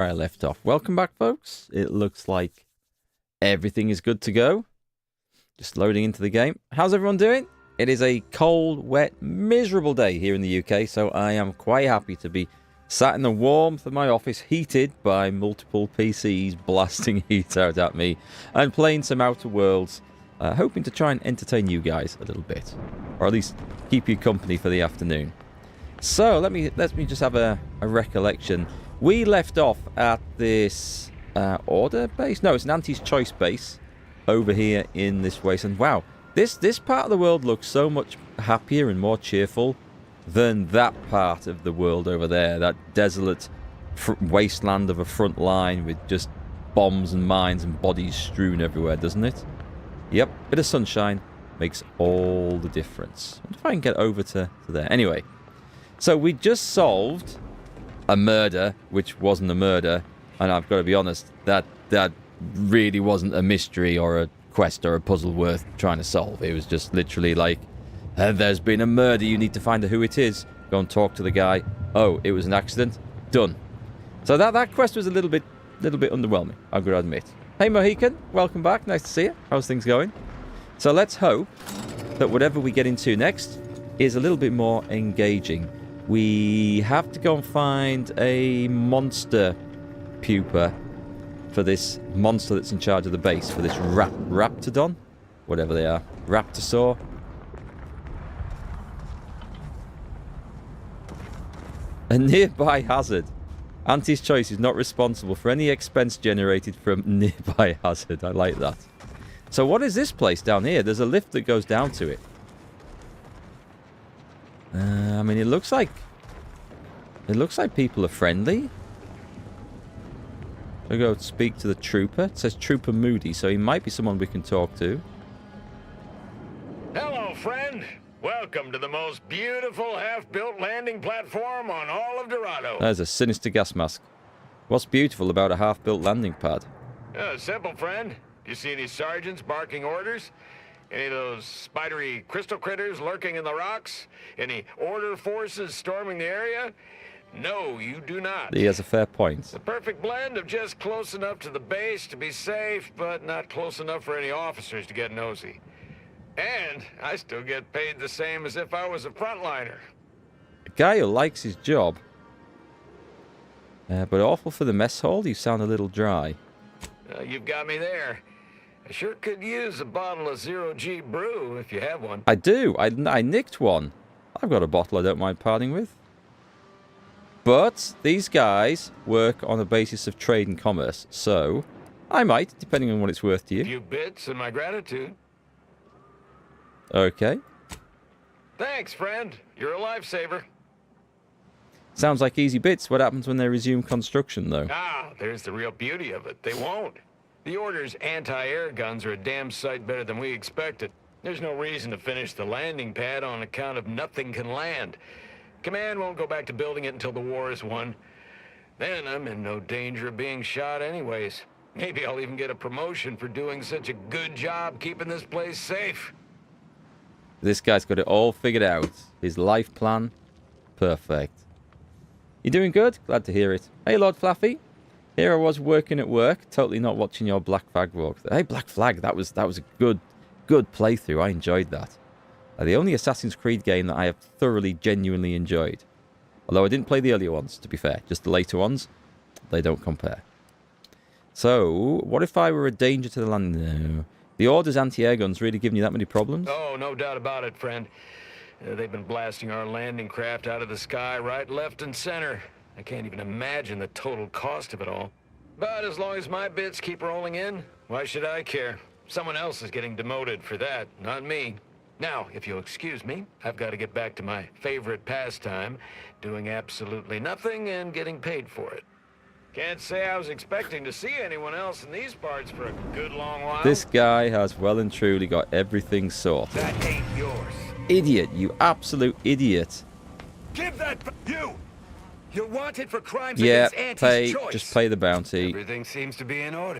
where I left off. Welcome back, folks. It looks like everything is good to go. Just loading into the game. How's everyone doing? It is a cold, wet, miserable day here in the UK, so I am quite happy to be sat in the warmth of my office, heated by multiple PCs blasting heat out at me, and playing some Outer Worlds, hoping to try and entertain you guys a little bit, or at least keep you company for the afternoon. So let me just have a recollection. We left off at this order base. No, it's an Auntie's Choice base over here in this wasteland. Wow, this part of the world looks so much happier and more cheerful than that part of the world over there. That desolate wasteland of a front line with just bombs and mines and bodies strewn everywhere, doesn't it? Yep, bit of sunshine makes all the difference. I wonder if I can get over to there. Anyway, so we just solved a murder, which wasn't a murder, and I've got to be honest, that really wasn't a mystery or a quest or a puzzle worth trying to solve. It was just literally like, there's been a murder, you need to find out who it is. Go and talk to the guy. Oh, it was an accident. Done. So that quest was a little bit underwhelming, I've got to admit. Hey Mohican, welcome back. Nice to see you. How's things going? So let's hope that whatever we get into next is a little bit more engaging. We have to go and find a monster pupa for this monster that's in charge of the base, for this raptodon, whatever they are, raptosaur. A nearby hazard. Auntie's Choice is not responsible for any expense generated from nearby hazard. I like that. So what is this place down here? There's a lift that goes down to it. I mean, it looks like people are friendly. I'll go speak to the trooper. It says Trooper Moody, so he might be someone we can talk to. Hello, friend. Welcome to the most beautiful half-built landing platform on all of Dorado. There's a sinister gas mask. What's beautiful about a half-built landing pad? Simple, friend. Do you see any sergeants barking orders? Any of those spidery crystal critters lurking in the rocks? Any order forces storming the area? No, you do not. He has a fair point. The perfect blend of just close enough to the base to be safe, but not close enough for any officers to get nosy. And I still get paid the same as if I was a frontliner. A guy who likes his job. But awful for the mess hall. You sound a little dry. You've got me there. I sure could use a bottle of zero-G brew if you have one. I do. I nicked one. I've got a bottle I don't mind parting with. But these guys work on the basis of trade and commerce. So I might, depending on what it's worth to you. A few bits and my gratitude. Okay. Thanks, friend. You're a lifesaver. Sounds like easy bits. What happens when they resume construction, though? Ah, there's the real beauty of it. They won't. The Order's anti-air guns are a damn sight better than we expected. There's no reason to finish the landing pad on account of nothing can land. Command won't go back to building it until the war is won. Then I'm in no danger of being shot anyways. Maybe I'll even get a promotion for doing such a good job keeping this place safe. This guy's got it all figured out. His life plan, perfect. You doing good? Glad to hear it. Hey, Lord Flaffy. Here I was working at work, totally not watching your Black Flag walk. Hey, Black Flag, that was a good playthrough. I enjoyed that. The only Assassin's Creed game that I have thoroughly, genuinely enjoyed. Although I didn't play the earlier ones, to be fair. Just the later ones, they don't compare. So, what if I were a danger to the land? No. The Order's anti-air guns really giving you that many problems? Oh, no doubt about it, friend. They've been blasting our landing craft out of the sky right, left, and center. I can't even imagine the total cost of it all. But as long as my bits keep rolling in, why should I care? Someone else is getting demoted for that, not me. Now, if you'll excuse me, I've got to get back to my favorite pastime, doing absolutely nothing and getting paid for it. Can't say I was expecting to see anyone else in these parts for a good long while. This guy has well and truly got everything sorted. That ain't yours. Idiot, you absolute idiot. Give that you! You're wanted for crimes Yeah, against Auntie's Choice. just pay the bounty. Everything seems to be in order.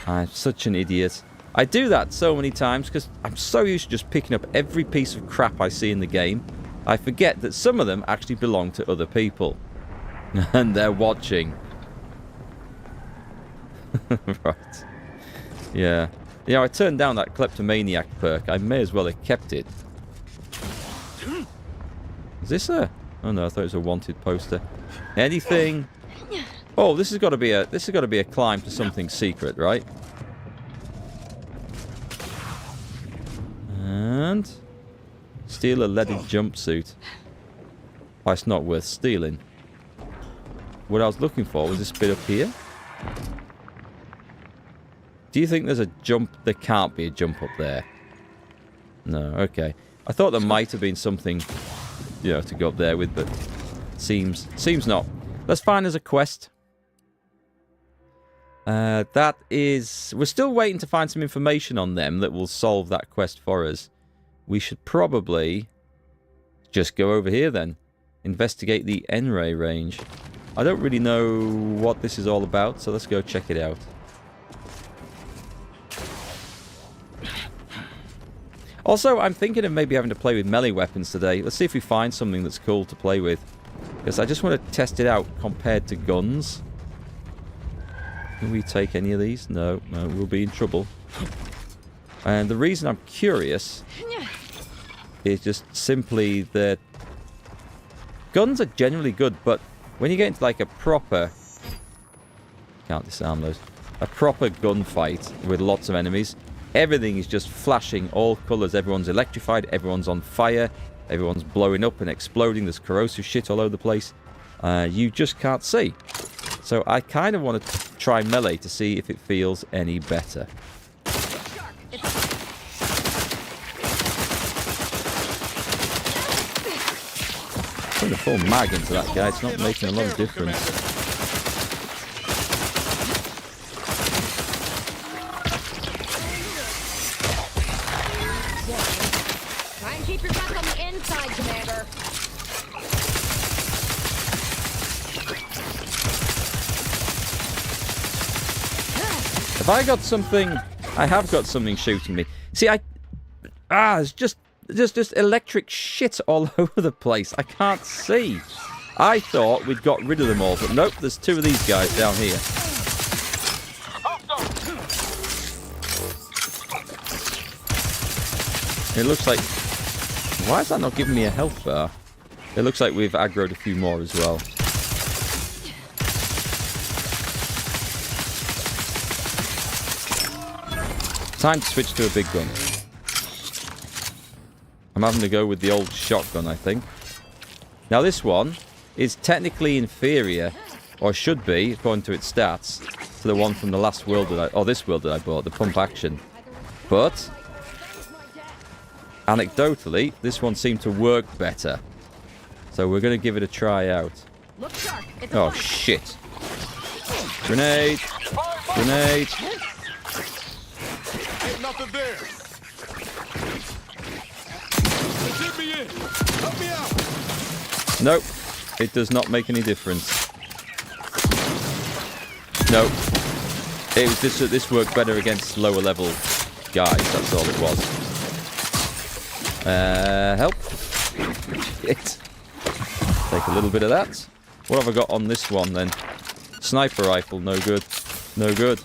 I'm such an idiot. I do that so many times because I'm so used to just picking up every piece of crap I see in the game. I forget that some of them actually belong to other people. And they're watching. Right. Yeah. You know, I turned down that kleptomaniac perk. I may as well have kept it. Is this a... Oh no, I thought it was a wanted poster. Anything... Oh, this has got to be a climb to something secret, right? And steal a leaded jumpsuit. Oh, it's not worth stealing. What I was looking for was this bit up here. Do you think there's a jump? There can't be a jump up there. No, okay. I thought there might have been something, you know, to go up there with, but seems not. Let's find us a quest. That is... We're still waiting to find some information on them that will solve that quest for us. We should probably just go over here then. Investigate the N-ray range. I don't really know what this is all about, so let's go check it out. Also, I'm thinking of maybe having to play with melee weapons today. Let's see if we find something that's cool to play with. Because I just want to test it out compared to guns. Can we take any of these? No, no, we'll be in trouble. And the reason I'm curious is just simply that guns are generally good, but when you get into like a proper... Can't disarm those. A proper gunfight with lots of enemies, everything is just flashing all colours. Everyone's electrified, everyone's on fire, everyone's blowing up and exploding. There's corrosive shit all over the place. You just can't see. So I kind of want to try melee to see if it feels any better. Putting a full mag into that guy, it's not making a lot of difference. Try and keep your back on the inside, Commander. Have I got something? I have got something shooting me. See, it's just electric shit all over the place. I can't see. I thought we'd got rid of them all, but nope, there's two of these guys down here. It looks like... Why is that not giving me a health bar? It looks like we've aggroed a few more as well. Time to switch to a big gun. I'm having to go with the old shotgun, I think. Now this one is technically inferior, or should be, according to its stats, to the one from the last world that this world that I bought, the pump action. But anecdotally, this one seemed to work better. So we're going to give it a try out. Oh shit. Grenade! Grenade! Ain't nothing there. Get me in. Help me out. Nope. It does not make any difference. Nope. It was just that this worked better against lower level guys. That's all it was. Help. Shit. Take a little bit of that. What have I got on this one then? Sniper rifle. No good. No good.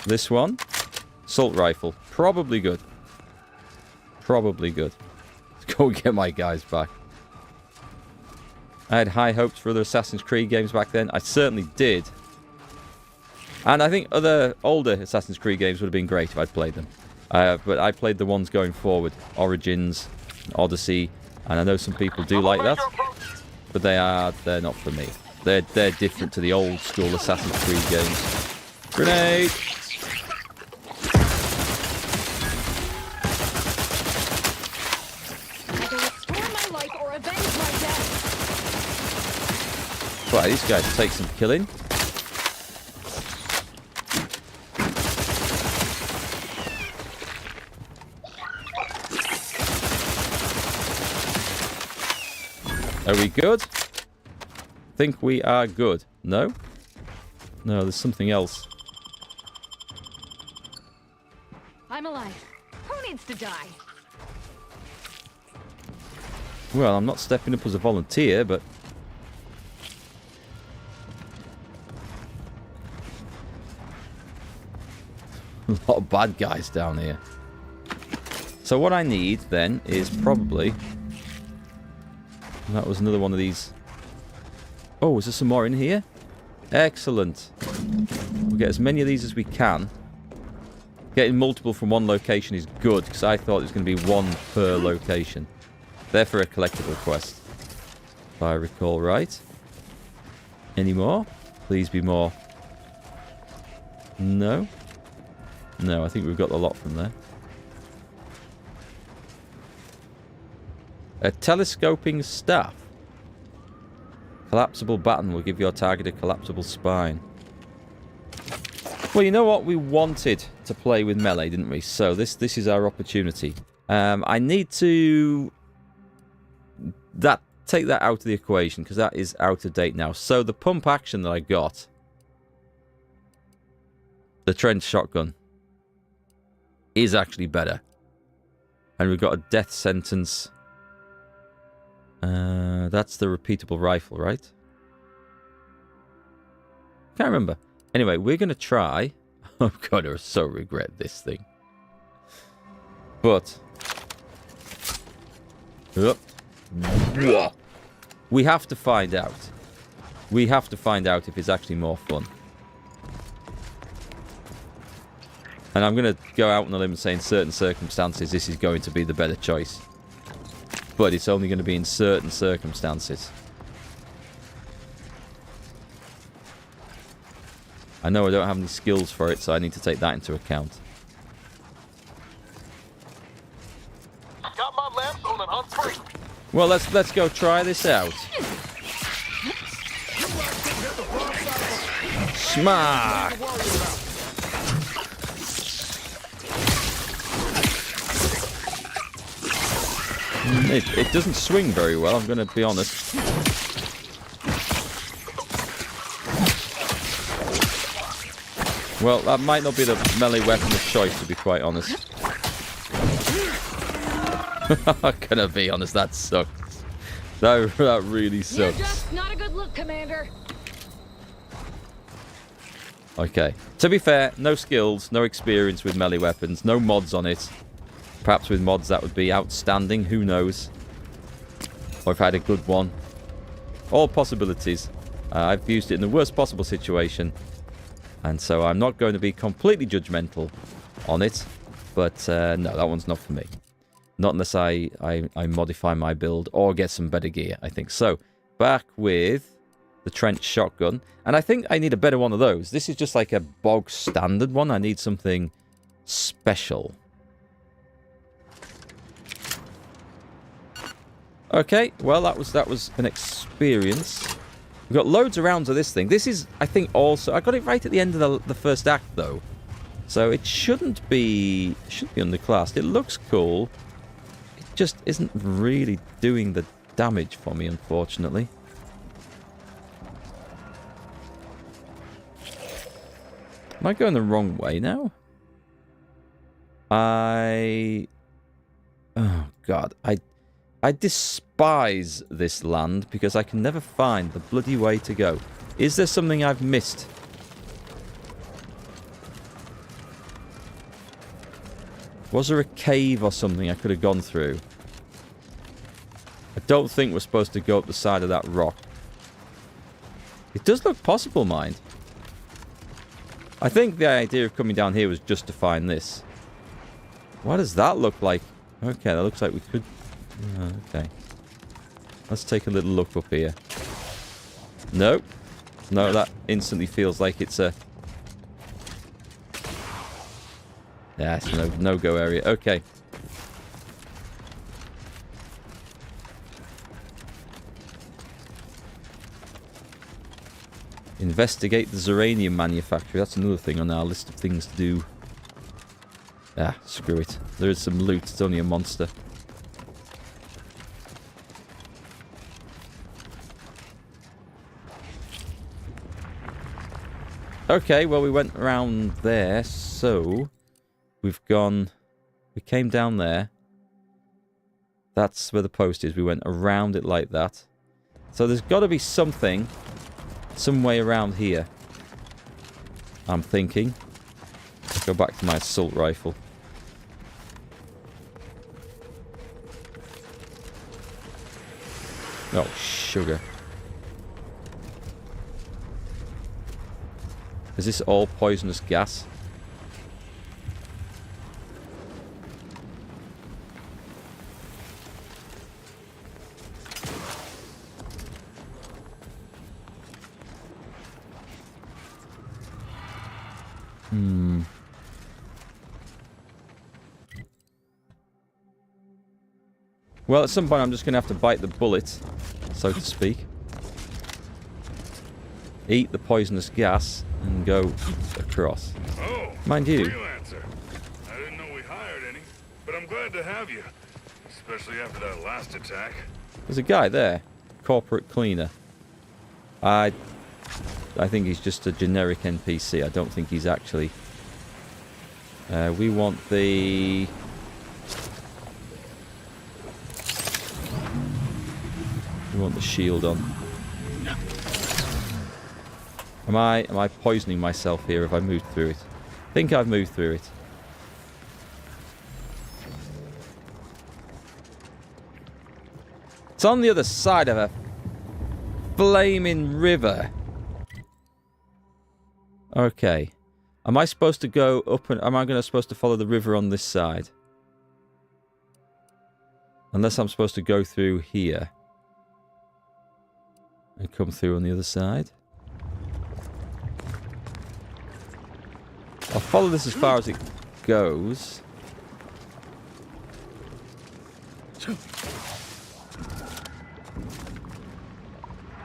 This one. Assault rifle. Probably good. Probably good. Let's go and get my guys back. I had high hopes for other Assassin's Creed games back then. I certainly did. And I think other older Assassin's Creed games would have been great if I'd played them. But I played the ones going forward. Origins, Odyssey. And I know some people do like that. But they're not for me. They're different to the old school Assassin's Creed games. Grenade! Right, these guys take some killing. Are we good? Think we are good. No? No, there's something else. I'm alive. Who needs to die? Well, I'm not stepping up as a volunteer, but... A lot of bad guys down here. So what I need then is probably... That was another one of these. Oh, is there some more in here? Excellent. We'll get as many of these as we can. Getting multiple from one location is good, because I thought it was going to be one per location. They're for a collectible quest, if I recall right. Any more? Please be more. No? No, I think we've got a lot from there. A telescoping staff. Collapsible baton will give your target a collapsible spine. Well, you know what? We wanted to play with melee, didn't we? So this is our opportunity. I need to take that out of the equation, because that is out of date now. So the pump action that I got, the trench shotgun, is actually better. And we've got a death sentence. That's the repeatable rifle, right? Can't remember. Anyway, we're going to try... Oh god, I so regret this thing. But... We have to find out. We have to find out if it's actually more fun. And I'm going to go out on a limb and say in certain circumstances this is going to be the better choice. But it's only going to be in certain circumstances. I know I don't have any skills for it, so I need to take that into account. Got my lamps on an unfree. Well, let's go try this out. Smack! It doesn't swing very well, I'm going to be honest. Well, that might not be the melee weapon of choice, to be quite honest. I'm going to be honest, that sucks. That really sucks. You're just not a good look, Commander. Okay. To be fair, no skills, no experience with melee weapons, no mods on it. Perhaps with mods that would be outstanding, who knows. Or if I had a good one. All possibilities. I've used it in the worst possible situation. And so I'm not going to be completely judgmental on it. But no, that one's not for me. Not unless I modify my build or get some better gear, I think. So, back with the trench shotgun. And I think I need a better one of those. This is just like a bog standard one. I need something special. Okay, well, that was an experience. We've got loads of rounds of this thing. This is, I think, also... I got it right at the end of the first act, though. So it shouldn't be underclassed. It looks cool. It just isn't really doing the damage for me, unfortunately. Am I going the wrong way now? Oh, God. I despise this land because I can never find the bloody way to go. Is there something I've missed? Was there a cave or something I could have gone through? I don't think we're supposed to go up the side of that rock. It does look possible, mind. I think the idea of coming down here was just to find this. What does that look like? Okay, that looks like we could... okay. Let's take a little look up here. Nope. No, that instantly feels like it's a... yeah, it's a no-go area. Okay. Investigate the Zeranium manufactory. That's another thing on our list of things to do. Ah, screw it. There is some loot. It's only a monster. Okay, well, we went around there, so we've gone... we came down there. That's where the post is. We went around it like that. So there's got to be something, some way around here, I'm thinking. Go back to my assault rifle. Oh, sugar. Is this all poisonous gas? Well, at some point I'm just going to have to bite the bullet, so to speak. Eat the poisonous gas and go across. Oh, Mind you. freelancer. I didn't know we hired any, but I'm glad to have you. Especially after that last attack. There's a guy there. Corporate cleaner. I think he's just a generic NPC. I don't think he's actually... we want the... We want the shield on. Am I poisoning myself here if I moved through it? I think I've moved through it. It's on the other side of a flaming river. Okay. Am I supposed to go up and... Am I supposed to follow the river on this side? Unless I'm supposed to go through here. And come through on the other side. I'll follow this as far as it goes.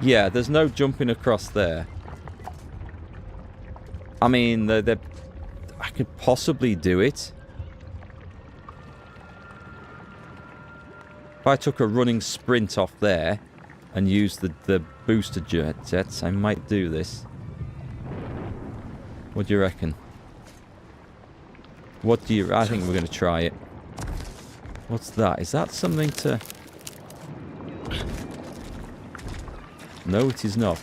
Yeah, there's no jumping across there. I mean, I could possibly do it. If I took a running sprint off there and used the booster jets, I might do this. What do you reckon? I think we're going to try it. What's that? Is that something to... No, it is not.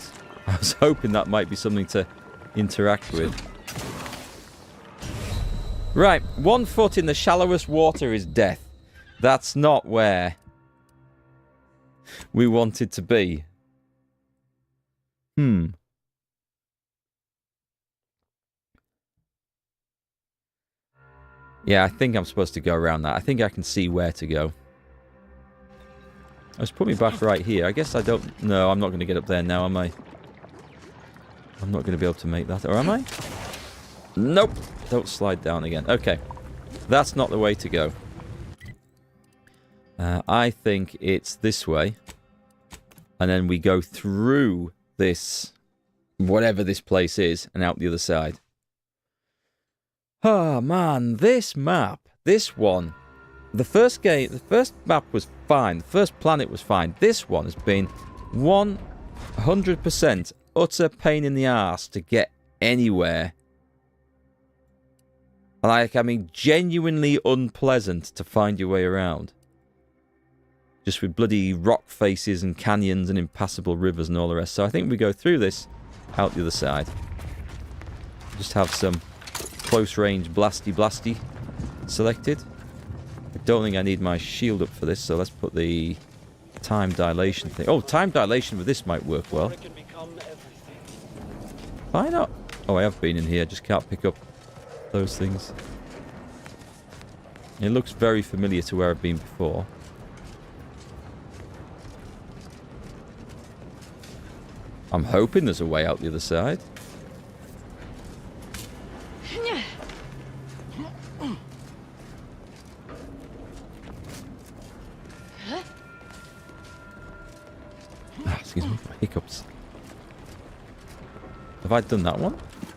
I was hoping that might be something to interact with. Right, 1 foot in the shallowest water is death. That's not where we wanted to be. Yeah, I think I'm supposed to go around that. I think I can see where to go. Just put me back right here. I guess I don't... No, I'm not going to get up there now, am I? I'm not going to be able to make that. Or am I? Nope. Don't slide down again. Okay. That's not the way to go. I think it's this way. And then we go through this... whatever this place is, and out the other side. Oh, man. This map. This one. The first map was fine. The first planet was fine. This one has been 100% utter pain in the arse to get anywhere. Like, I mean, genuinely unpleasant to find your way around. Just with bloody rock faces and canyons and impassable rivers and all the rest. So I think we go through this out the other side. Just have some close range blasty selected. I don't think I need my shield up for this, so let's put the time dilation thing. Oh, time dilation with this might work well. Why not? Oh, I have been in here, just can't pick up those things. It looks very familiar to where I've been before. I'm hoping there's a way out the other side. Excuse me, hiccups. Have I done that one?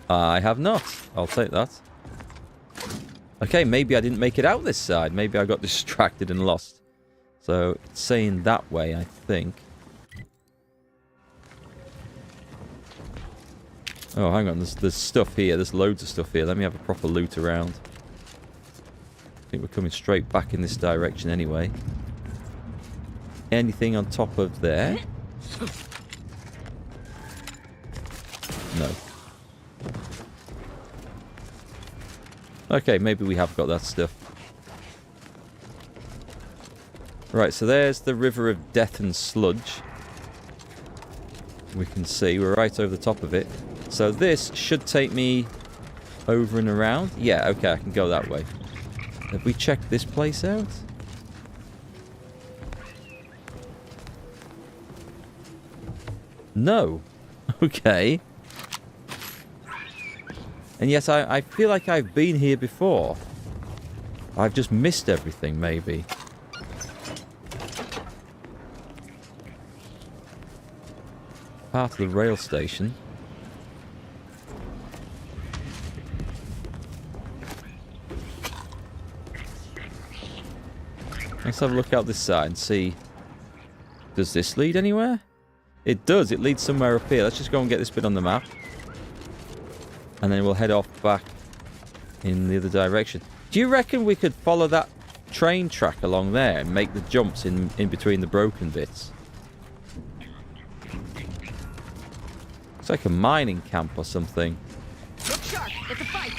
I have not. I'll take that. Okay, maybe I didn't make it out this side. Maybe I got distracted and lost. So, it's saying that way, I think. Oh, hang on. There's stuff here. There's loads of stuff here. Let me have a proper loot around. I think we're coming straight back in this direction anyway. Anything on top of there? No. Okay, maybe we have got that stuff. Right, so there's the river of death and sludge. We can see, we're right over the top of it. So this should take me over and around. Yeah, okay, I can go that way. Have we checked this place out? No. Okay. And yet I feel like I've been here before. I've just missed everything, maybe. Part of the rail station. Let's have a look out this side and see. Does this lead anywhere? It does. It leads somewhere up here. Let's just go and get this bit on the map. And then we'll head off back in the other direction. Do you reckon we could follow that train track along there and make the jumps in between the broken bits? It's like a mining camp or something. Look sharp. It's a fight.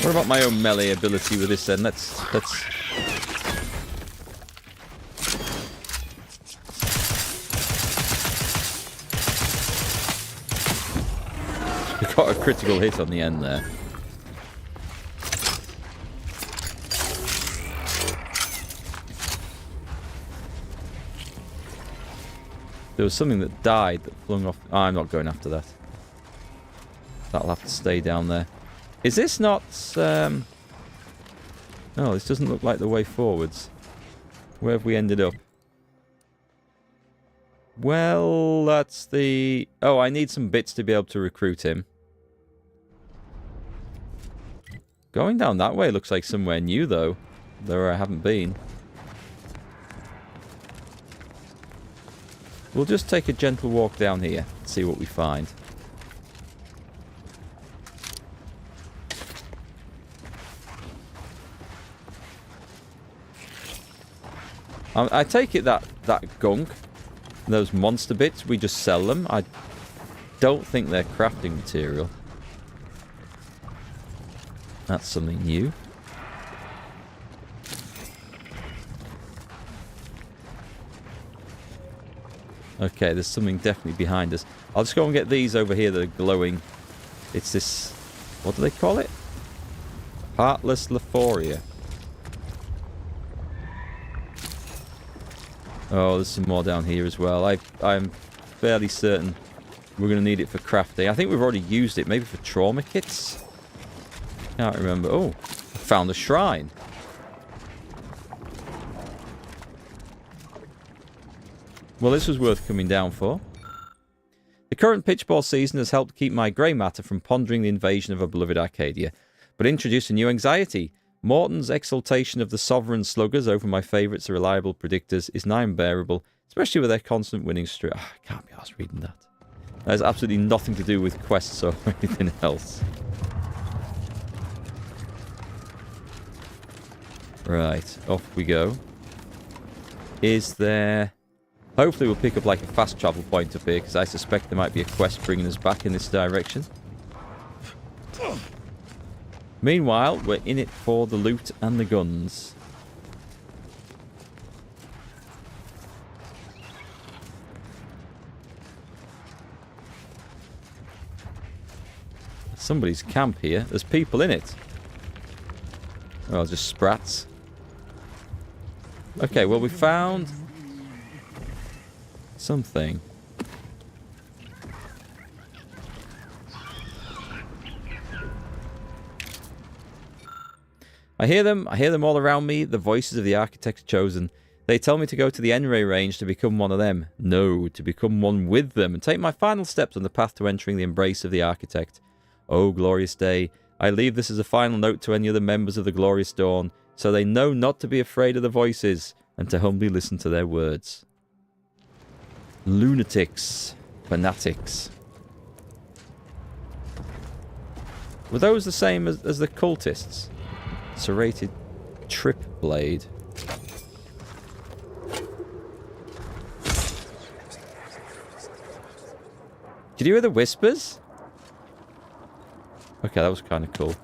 What about my own melee ability with this then? Let's... We got a critical hit on the end there. There was something that died that flung off... Oh, I'm not going after that. That'll have to stay down there. Is this not... No, this doesn't look like the way forwards. Where have we ended up? Well, that's the... Oh, I need some bits to be able to recruit him. Going down that way looks like somewhere new, though. Though I haven't been. We'll just take a gentle walk down here and see what we find. I take it that gunk, those monster bits, we just sell them. I don't think they're crafting material. That's something new. Okay, there's something definitely behind us. I'll just go and get these over here that are glowing. It's this... What do they call it? Heartless Lephoria. Oh, there's some more down here as well. I'm fairly certain we're going to need it for crafting. I think we've already used it, maybe for trauma kits? Can't remember. Oh, I found a shrine. Well, this was worth coming down for. The current pitchball season has helped keep my grey matter from pondering the invasion of a beloved Arcadia, but introduced a new anxiety. Morton's exaltation of the sovereign sluggers over my favourites, the reliable predictors, is nigh unbearable, especially with their constant winning streak. Oh, I can't be arsed reading that. That has absolutely nothing to do with quests or anything else. Right, off we go. Is there... Hopefully we'll pick up like a fast travel point up here, because I suspect there might be a quest bringing us back in this direction. Meanwhile, we're in it for the loot and the guns. Somebody's camp here. There's people in it. Oh, just sprats. Okay, well we found something. I hear them all around me, the voices of the architects chosen. They tell me to go to the N-ray range to become one of them. No, to become one with them and take my final steps on the path to entering the embrace of the architect. Oh, glorious day. I leave this as a final note to any other members of the Glorious Dawn, so they know not to be afraid of the voices and to humbly listen to their words. Lunatics. Fanatics. Were those the same as the cultists? Serrated trip blade. Did you hear the whispers? Okay, that was kind of cool.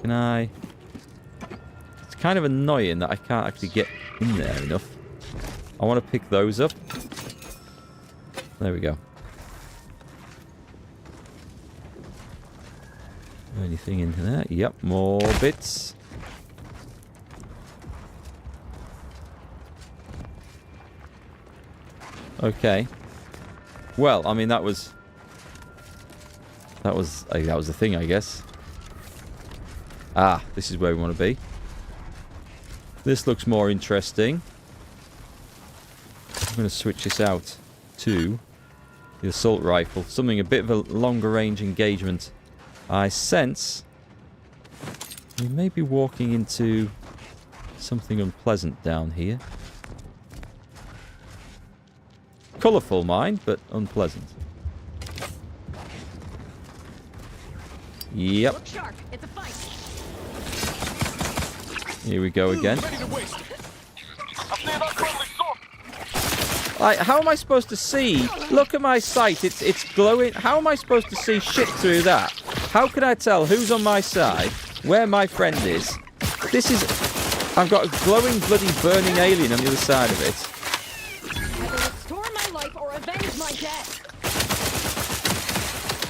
Can I... It's kind of annoying that I can't actually get in there enough. I want to pick those up. There we go. Anything into there? Yep, more bits. Okay. Well, I mean, that was the thing, I guess. Ah, this is where we want to be. This looks more interesting. I'm going to switch this out to the assault rifle. Something a bit of a longer range engagement. I sense we may be walking into something unpleasant down here. Colourful, mind, but unpleasant. Yep. Look sharp. It's a fight. Here we go again. Like, how am I supposed to see? Look at my sight. It's glowing. How am I supposed to see shit through that? How can I tell who's on my side, where my friend is? This is... I've got a glowing, bloody, burning alien on the other side of it. Either restore my life or avenge my death.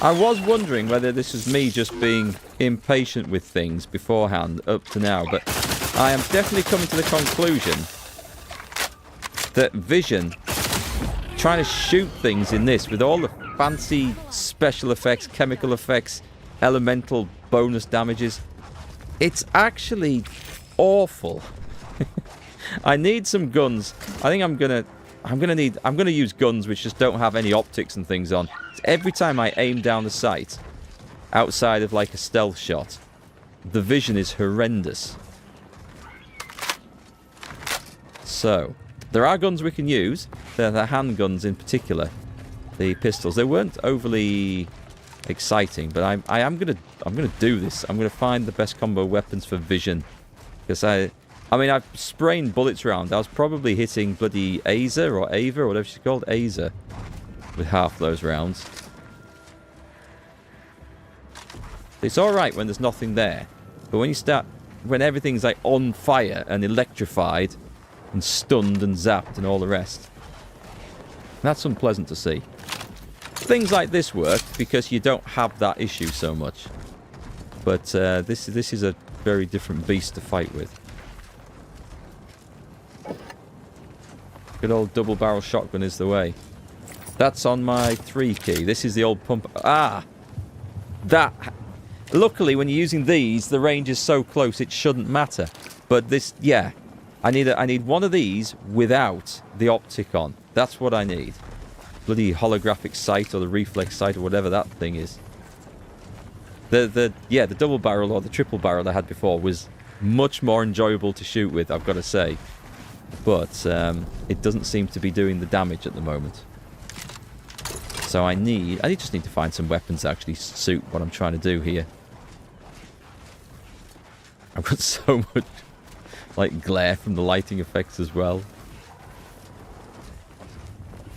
I was wondering whether this was me just being impatient with things beforehand up to now, but I am definitely coming to the conclusion that Vision, trying to shoot things in this with all the fancy special effects, chemical effects, elemental bonus damages, it's actually awful. I need some guns. I think I'm gonna use guns which just don't have any optics and things on. Every time I aim down the sight, outside of like a stealth shot, the vision is horrendous. So, there are guns we can use. They're the handguns in particular. The pistols. They weren't overly exciting, but I'm gonna do this. I'm gonna find the best combo weapons for Vision. Because I mean, I've sprained bullets around. I was probably hitting bloody Asa or Ava or whatever she's called, Asa, with half those rounds. It's alright when there's nothing there. But when everything's like on fire and electrified and stunned and zapped and all the rest, that's unpleasant to see. Things like this work because you don't have that issue so much. But this is a very different beast to fight with. Good old double barrel shotgun is the way. That's on my 3 key. This is the old pump. Ah! That... Luckily, when you're using these, the range is so close it shouldn't matter. But this, yeah. I need one of these without the optic on. That's what I need. Bloody holographic sight or the reflex sight or whatever that thing is. The double barrel or the triple barrel I had before was much more enjoyable to shoot with, I've got to say. But it doesn't seem to be doing the damage at the moment. So I just need to find some weapons that actually suit what I'm trying to do here. I've got so much like glare from the lighting effects as well.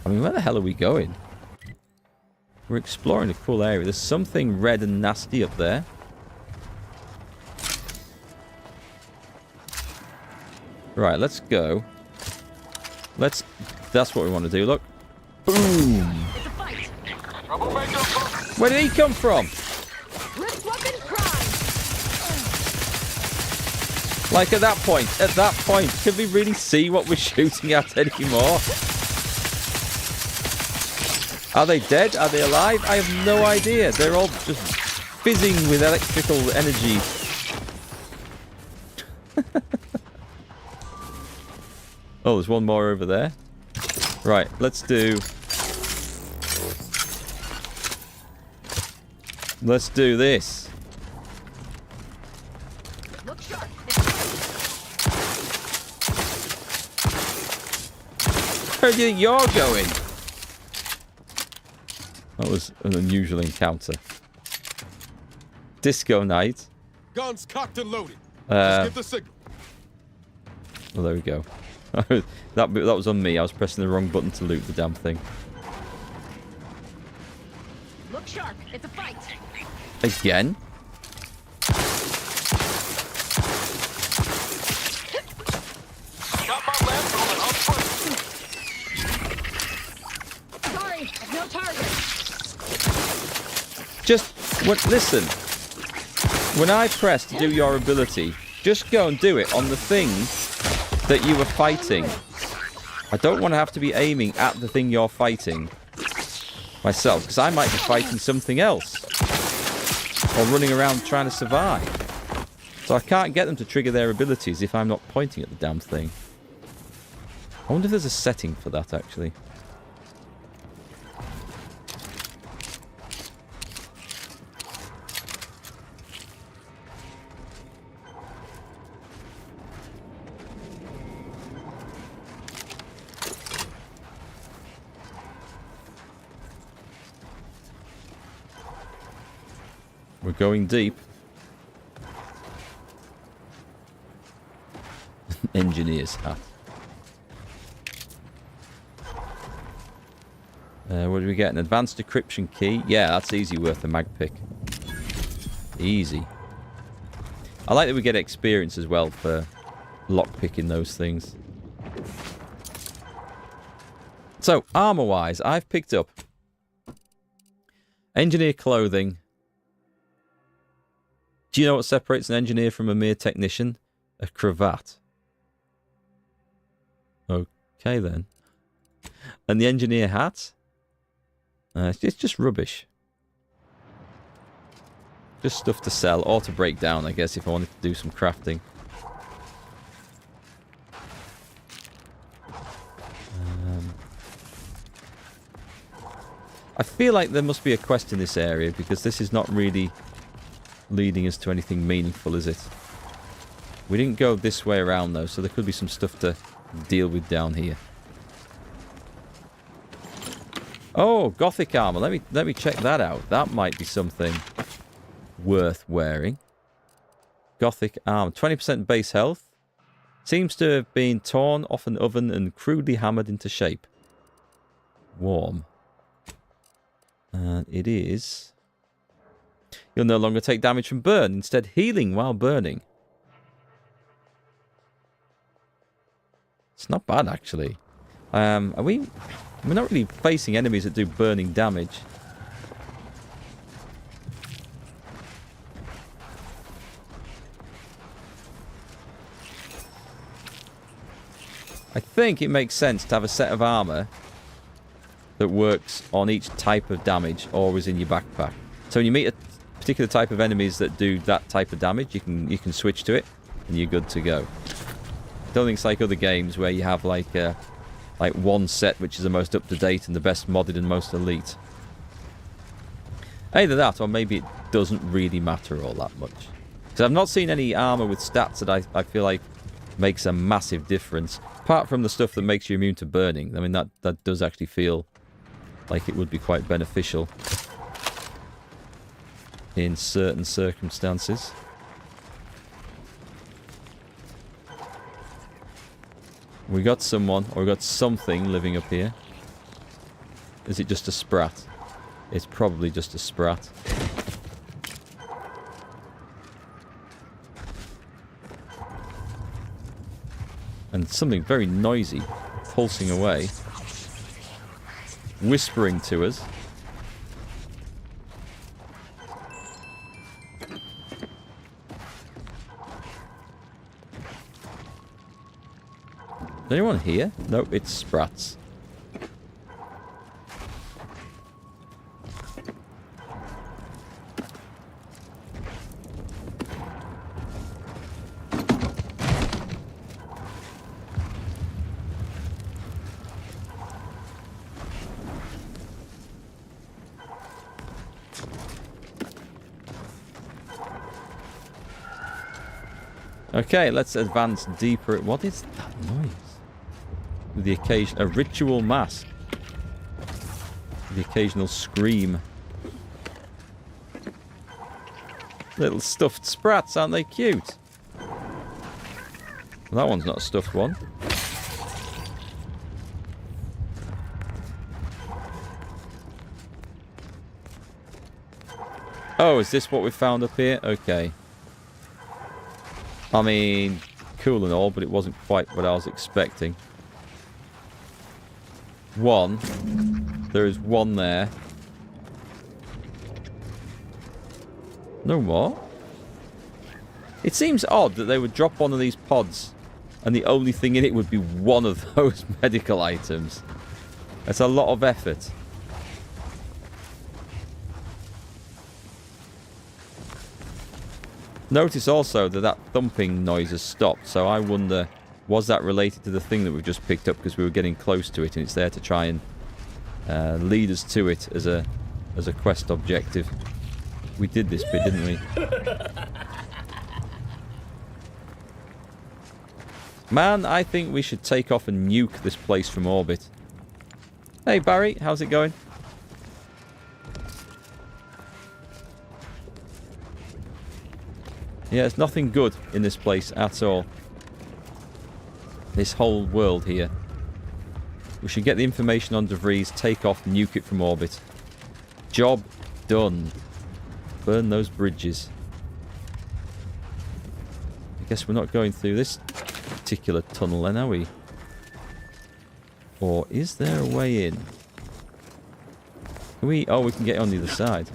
I mean, where the hell are we going? We're exploring a cool area. There's something red and nasty up there. Right, let's go. That's what we want to do. Look. Boom. Where did he come from? Like at that point, can we really see what we're shooting at anymore? Are they dead? Are they alive? I have no idea. They're all just fizzing with electrical energy. Oh, there's one more over there. Right, let's do this. Look sharp. Where do you think you're going? That was an unusual encounter. Disco night. Guns cocked and loaded. Just give the signal. Well, there we go. that was on me. I was pressing the wrong button to loot the damn thing. Look sharp. It's a fight. Again? Got my last one up front. Sorry, I've no target. Listen. When I press to do your ability, just go and do it on the thing that you were fighting. I don't want to have to be aiming at the thing you're fighting myself, because I might be fighting something else. Or running around trying to survive. So I can't get them to trigger their abilities if I'm not pointing at the damn thing. I wonder if there's a setting for that, actually. We're going deep. Engineer's hat. What do we get? An advanced decryption key. Yeah, that's easy worth a mag pick. Easy. I like that we get experience as well for lockpicking those things. So, armor-wise, I've picked up engineer clothing. Do you know what separates an engineer from a mere technician? A cravat. Okay, then. And the engineer hat? It's just rubbish. Just stuff to sell or to break down, I guess, if I wanted to do some crafting. I feel like there must be a quest in this area, because this is not really leading us to anything meaningful, is it? We didn't go this way around, though, so there could be some stuff to deal with down here. Oh, Gothic armor. Let me check that out. That might be something worth wearing. Gothic armor. 20% base health. Seems to have been torn off an oven and crudely hammered into shape. Warm. And it is... You'll no longer take damage from burn, instead healing while burning. It's not bad, actually. We're not really facing enemies that do burning damage. I think it makes sense to have a set of armor that works on each type of damage or is in your backpack. So when you meet a particular type of enemies that do that type of damage, you can switch to it and you're good to go. I don't think it's like other games where you have like one set which is the most up to date and the best modded and most elite. Either that, or maybe it doesn't really matter all that much. Because I've not seen any armor with stats that I feel like makes a massive difference. Apart from the stuff that makes you immune to burning. I mean, that does actually feel like it would be quite beneficial in certain circumstances. We got someone, or we got something living up here. Is it just a sprat? It's probably just a sprat. And something very noisy, pulsing away, whispering to us. Is anyone here? Nope, it's sprats. Okay, let's advance deeper. What is that noise? With the occasion, a ritual mask. The occasional scream. Little stuffed sprats, aren't they cute? Well, that one's not a stuffed one. Oh, is this what we found up here? Okay. I mean, cool and all, but it wasn't quite what I was expecting. One. There is one there. No more? It seems odd that they would drop one of these pods and the only thing in it would be one of those medical items. That's a lot of effort. Notice also that that thumping noise has stopped, so I wonder, was that related to the thing that we've just picked up because we were getting close to it and it's there to try and lead us to it as a quest objective. We did this bit, didn't we? Man, I think we should take off and nuke this place from orbit. Hey Barry, how's it going? Yeah, there's nothing good in this place at all. This whole world here. We should get the information on DeVries, take off, nuke it from orbit. Job done. Burn those bridges. I guess we're not going through this particular tunnel then, are we? Or is there a way in? Can we... Oh, we can get on the other side.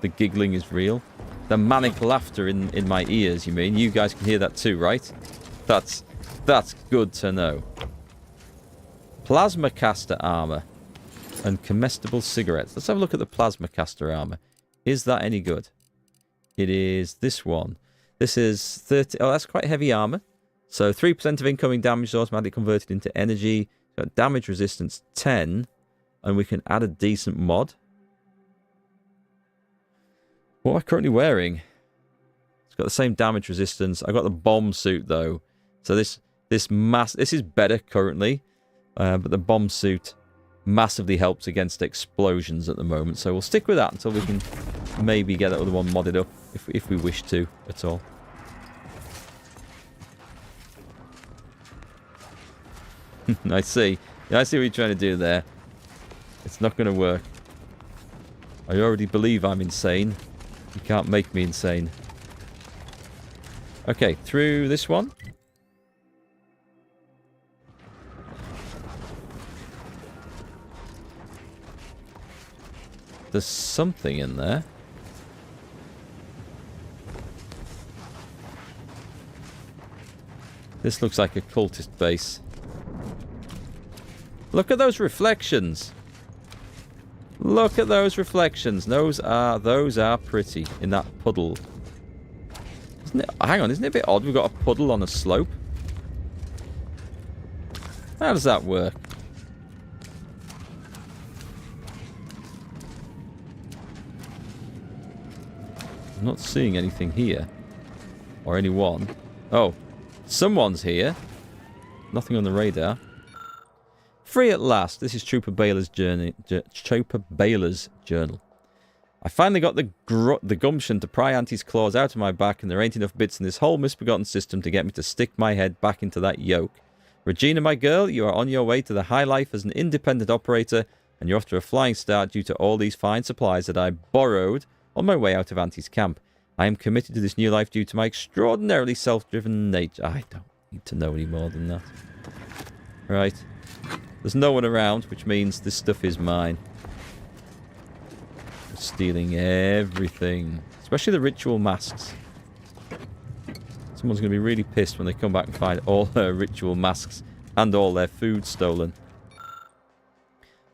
The giggling is real. The manic laughter in my ears, you mean? You guys can hear that too, right? That's good to know. Plasma caster armor and comestible cigarettes. Let's have a look at the plasma caster armor. Is that any good? It is this one. This is 30... Oh, that's quite heavy armor. So 3% of incoming damage is automatically converted into energy. Got damage resistance 10. And we can add a decent mod. What am I currently wearing? It's got the same damage resistance. I got the bomb suit though. So this is better currently. But the bomb suit massively helps against explosions at the moment. So we'll stick with that until we can maybe get that other one modded up if we wish to at all. I see. Yeah, I see what you're trying to do there. It's not going to work. I already believe I'm insane. You can't make me insane. Okay, through this one. There's something in there. This looks like a cultist base. Look at those reflections. Look at those reflections. Those are pretty in that puddle. Isn't it, hang on, isn't it a bit odd we've got a puddle on a slope? How does that work? I'm not seeing anything here. Or anyone. Oh, someone's here. Nothing on the radar. Free at last. This is Trooper Baylor's journey. Trooper Baylor's journal. I finally got the gumption to pry Auntie's claws out of my back, and there ain't enough bits in this whole misbegotten system to get me to stick my head back into that yoke. Regina, my girl, you are on your way to the high life as an independent operator, and you're off to a flying start due to all these fine supplies that I borrowed on my way out of Auntie's camp. I am committed to this new life due to my extraordinarily self-driven nature. I don't need to know any more than that. Right. There's no one around, which means this stuff is mine. I'm stealing everything. Especially the ritual masks. Someone's going to be really pissed when they come back and find all her ritual masks and all their food stolen.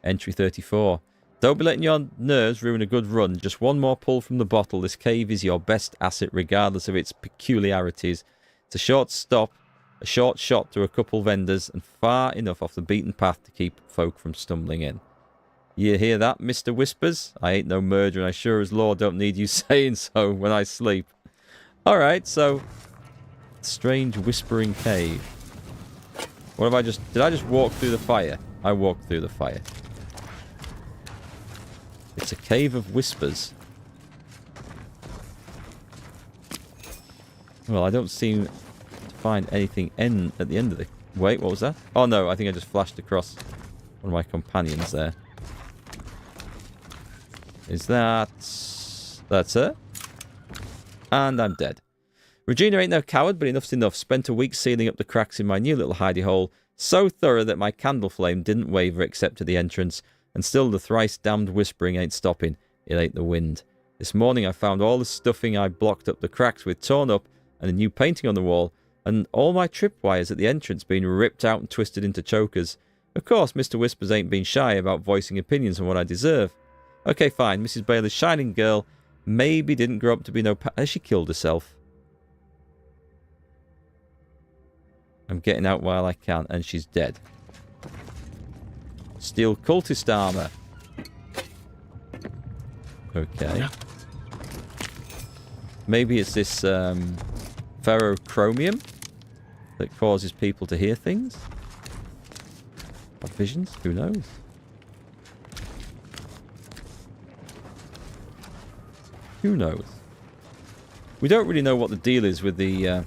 Entry 34. Don't be letting your nerves ruin a good run. Just one more pull from the bottle. This cave is your best asset regardless of its peculiarities. It's a short stop. A short shot through a couple vendors and far enough off the beaten path to keep folk from stumbling in. You hear that, Mr. Whispers? I ain't no murderer and I sure as law don't need you saying so when I sleep. Alright, so... Strange whispering cave. What have I just... Did I just walk through the fire? I walk through the fire. It's a cave of whispers. Well, I don't seem to find anything at the end of the... Wait, what was that? Oh, no, I think I just flashed across one of my companions there. Is that... That's her. And I'm dead. Regina ain't no coward, but enough's enough. Spent a week sealing up the cracks in my new little hidey hole, so thorough that my candle flame didn't waver except at the entrance, and still the thrice-damned whispering ain't stopping. It ain't the wind. This morning I found all the stuffing I blocked up the cracks with torn up, and a new painting on the wall, and all my tripwires at the entrance being ripped out and twisted into chokers. Of course, Mr. Whispers ain't been shy about voicing opinions on what I deserve. Okay, fine, Mrs. Bailey's shining girl maybe didn't grow up to be no... Has she killed herself? I'm getting out while I can, and she's dead. Steel cultist armor. Okay. Maybe it's this ferrochromium that causes people to hear things? Or visions? Who knows? Who knows? We don't really know what the deal is with the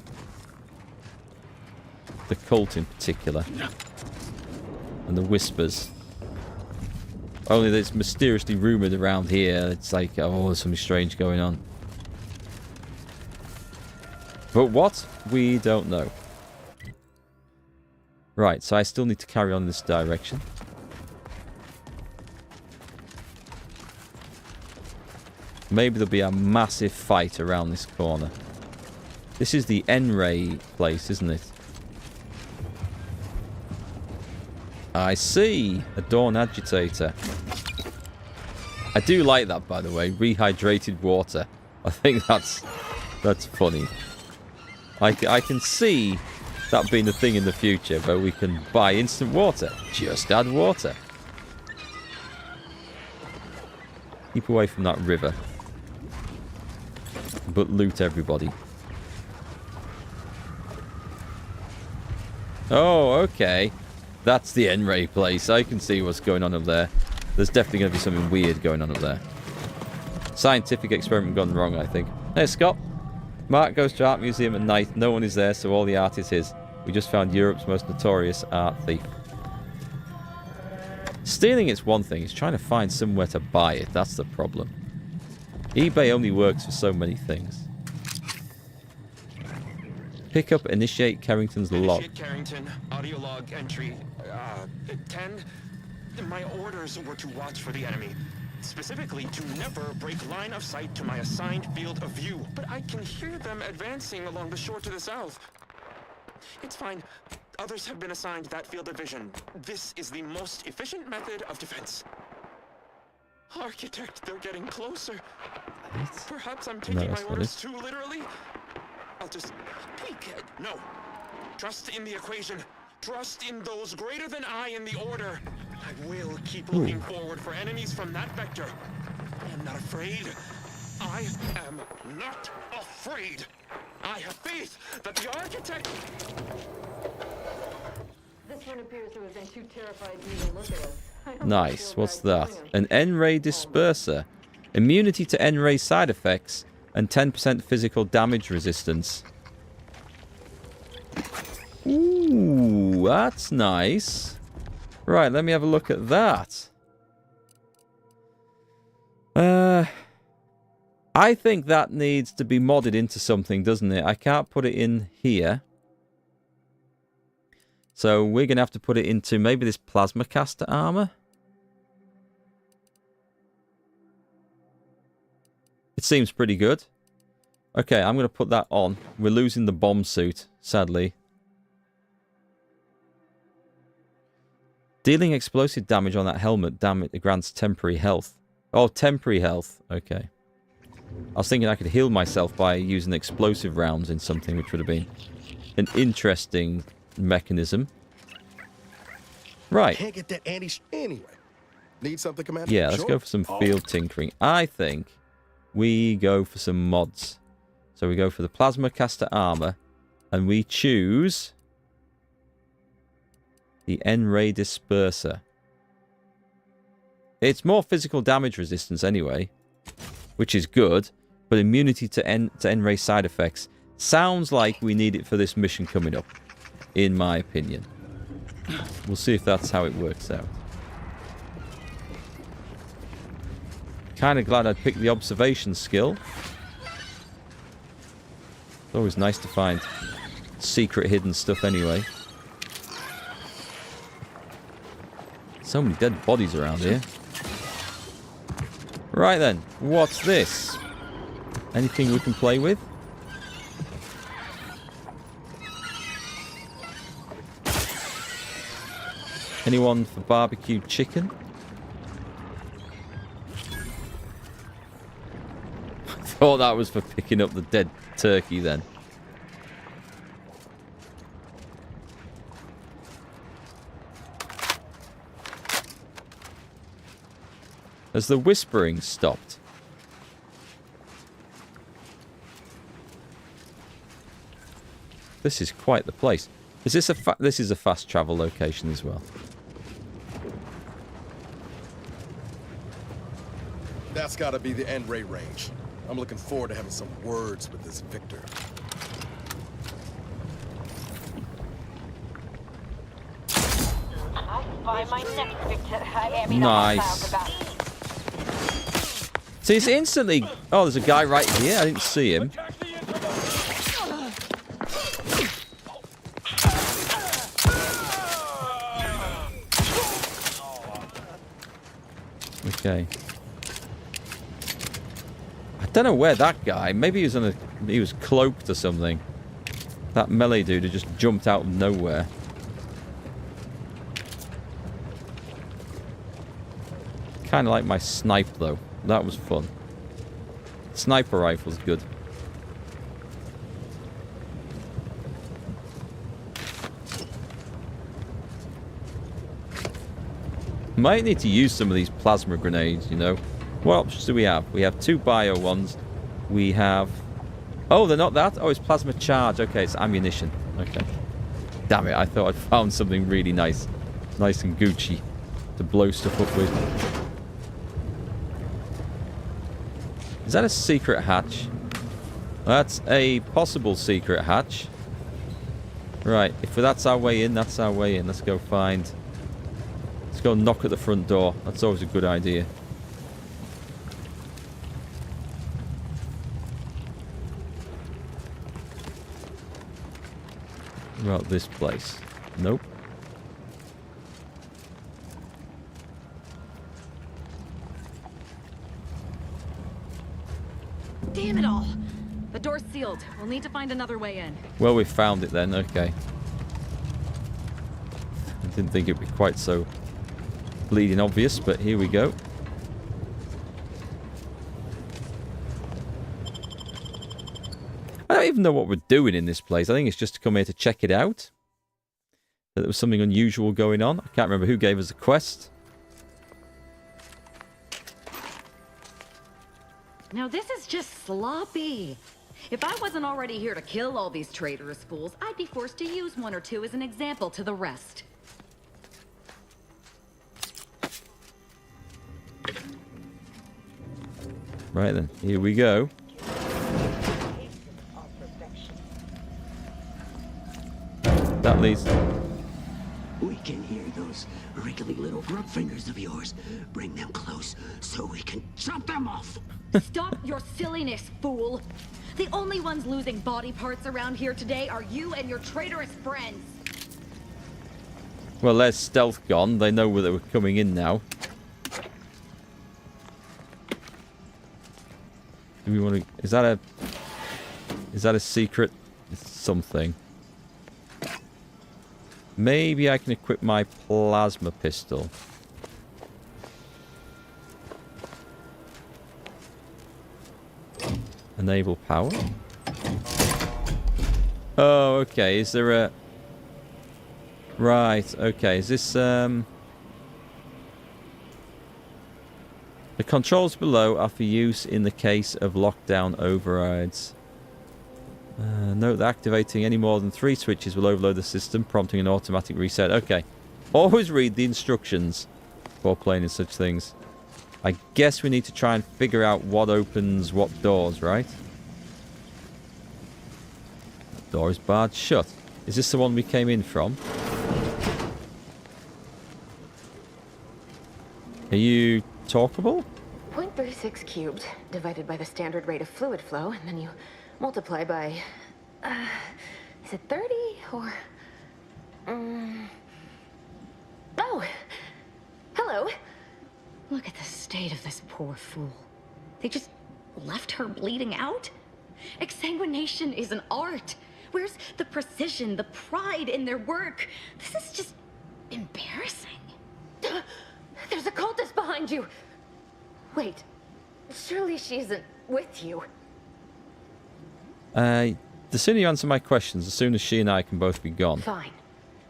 cult in particular. And the whispers. Only that it's mysteriously rumoured around here. It's like, oh, there's something strange going on. But what? We don't know. Right, so I still need to carry on in this direction. Maybe there'll be a massive fight around this corner. This is the N-ray place, isn't it? I see. A dawn agitator. I do like that, by the way. Rehydrated water. I think that's funny. I can see that being a thing in the future where we can buy instant water. Just add water. Keep away from that river. But loot everybody. Oh, okay. That's the N-ray place. I can see what's going on up there. There's definitely going to be something weird going on up there. Scientific experiment gone wrong, I think. Hey, Scott. Mark goes to art museum at night. No one is there, so all the art is his. We just found Europe's most notorious art thief. Stealing is one thing. It's trying to find somewhere to buy it. That's the problem. eBay only works for so many things. Pick up, initiate Carrington's log. Initiate Carrington, audio log entry 10. My orders were to watch for the enemy. Specifically, to never break line of sight to my assigned field of view. But I can hear them advancing along the shore to the south. It's fine. Others have been assigned that field of vision. This is the most efficient method of defense. Architect, they're getting closer. Perhaps I'm taking my orders too literally. I'll just peek. No. Trust in the equation. Trust in those greater than I in the order. I will keep looking forward for enemies from that vector. I am not afraid. I am not afraid. I have faith that the architect... This one appears to have been too terrified to even look at us. Nice. What's that? An N-ray disperser. Immunity to N-ray side effects and 10% physical damage resistance. Ooh, that's nice. Right, let me have a look at that. I think that needs to be modded into something, doesn't it? I can't put it in here. So we're going to have to put it into maybe this plasma caster armor. It seems pretty good. Okay, I'm going to put that on. We're losing the bomb suit, sadly. Dealing explosive damage on that helmet grants temporary health. Oh, temporary health. Okay. I was thinking I could heal myself by using explosive rounds in something, which would have been an interesting mechanism. Right. Can't get that anyway. Need something, Commander? Yeah, let's go for some field tinkering. I think we go for some mods. So we go for the plasma caster armor, and we choose the N-ray disperser. It's more physical damage resistance anyway, which is good, but immunity to N-ray side effects. Sounds like we need it for this mission coming up, in my opinion. We'll see if that's how it works out. Kind of glad I picked the observation skill. It's always nice to find secret hidden stuff anyway. So many dead bodies around here. Right then, what's this? Anything we can play with? Anyone for barbecued chicken? I thought that was for picking up the dead turkey then. Has the whispering stopped? This is quite the place. Is this this is a fast travel location as well? That's got to be the N-ray range. I'm looking forward to having some words with this Victor. Nice. See, it's instantly... Oh, there's a guy right here. I didn't see him. Okay. I don't know where that guy... Maybe he was on a... He was cloaked or something. That melee dude had just jumped out of nowhere. Kind of like my snipe, though. That was fun. Sniper rifle's good. Might need to use some of these plasma grenades, you know. What options do we have? We have 2 bio ones. We have... Oh, they're not that? Oh, it's plasma charge. Okay, it's ammunition. Okay. Damn it, I thought I'd found something really nice. Nice and Gucci to blow stuff up with. Is that a secret hatch? That's a possible secret hatch. Right, if that's our way in, that's our way in. Let's go find... Let's go knock at the front door. That's always a good idea. What about this place? Nope. Damn it all! The door's sealed. We'll need to find another way in. Well, we found it then. Okay. I didn't think it'd be quite so bleeding obvious, but here we go. I don't even know what we're doing in this place. I think it's just to come here to check it out. That there was something unusual going on. I can't remember who gave us the quest. Now this is just sloppy. If I wasn't already here to kill all these traitorous fools, I'd be forced to use 1 or 2 as an example to the rest. Right then, here we go. That leads... We can hear those wriggly little grub fingers of yours. Bring them close so we can chop them off. Stop your silliness, fool! The only ones losing body parts around here today are you and your traitorous friends. Well, there's stealth gone. They know where they were coming in now. Do we want to... Is that a secret something? Maybe I can equip my plasma pistol. Enable power. Oh, okay. Is there a... Right, okay. Is this... The controls below are for use in the case of lockdown overrides. Note that activating any more than 3 switches will overload the system, prompting an automatic reset. Okay. Always read the instructions before playing in such things. I guess we need to try and figure out what opens what doors, right? That door is barred shut. Is this the one we came in from? Are you talkable? 0.36 cubed divided by the standard rate of fluid flow, and then you multiply by... is it 30 or... Oh! Hello! Look at the state of this poor fool. They just left her bleeding out? Exsanguination is an art. Where's the precision, the pride in their work? This is just embarrassing. There's a cultist behind you! Wait, surely she isn't with you? The sooner you answer my questions, the sooner she and I can both be gone. Fine.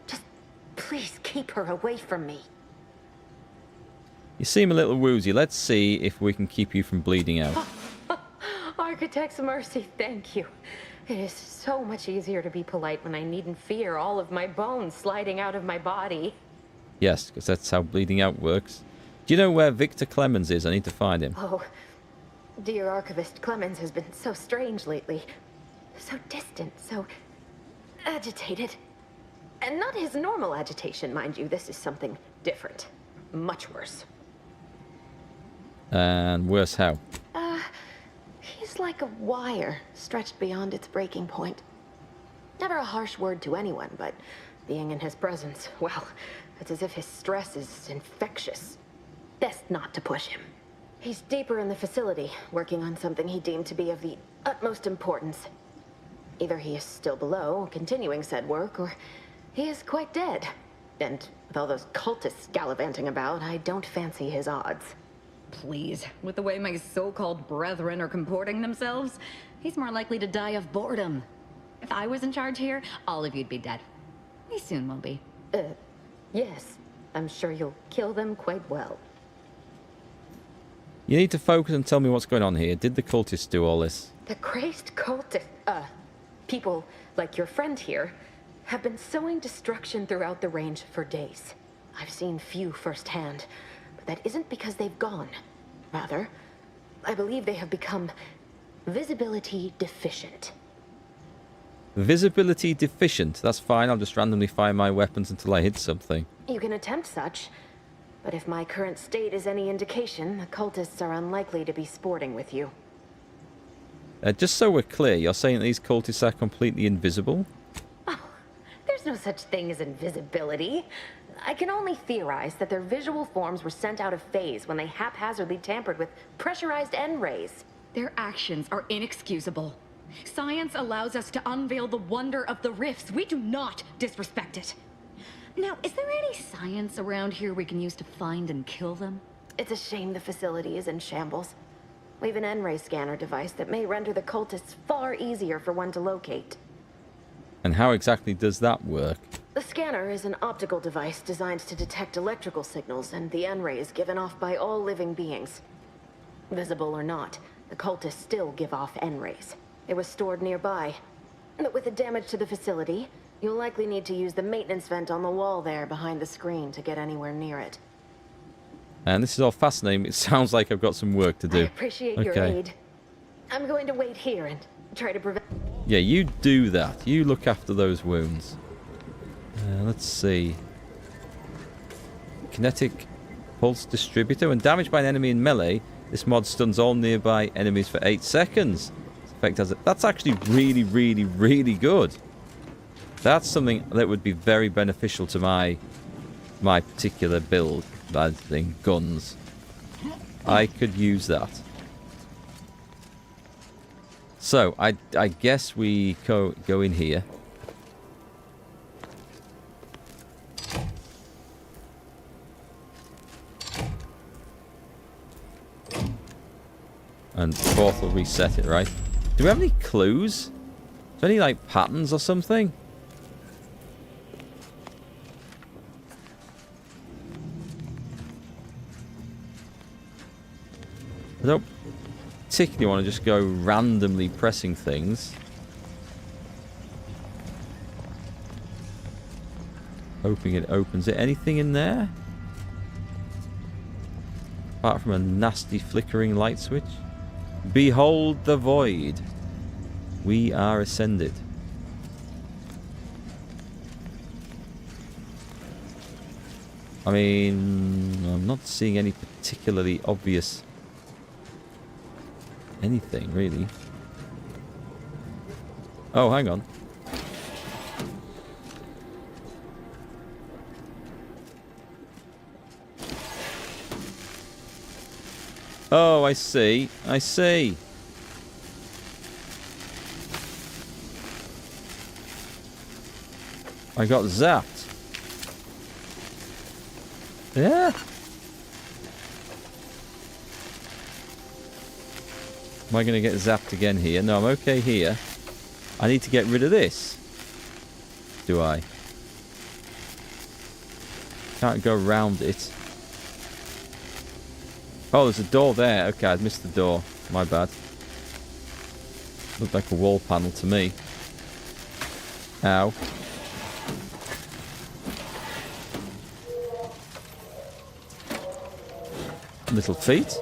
Just please keep her away from me. You seem a little woozy. Let's see if we can keep you from bleeding out. Architect's mercy, thank you. It is so much easier to be polite when I needn't fear all of my bones sliding out of my body. Yes, because that's how bleeding out works. Do you know where Victor Clemens is? I need to find him. Oh, dear Archivist Clemens has been so strange lately. So distant, so agitated. And not his normal agitation, mind you. This is something different. Much worse. And worse how? He's like a wire stretched beyond its breaking point. Never a harsh word to anyone, but being in his presence, well, it's as if his stress is infectious. Best not to push him. He's deeper in the facility, working on something he deemed to be of the utmost importance. Either he is still below, continuing said work, or he is quite dead. And with all those cultists gallivanting about, I don't fancy his odds. Please, with the way my so-called brethren are comporting themselves, he's more likely to die of boredom. If I was in charge here, all of you'd be dead. He soon will be. Yes. I'm sure you'll kill them quite well. You need to focus and tell me what's going on here. Did the cultists do all this? The crazed cultists, people like your friend here, have been sowing destruction throughout the range for days. I've seen few firsthand, but that isn't because they've gone. Rather, I believe they have become visibility deficient. Visibility deficient. That's fine. I'll just randomly fire my weapons until I hit something. You can attempt such, but if my current state is any indication, the cultists are unlikely to be sporting with you. Just so we're clear, you're saying that these cultists are completely invisible? There's no such thing as invisibility. I can only theorize that their visual forms were sent out of phase when they haphazardly tampered with pressurized N-rays. Their actions are inexcusable. Science allows us to unveil the wonder of the rifts. We do not disrespect it. Now, is there any science around here we can use to find and kill them? It's a shame the facility is in shambles. We've an N-ray scanner device that may render the cultists far easier for one to locate. And how exactly does that work? The scanner is an optical device designed to detect electrical signals and the N-rays given off by all living beings. Visible or not, the cultists still give off N-rays. It was stored nearby. But with the damage to the facility, you'll likely need to use the maintenance vent on the wall there behind the screen to get anywhere near it. And this is all fascinating. It sounds like I've got some work to do. I appreciate your aid. I'm going to wait here and try to prevent... Yeah, you do that. You look after those wounds. Let's see. Kinetic pulse distributor. When damaged by an enemy in melee, this mod stuns all nearby enemies for 8 seconds. That's actually really, really, really good. That's something that would be very beneficial to my particular build. That thing, guns. I could use that. So, I guess we go in here. And fourth will reset it, right? Do we have any clues? Is there any, like, patterns or something? I don't particularly want to just go randomly pressing things. Hoping it opens it. Anything in there? Apart from a nasty flickering light switch. Behold the void. We are ascended. I mean, I'm not seeing any particularly obvious anything, really. Oh, hang on. Oh, I see. I see. I got zapped. Yeah. Am I going to get zapped again here? No, I'm okay here. I need to get rid of this. Do I? Can't go around it. Oh, there's a door there. Okay, I missed the door. My bad. Looked like a wall panel to me. Ow. Little feet.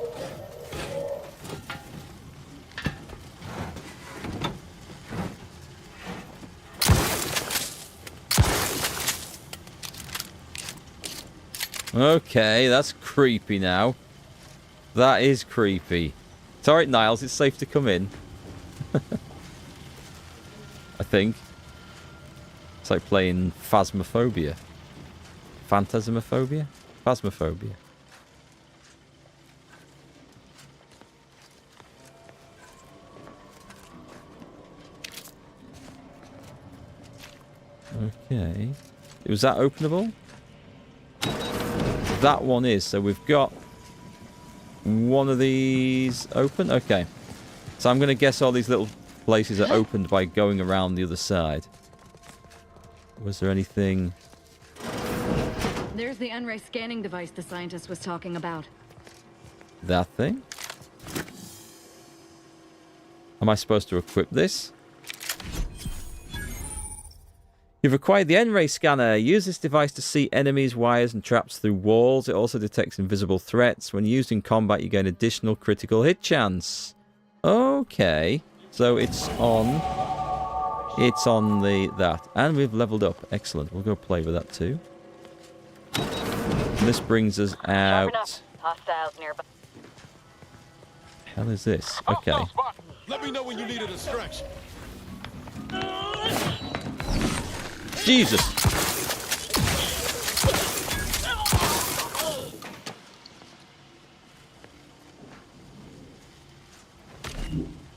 Okay, that's creepy now. That is creepy. It's alright, Niles. It's safe to come in. I think. It's like playing Phasmophobia. Phantasmophobia? Phasmophobia. Okay. Was that openable? That one is. So we've got one of these open. Okay. So I'm going to guess all these little places are opened by going around the other side. Was there anything? There's the N-ray scanning device the scientist was talking about. That thing? Am I supposed to equip this? You've acquired the N-ray scanner. Use this device to see enemies, wires, and traps through walls. It also detects invisible threats. When used in combat, you gain additional critical hit chance. Okay. So it's on that. And we've leveled up. Excellent. We'll go play with that too. And this brings us out. Hostiles nearby. Hell is this? Okay. Let me know when you need a distraction. Jesus!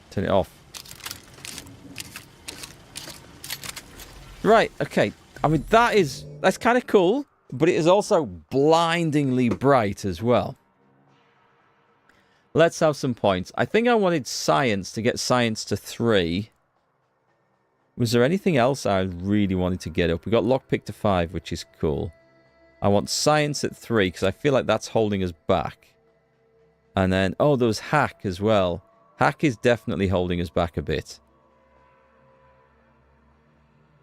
Turn it off. Right, okay. I mean, that's kind of cool, but it is also blindingly bright as well. Let's have some points. I think I wanted science to get science to 3. Was there anything else I really wanted to get up? We got lockpick to 5, which is cool. I want science at 3, because I feel like that's holding us back. And then, oh, there was hack as well. Hack is definitely holding us back a bit.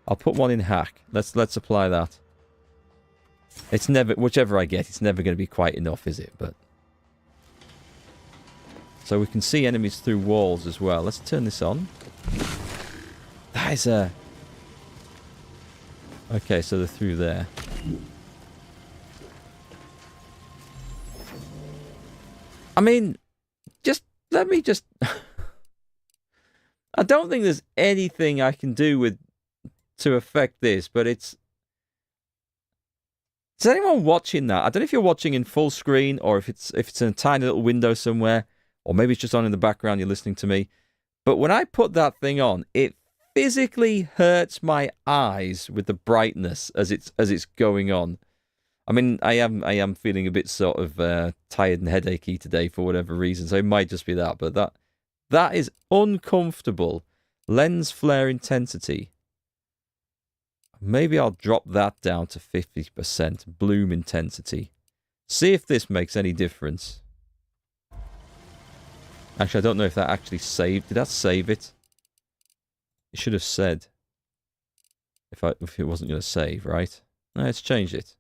I'll put one in hack. Let's apply that. It's never, whichever I get, it's never going to be quite enough, is it? But so we can see enemies through walls as well. Let's turn this on. That is a... Okay, so they're through there. I mean, let me just... I don't think there's anything I can do to affect this, but it's... Is anyone watching that? I don't know if you're watching in full screen or if it's in a tiny little window somewhere, or maybe it's just on in the background, you're listening to me. But when I put that thing on, it physically hurts my eyes with the brightness as it's going on. I mean, I am feeling a bit sort of tired and headachy today for whatever reason, so it might just be that. But that is uncomfortable. Lens flare intensity. Maybe I'll drop that down to 50%. Bloom intensity. See if this makes any difference. Actually, I don't know if that actually saved. Did that save it? It should have said if it wasn't going to save, right? No, let's change it.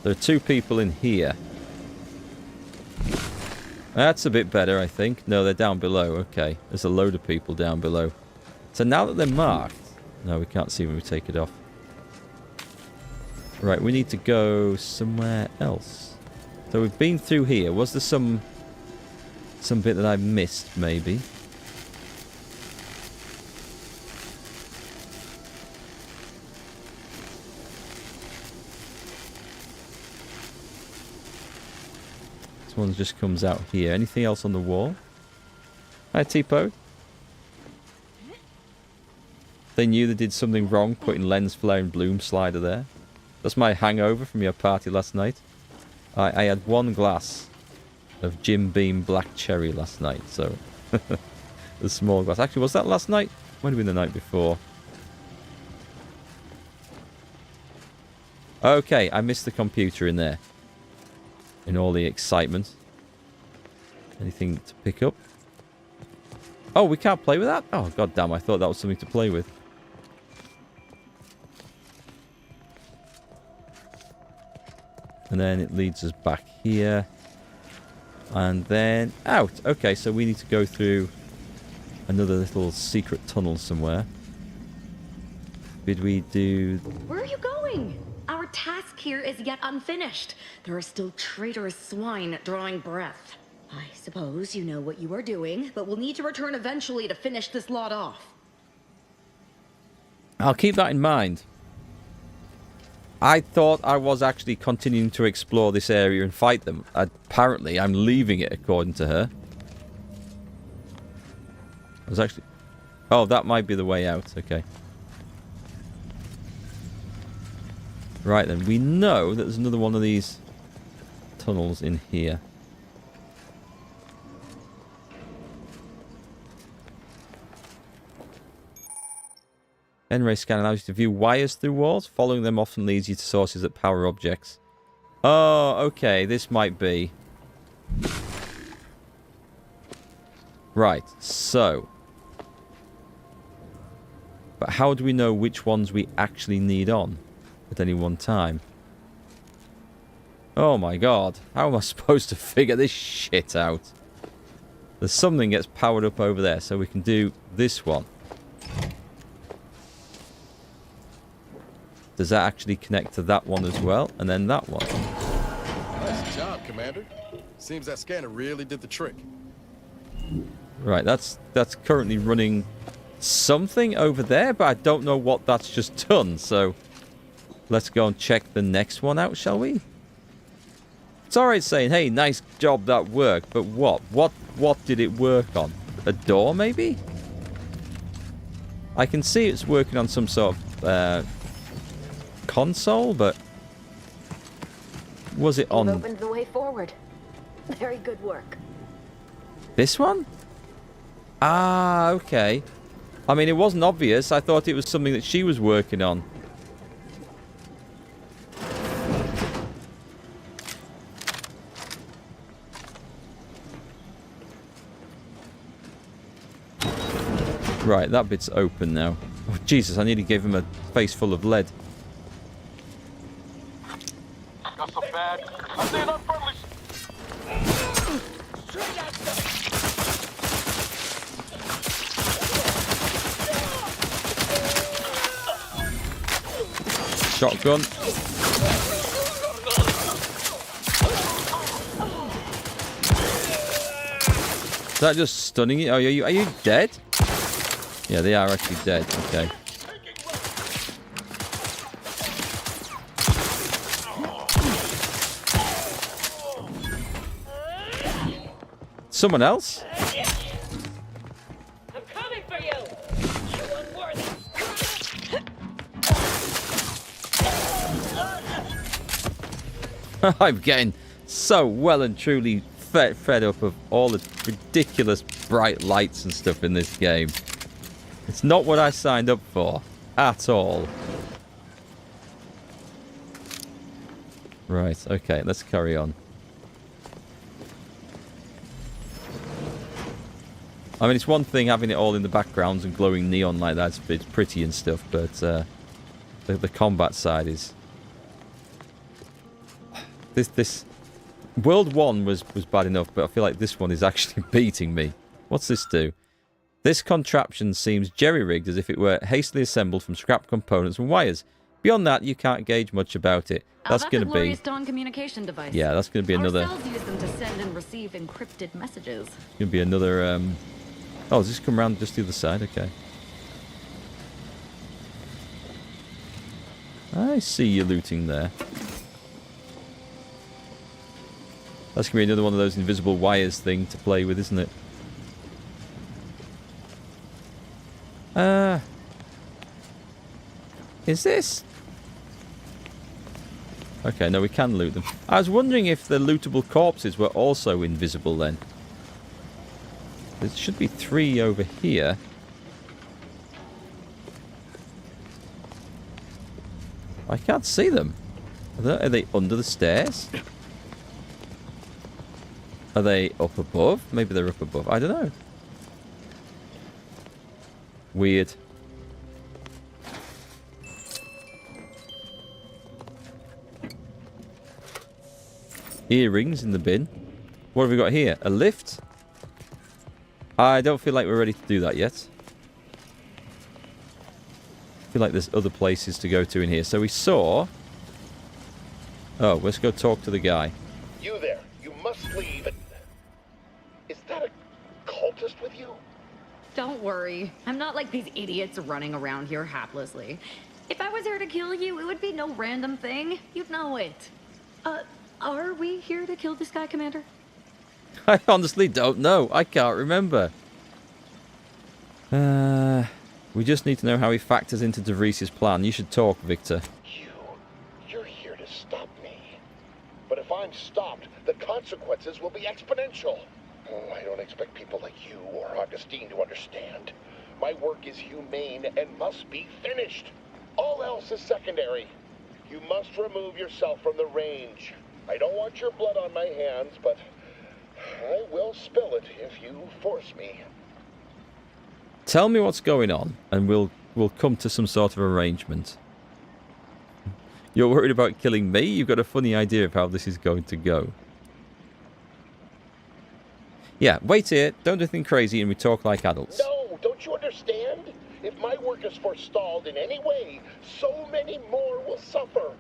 There are 2 people in here. That's a bit better, I think. No, they're down below. Okay. There's a load of people down below. So now that they're marked... No, we can't see when we take it off. Right, we need to go somewhere else. So we've been through here. Was there some bit that I missed, maybe? This one just comes out here. Anything else on the wall? Hi, Tipo. They knew they did something wrong putting lens flare and bloom slider there. That's my hangover from your party last night. I had 1 glass of Jim Beam Black Cherry last night, so... the small glass. Actually, was that last night? Might have been the night before. Okay, I missed the computer in there. In all the excitement. Anything to pick up? Oh, we can't play with that? Oh, god damn, I thought that was something to play with. And then it leads us back here. And then out. Okay, so we need to go through another little secret tunnel somewhere. Did we do... Where are you going? Our task here is yet unfinished. There are still traitorous swine drawing breath. I suppose you know what you are doing, but we'll need to return eventually to finish this lot off. I'll keep that in mind. I thought I was actually continuing to explore this area and fight them. Apparently, I'm leaving it, according to her. I was actually... Oh, that might be the way out. Okay. Right, then. We know that there's another one of these tunnels in here. N-ray scan allows you to view wires through walls. Following them often leads you to sources that power objects. Oh, okay. This might be. Right. So. But how do we know which ones we actually need on at any one time? Oh my god. How am I supposed to figure this shit out? There's something gets powered up over there, so we can do this one. Does that actually connect to that one as well? And then that one. Nice job, Commander. Seems that scanner really did the trick. Right, that's currently running something over there, but I don't know what that's just done. So let's go and check the next one out, shall we? It's alright saying, hey, nice job, that worked. But what? What did it work on? A door, maybe? I can see it's working on some sort of... console, but was it on... You've opened the way forward. Very good work. This one? Ah, okay. I mean, it wasn't obvious. I thought it was something that she was working on. Right, that bit's open now. Oh, Jesus, I nearly gave him a face full of lead. Got some bad. I'm seeing unfriendly. Shotgun. Is that just stunning you? Oh, are you dead? Yeah, they are actually dead. Okay. Someone else? I'm coming for you. You unworthy. I'm getting so well and truly fed up of all the ridiculous bright lights and stuff in this game. It's not what I signed up for at all. Right, okay, let's carry on. I mean, it's one thing having it all in the backgrounds and glowing neon like that. It's pretty and stuff, but the combat side is... This World 1 was bad enough, but I feel like this one is actually beating me. What's this do? This contraption seems jerry-rigged as if it were hastily assembled from scrap components and wires. Beyond that, you can't gauge much about it. That's going to be... a Dawn communication device. Yeah, that's going to be another... Our cells use them to send and receive encrypted messages. It's going to be another... Oh, does this come around just the other side? Okay. I see you looting there. That's going to be another one of those invisible wires thing to play with, isn't it? Is this... Okay, no, we can loot them. I was wondering if the lootable corpses were also invisible then. There should be 3 over here. I can't see them. Are they under the stairs? Are they up above? Maybe they're up above. I don't know. Weird. Earrings in the bin. What have we got here? A lift? I don't feel like we're ready to do that yet. I feel like there's other places to go to in here. So we saw... Oh, let's go talk to the guy. You there. You must leave. Is that a cultist with you? Don't worry. I'm not like these idiots running around here haplessly. If I was here to kill you, it would be no random thing. You'd know it. Are we here to kill this guy, Commander? I honestly don't know. I can't remember. We just need to know how he factors into DeVries' plan. You should talk, Victor. You're here to stop me. But if I'm stopped, the consequences will be exponential. Oh, I don't expect people like you or Augustine to understand. My work is humane and must be finished. All else is secondary. You must remove yourself from the range. I don't want your blood on my hands, but I will spill it if you force me. Tell me what's going on, and we'll come to some sort of arrangement. You're worried about killing me? You've got a funny idea of how this is going to go. Yeah, wait here. Don't do anything crazy, and we talk like adults. No, don't you understand? If my work is forestalled in any way, so many more will suffer.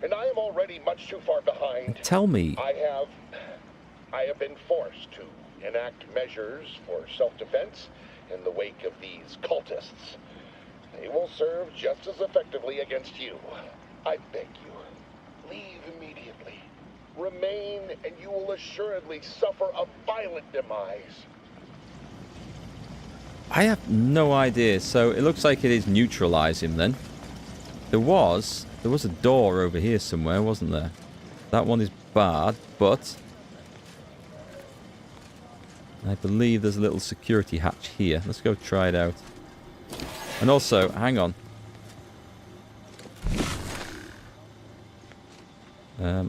And I am already much too far behind. Tell me. I have been forced to enact measures for self-defense in the wake of these cultists. They will serve just as effectively against you. I beg you, leave immediately. Remain, and you will assuredly suffer a violent demise. I have no idea. So it looks like it is neutralize him then. There was a door over here somewhere, wasn't there? That one is barred, but I believe there's a little security hatch here. Let's go try it out. And also, hang on.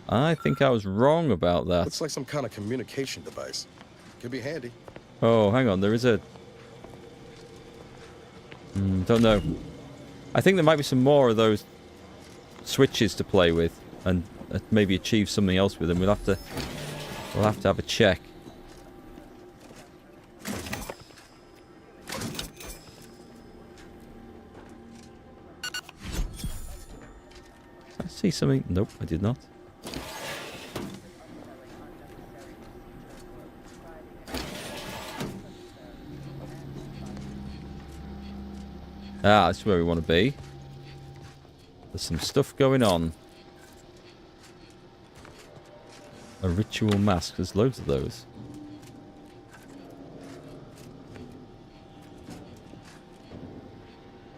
I think I was wrong about that. Looks like some kind of communication device. Could be handy. Oh, hang on. There is a... don't know. I think there might be some more of those switches to play with and maybe achieve something else with them. We'll have to have a check. Did I see something? Nope, I did not. Ah, this is where we want to be. There's some stuff going on. A ritual mask. There's loads of those.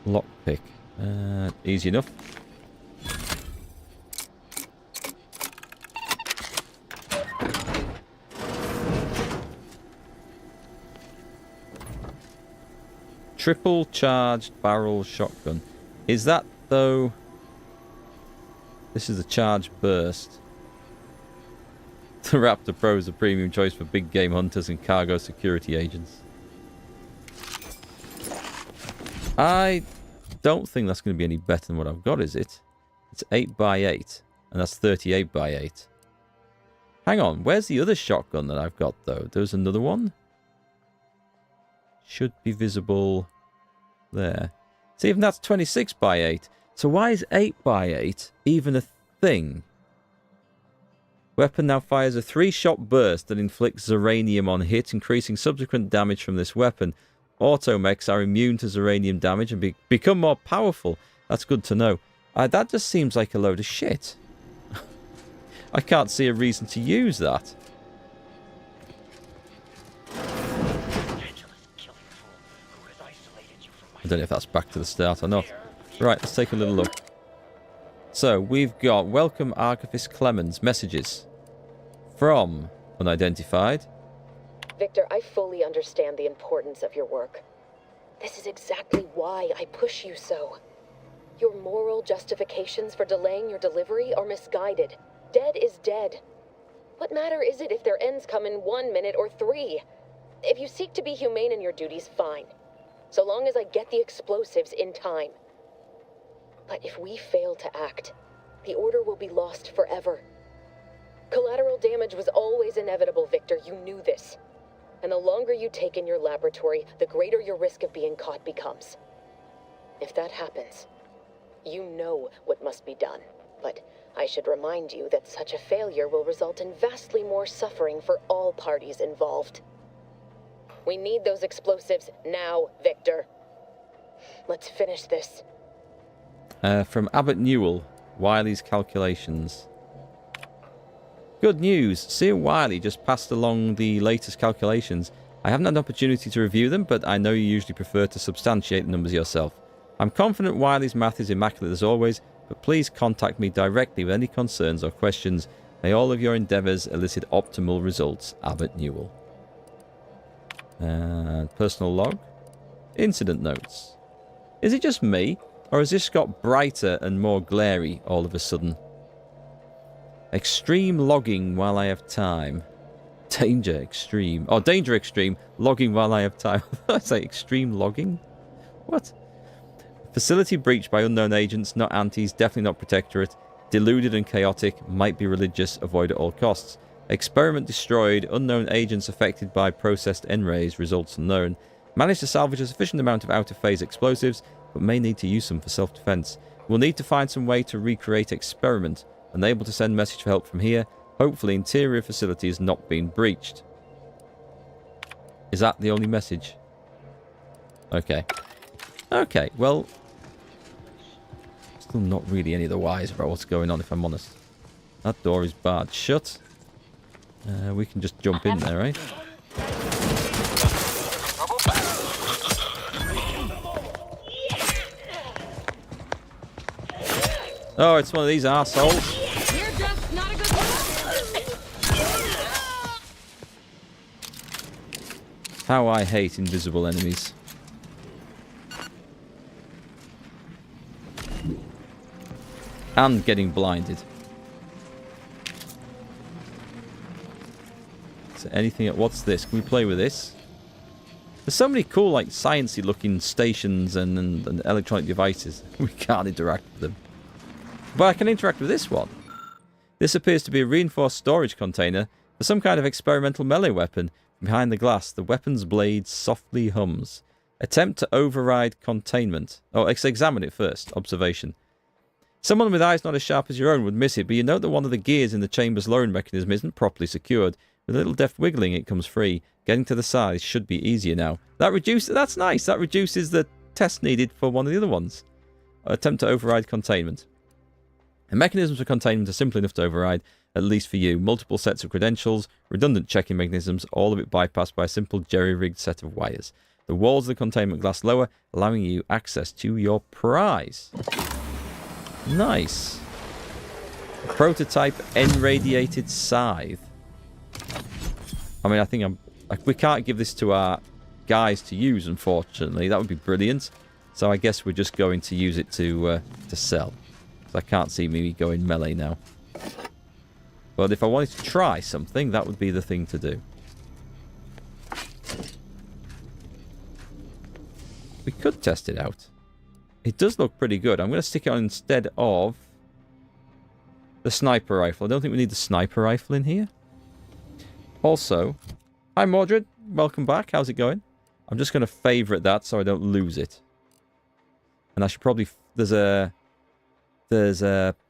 Lockpick. Easy enough. Triple charged barrel shotgun. Is that though? This is a charged burst. The Raptor Pro is a premium choice for big game hunters and cargo security agents. I don't think that's going to be any better than what I've got, is it? It's 8x8, and that's 38x8. Hang on, where's the other shotgun that I've got, though? There's another one. Should be visible there. See, even that's 26 by 8. So why is 8 by 8 even a thing? Weapon now fires a 3-shot burst that inflicts Zeranium on hit, increasing subsequent damage from this weapon. Automechs are immune to Zeranium damage and become more powerful. That's good to know. That just seems like a load of shit. I can't see a reason to use that. I don't know if that's back to the start or not. Right, let's take a little look. So, we've got Welcome Archivist Clemens messages from Unidentified. Victor, I fully understand the importance of your work. This is exactly why I push you so. Your moral justifications for delaying your delivery are misguided. Dead is dead. What matter is it if their ends come in 1 minute or 3? If you seek to be humane in your duties, fine. So long as I get the explosives in time. But if we fail to act, the order will be lost forever. Collateral damage was always inevitable, Victor. You knew this. And the longer you take in your laboratory, the greater your risk of being caught becomes. If that happens, you know what must be done. But I should remind you that such a failure will result in vastly more suffering for all parties involved. We need those explosives now, Victor. Let's finish this. From Abbott Newell, Wiley's calculations. Good news. Sir Wiley just passed along the latest calculations. I haven't had an opportunity to review them, but I know you usually prefer to substantiate the numbers yourself. I'm confident Wiley's math is immaculate as always, but please contact me directly with any concerns or questions. May all of your endeavours elicit optimal results. Abbott Newell. Personal log. Incident notes. Is it just me, or has this got brighter and more glary all of a sudden? Extreme logging while I have time. Danger extreme. Oh, danger extreme. Logging while I have time. I say extreme logging? What? Facility breached by unknown agents, not antis, definitely not protectorate. Deluded and chaotic, might be religious, avoid at all costs. Experiment destroyed, unknown agents affected by processed N-rays, results unknown. Managed to salvage a sufficient amount of out-of-phase explosives, but may need to use them for self-defense. We'll need to find some way to recreate experiment. Unable to send message for help from here. Hopefully interior facility has not been breached. Is that the only message? Okay. Okay, well... Still not really any of the wise about what's going on, if I'm honest. That door is barred shut. We can just jump in there, right? Oh, it's one of these arseholes. How I hate invisible enemies. And getting blinded. Is there anything... What's this? Can we play with this? There's so many cool, like, sciencey looking stations and electronic devices. We can't interact with them. But I can interact with this one. This appears to be a reinforced storage container for some kind of experimental melee weapon. Behind the glass, the weapon's blade softly hums. Attempt to override containment. Oh, let's examine it first. Observation. Someone with eyes not as sharp as your own would miss it, but you note that one of the gears in the chamber's lowering mechanism isn't properly secured. With a little deft wiggling, it comes free. Getting to the side should be easier now. That reduces... That's nice. That reduces the test needed for one of the other ones. Attempt to override containment. The mechanisms for containment are simple enough to override, at least for you. Multiple sets of credentials, redundant checking mechanisms, all of it bypassed by a simple jerry-rigged set of wires. The walls of the containment glass lower, allowing you access to your prize. Nice. Prototype N-radiated scythe. I mean, I think we can't give this to our guys to use, unfortunately. That would be brilliant. So I guess we're just going to use it to sell. I can't see me going melee now. But if I wanted to try something, that would be the thing to do. We could test it out. It does look pretty good. I'm going to stick it on instead of the sniper rifle. I don't think we need the sniper rifle in here. Also, hi Mordred, welcome back. How's it going? I'm just going to favourite that so I don't lose it. And I should probably... There's a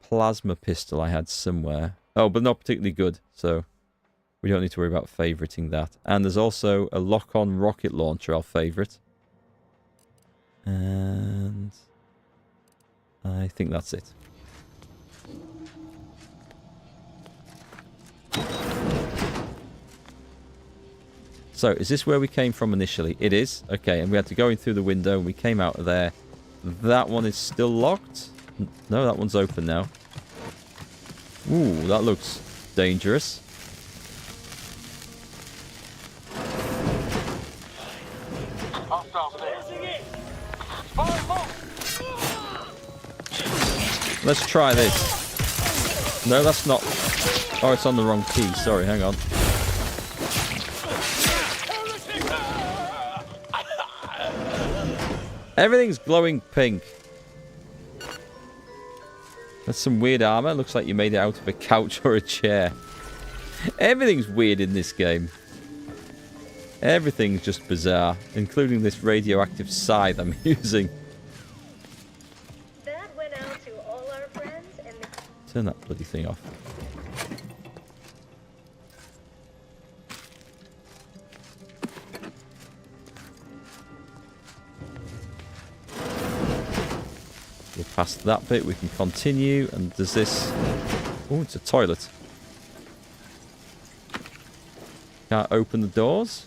plasma pistol I had somewhere. Oh, but not particularly good, so we don't need to worry about favouriting that. And there's also a lock-on rocket launcher I'll favourite. And I think that's it. So, is this where we came from initially? It is. Okay, and we had to go in through the window and we came out of there. That one is still locked. No, that one's open now. Ooh, that looks dangerous. Let's try this. No, that's not... Oh, it's on the wrong key. Sorry, hang on. Everything's glowing pink. That's some weird armor. Looks like you made it out of a couch or a chair. Everything's weird in this game. Everything's just bizarre, including this radioactive scythe I'm using. That went out to all our friends and Turn that bloody thing off. We're past that bit, we can continue, and there's this... Oh, it's a toilet. Can't open the doors.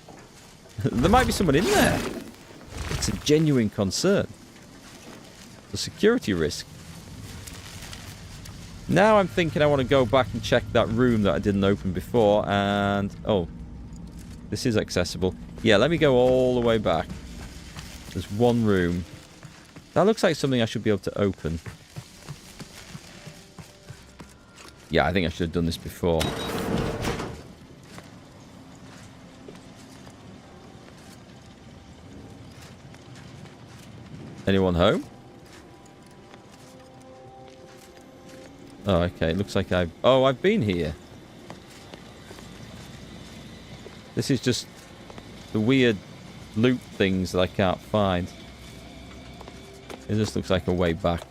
There might be someone in there. It's a genuine concern. The security risk. Now I'm thinking I want to go back and check that room that I didn't open before, and... Oh. This is accessible. Yeah, let me go all the way back. There's one room. That looks like something I should be able to open. Yeah, I think I should have done this before. Anyone home? Oh, okay. It looks like I've... Oh, I've been here. This is just the weird loot things that I can't find. It just looks like a way back.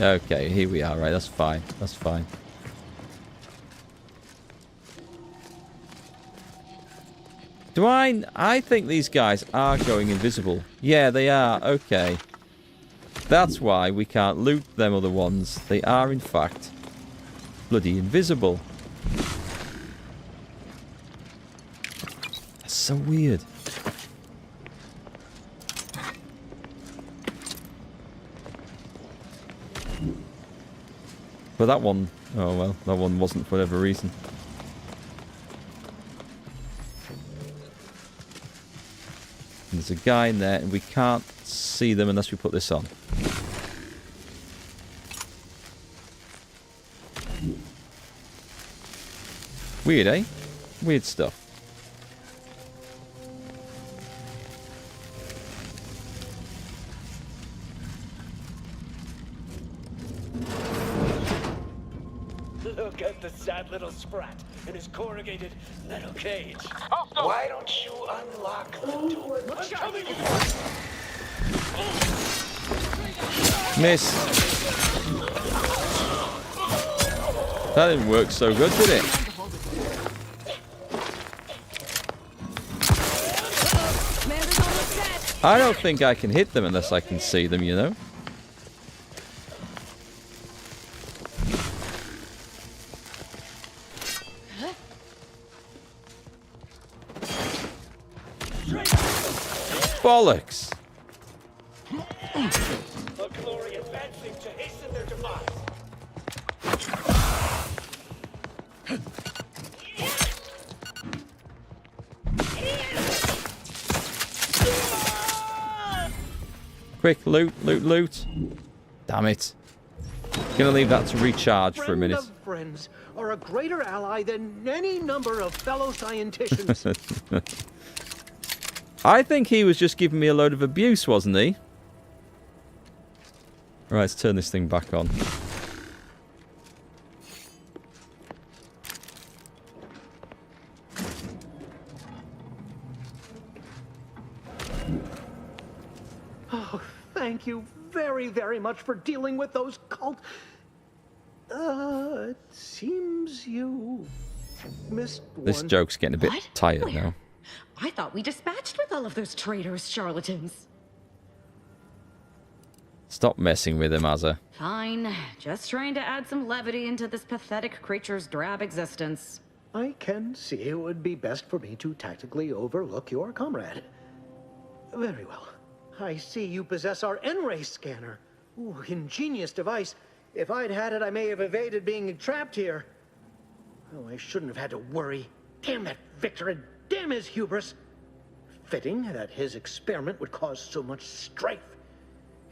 Okay, here we are. Right, that's fine. That's fine. Do I think these guys are going invisible. Yeah, they are. Okay. That's why we can't loot them other ones. They are, in fact, bloody invisible. That's so weird. But that one... Oh, well, that one wasn't for whatever reason. And there's a guy in there, and we can't see them unless we put this on. Weird, eh? Weird stuff. Look at the sad little sprat in his corrugated metal cage. Why don't you unlock the door? I'm coming! Miss. That didn't work so good, did it? I don't think I can hit them unless I can see them, you know? Bollocks! A glory advancing to hasten their demise. Quick, loot, loot, loot. Damn it. Gonna leave that to recharge for a minute. Friend of friends are a greater ally than any number of fellow scienticians. I think he was just giving me a load of abuse, wasn't he? Right, let's turn this thing back on. thank you very, very much for dealing with those cult... it seems you missed one. This joke's getting a bit tired now. I thought we dispatched with all of those traitorous charlatans. Stop messing with him, Azza. Fine. Just trying to add some levity into this pathetic creature's drab existence. I can see it would be best for me to tactically overlook your comrade. Very well. I see you possess our N-ray scanner. Ooh, ingenious device. If I'd had it, I may have evaded being trapped here. Oh, I shouldn't have had to worry. Damn that Victor and damn his hubris. Fitting that his experiment would cause so much strife.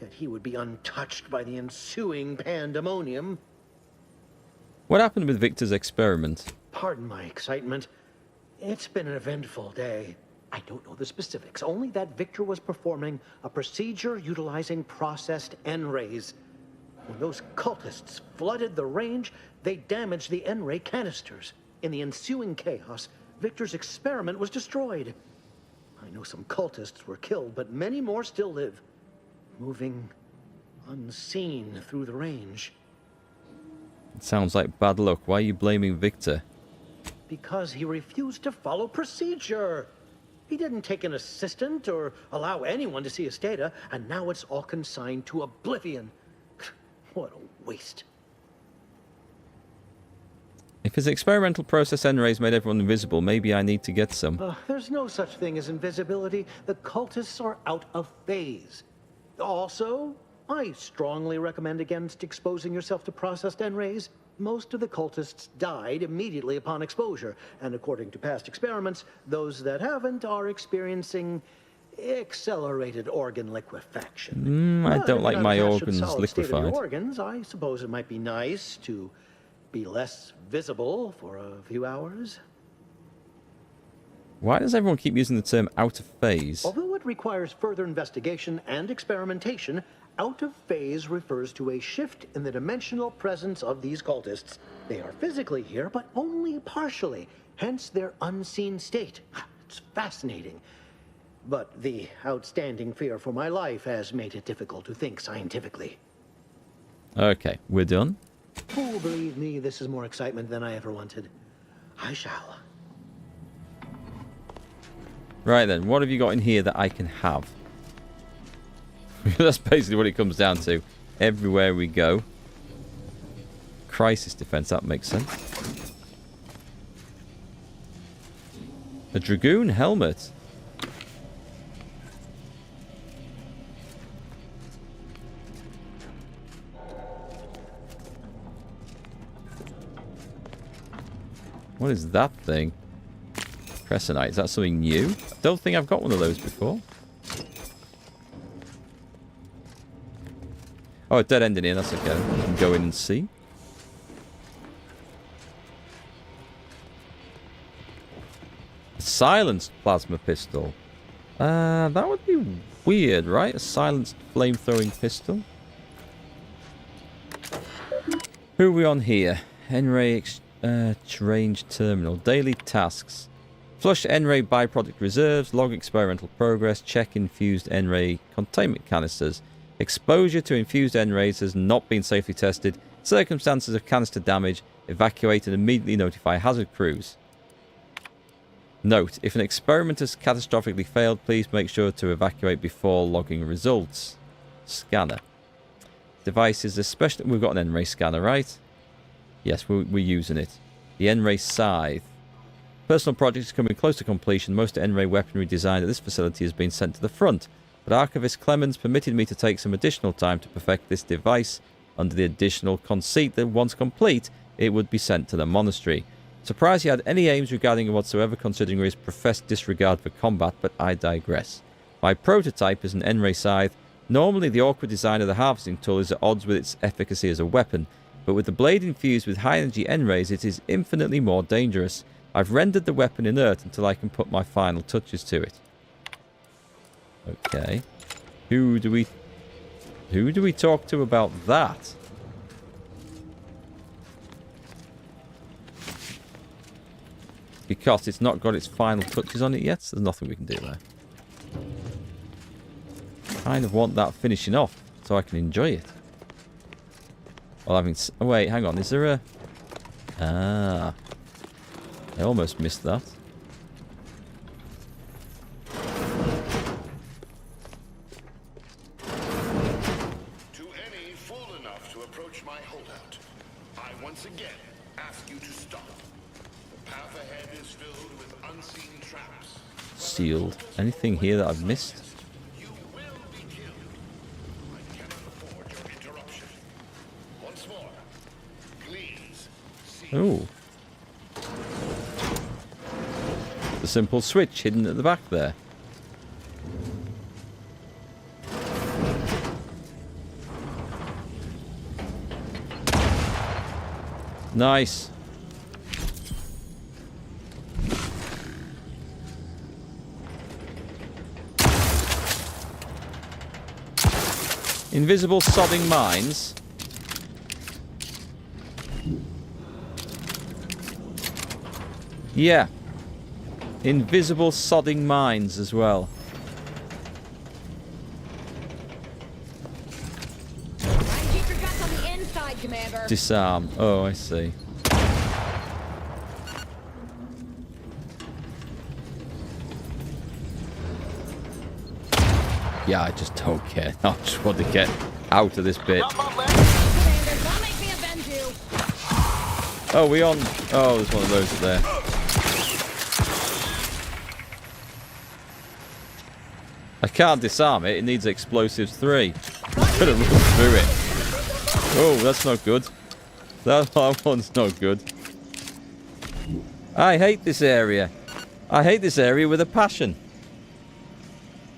Yet he would be untouched by the ensuing pandemonium. What happened with Victor's experiment? Pardon my excitement. It's been an eventful day. I don't know the specifics, only that Victor was performing a procedure utilizing processed N-rays. When those cultists flooded the range, they damaged the N-ray canisters. In the ensuing chaos, Victor's experiment was destroyed. I know some cultists were killed, but many more still live, moving unseen through the range. It sounds like bad luck. Why are you blaming Victor? Because he refused to follow procedure. He didn't take an assistant or allow anyone to see his data, and now it's all consigned to oblivion. What a waste. If his experimental process N-rays made everyone invisible, maybe I need to get some. There's no such thing as invisibility. The cultists are out of phase. Also, I strongly recommend against exposing yourself to processed N-rays. Most of the cultists died immediately upon exposure, and according to past experiments, those that haven't are experiencing accelerated organ liquefaction. I don't like my organs liquefied. Organs, I suppose it might be nice to be less visible for a few hours. Why does everyone keep using the term out of phase? Although it requires further investigation and experimentation, out of phase refers to a shift in the dimensional presence of these cultists. They are physically here, but only partially, hence their unseen state. It's fascinating. But the outstanding fear for my life has made it difficult to think scientifically. Okay, we're done. Oh, believe me, this is more excitement than I ever wanted. I shall. Right then, what have you got in here that I can have? That's basically what it comes down to. Everywhere we go. Crisis defense, that makes sense. A Dragoon helmet. What is that thing? Crescenite, is that something new? I don't think I've got one of those before. Oh, a dead end in here, that's okay. We can go in and see. A silenced plasma pistol. That would be weird, right? A silenced flame-throwing pistol. Who are we on here? N-ray range terminal. Daily tasks. Flush N-ray byproduct reserves. Log experimental progress. Check infused N-ray containment canisters. Exposure to infused N-rays has not been safely tested. Circumstances of canister damage. Evacuate and immediately notify hazard crews. Note, if an experiment has catastrophically failed, please make sure to evacuate before logging results. Scanner. Device is especially... We've got an N-ray scanner, right? Yes, we're using it. The N-ray scythe. Personal project is coming close to completion. Most N-ray weaponry designed at this facility has been sent to the front. But Archivist Clemens permitted me to take some additional time to perfect this device under the additional conceit that once complete, it would be sent to the monastery. Surprised he had any aims regarding it whatsoever, considering his professed disregard for combat, but I digress. My prototype is an N-ray scythe. Normally, the awkward design of the harvesting tool is at odds with its efficacy as a weapon, but with the blade infused with high-energy N-rays, it is infinitely more dangerous. I've rendered the weapon inert until I can put my final touches to it. Okay. Who do we talk to about that? Because it's not got its final touches on it yet, so there's nothing we can do there. kind of want that finishing off so I can enjoy it. Well, oh, wait, hang on. Is there a... Ah. I almost missed that. To any fool enough to approach my holdout, I once again ask you to stop. The path ahead is filled with unseen traps. Sealed. Anything here that I've missed? You will be killed. I cannot afford your interruption. Once more, please. Ooh. The simple switch hidden at the back there. Nice. Invisible sodding mines. Yeah. Invisible sodding mines as well. Keep your guts on the inside, Commander. Disarm. Oh, I see. Yeah, I just don't care. I just want to get out of this bit. Oh, we on? Oh, there's one of those up there. I can't disarm it. It needs explosives 3. I'm gonna run through it. Oh, that's not good. That one's not good. I hate this area. I hate this area with a passion.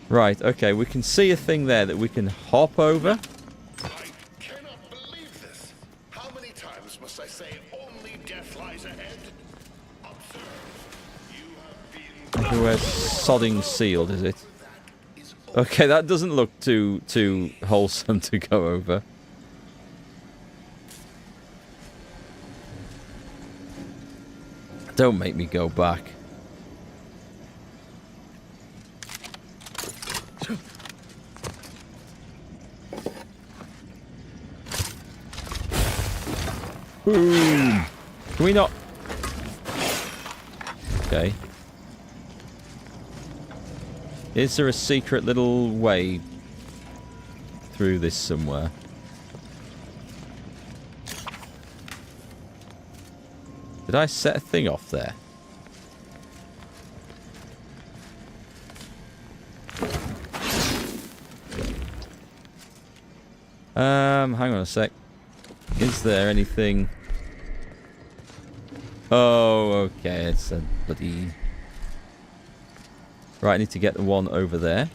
Right, okay, we can see a thing there that we can hop over. I cannot believe this. How many times must I say only death lies ahead? Observe. You have been... Everywhere's sodding sealed, is it? Okay, that doesn't look too wholesome to go over. Don't make me go back. Boom! Can we not? Okay. Is there a secret little way through this somewhere? Did I set a thing off there? Hang on a sec. Is there anything? Oh, okay. It's a bloody... Right, I need to get the one over there.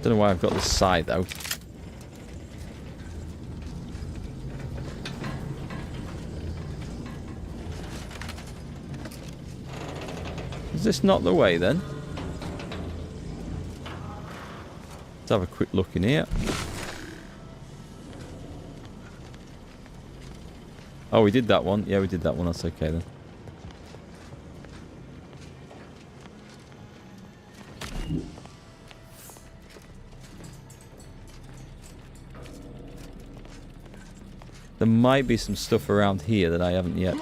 Don't know why I've got this side though. Is this not the way then? Let's have a quick look in here. Oh, we did that one. Yeah, we did that one. That's okay then. There might be some stuff around here that I haven't yet.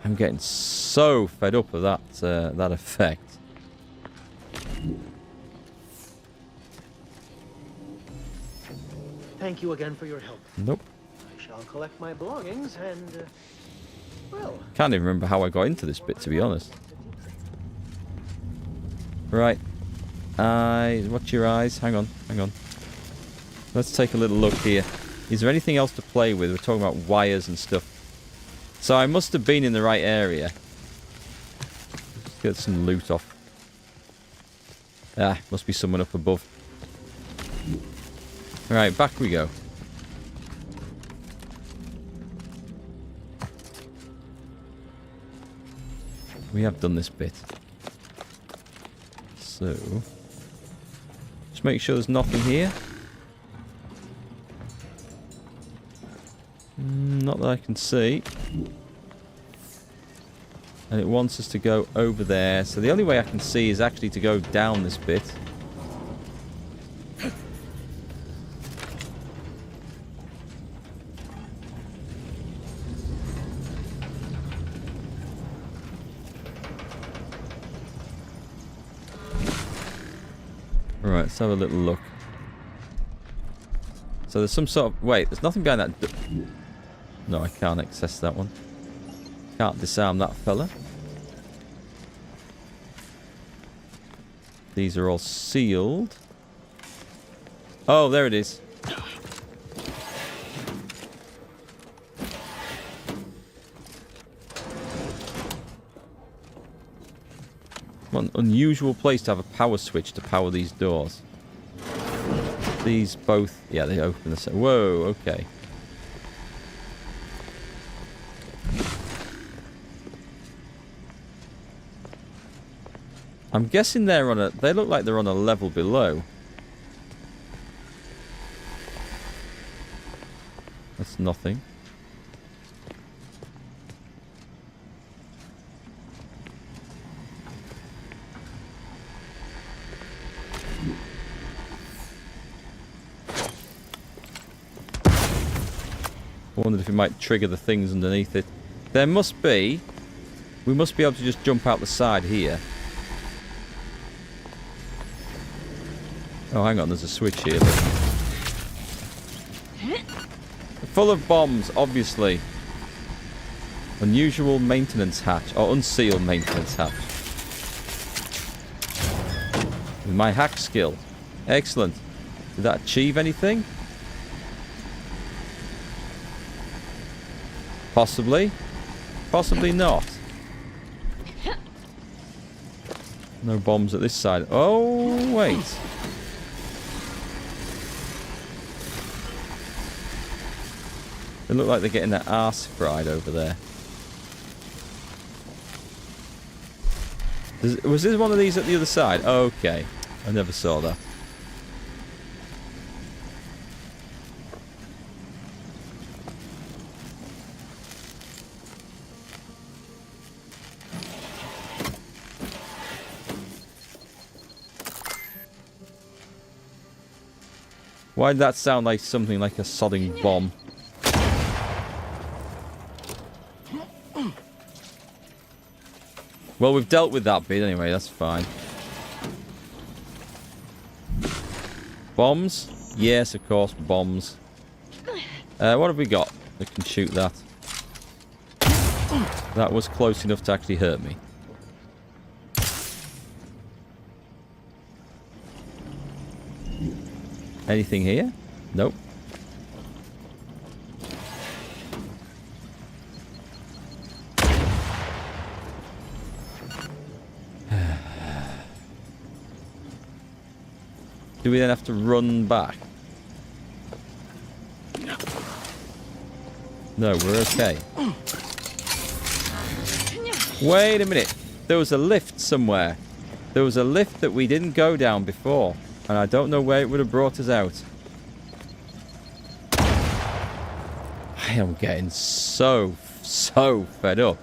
I'm getting so fed up with that that effect. Thank you again for your help. Nope. I shall collect my belongings and, well... Can't even remember how I got into this bit, to be honest. Right. Watch your eyes. Hang on, hang on. Let's take a little look here. Is there anything else to play with? We're talking about wires and stuff. So I must have been in the right area. Let's get some loot off. Ah, must be someone up above. Right, back we go. We have done this bit. So, just make sure there's nothing here. Not that I can see. And it wants us to go over there. So the only way I can see is actually to go down this bit. Right, let's have a little look. So there's some sort of... Wait, there's nothing behind that... No, I can't access that one. Can't disarm that fella. These are all sealed. Oh, there it is. What an unusual place to have a power switch to power these doors. These both... Yeah, they open the... Whoa, okay. I'm guessing they're on a... They look like they're on a level below. That's nothing. I wondered if it might trigger the things underneath it. There must be... We must be able to just jump out the side here. Oh, hang on, there's a switch here. Full of bombs, obviously. Unusual maintenance hatch, or unsealed maintenance hatch. With my hack skill. Excellent. Did that achieve anything? Possibly. Possibly not. No bombs at this side. Oh, wait. They look like they're getting their arse fried over there. Was this one of these at the other side? Okay. I never saw that. Why did that sound like something like a sodding bomb? Well, we've dealt with that bit anyway, that's fine. Bombs? Yes, of course, bombs. What have we got that can shoot that? That was close enough to actually hurt me. Anything here? Nope. Do we then have to run back? No, we're okay. Wait a minute. There was a lift somewhere. There was a lift that we didn't go down before. And I don't know where it would have brought us out. I am getting so fed up.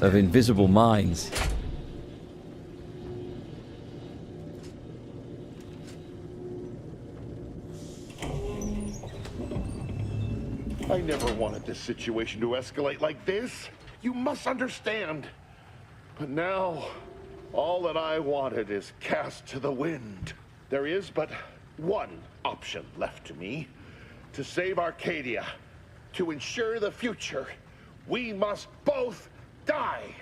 Of invisible mines. I never wanted this situation to escalate like this. You must understand. But now, all that I wanted is cast to the wind. There is but one option left to me. To save Arcadia. To ensure the future. We must both die.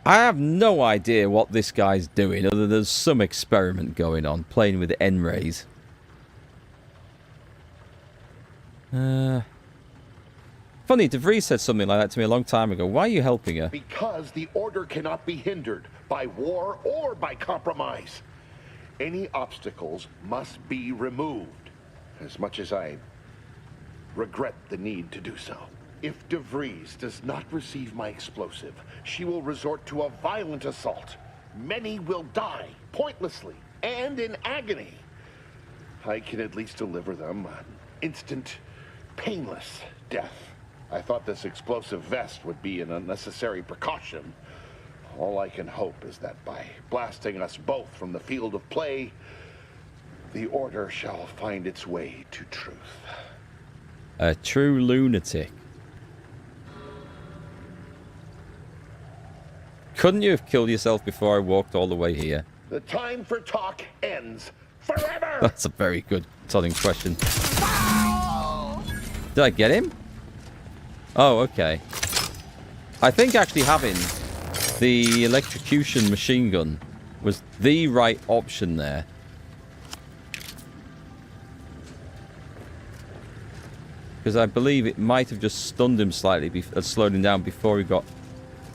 I have no idea what this guy's doing, other than there's some experiment going on, playing with N-rays. Funny, DeVries said something like that to me a long time ago. Why are you helping her? Because the order cannot be hindered by war or by compromise. Any obstacles must be removed, as much as I regret the need to do so. If DeVries does not receive my explosive, she will resort to a violent assault. Many will die, pointlessly, and in agony. I can at least deliver them an instant, painless death. I thought this explosive vest would be an unnecessary precaution. All I can hope is that by blasting us both from the field of play, the Order shall find its way to truth. A true lunatic. Couldn't you have killed yourself before I walked all the way here? The time for talk ends forever! That's a very good sodding question. Did I get him? Oh, okay. I think actually having the electrocution machine gun was the right option there. Because I believe it might have just stunned him slightly, slowed him down before he got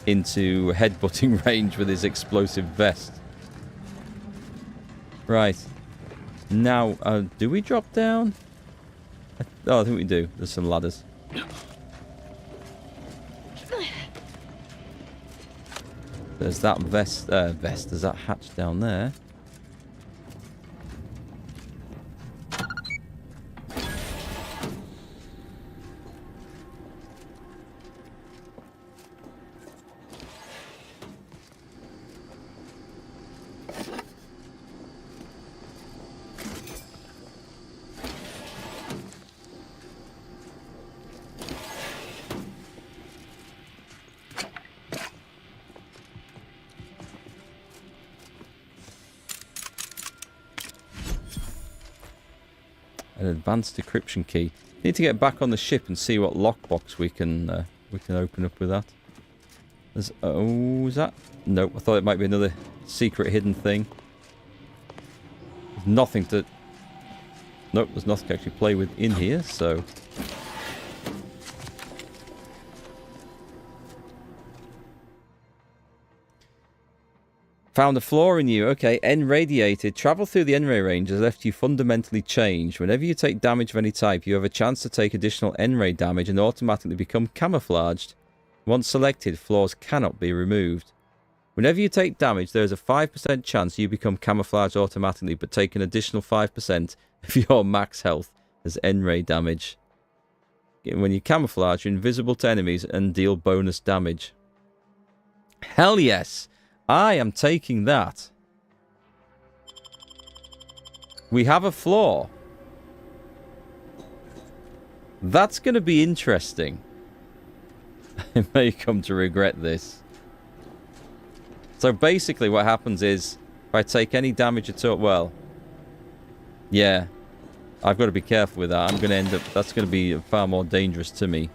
into headbutting range with his explosive vest. Right. Now, do we drop down? Oh, I think we do. There's some ladders. There's that vest. There's that hatch down there. An advanced decryption key. Need to get back on the ship and see what lockbox we can open up with that. There's, oh, is that? Nope. I thought it might be another secret hidden thing. There's nothing to. Nope. There's nothing to actually play with in here. So. Found a flaw in you. Okay, N-radiated. Travel through the N-ray range has left you fundamentally changed. Whenever you take damage of any type, you have a chance to take additional N-ray damage and automatically become camouflaged. Once selected, flaws cannot be removed. Whenever you take damage, there is a 5% chance you become camouflaged automatically, but take an additional 5% of your max health as N-ray damage. When you camouflage, you're invisible to enemies and deal bonus damage. Hell yes! I am taking that. We have a flaw. That's going to be interesting. I may come to regret this. So basically what happens is, if I take any damage at all, well, yeah, I've got to be careful with that. I'm going to end up, that's going to be far more dangerous to me.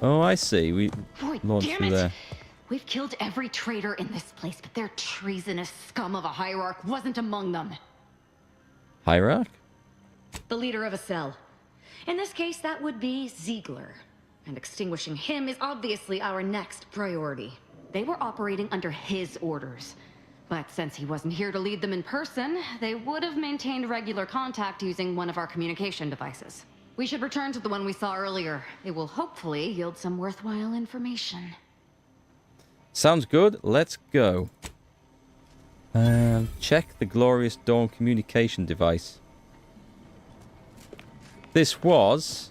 Oh, I see. We launched through there. We've killed every traitor in this place, but their treasonous scum of a hierarch wasn't among them. Hierarch? The leader of a cell. In this case, that would be Ziegler. And extinguishing him is obviously our next priority. They were operating under his orders. But since he wasn't here to lead them in person, they would have maintained regular contact using one of our communication devices. We should return to the one we saw earlier. It will hopefully yield some worthwhile information. Sounds good. Let's go. Check the Glorious Dawn communication device. This was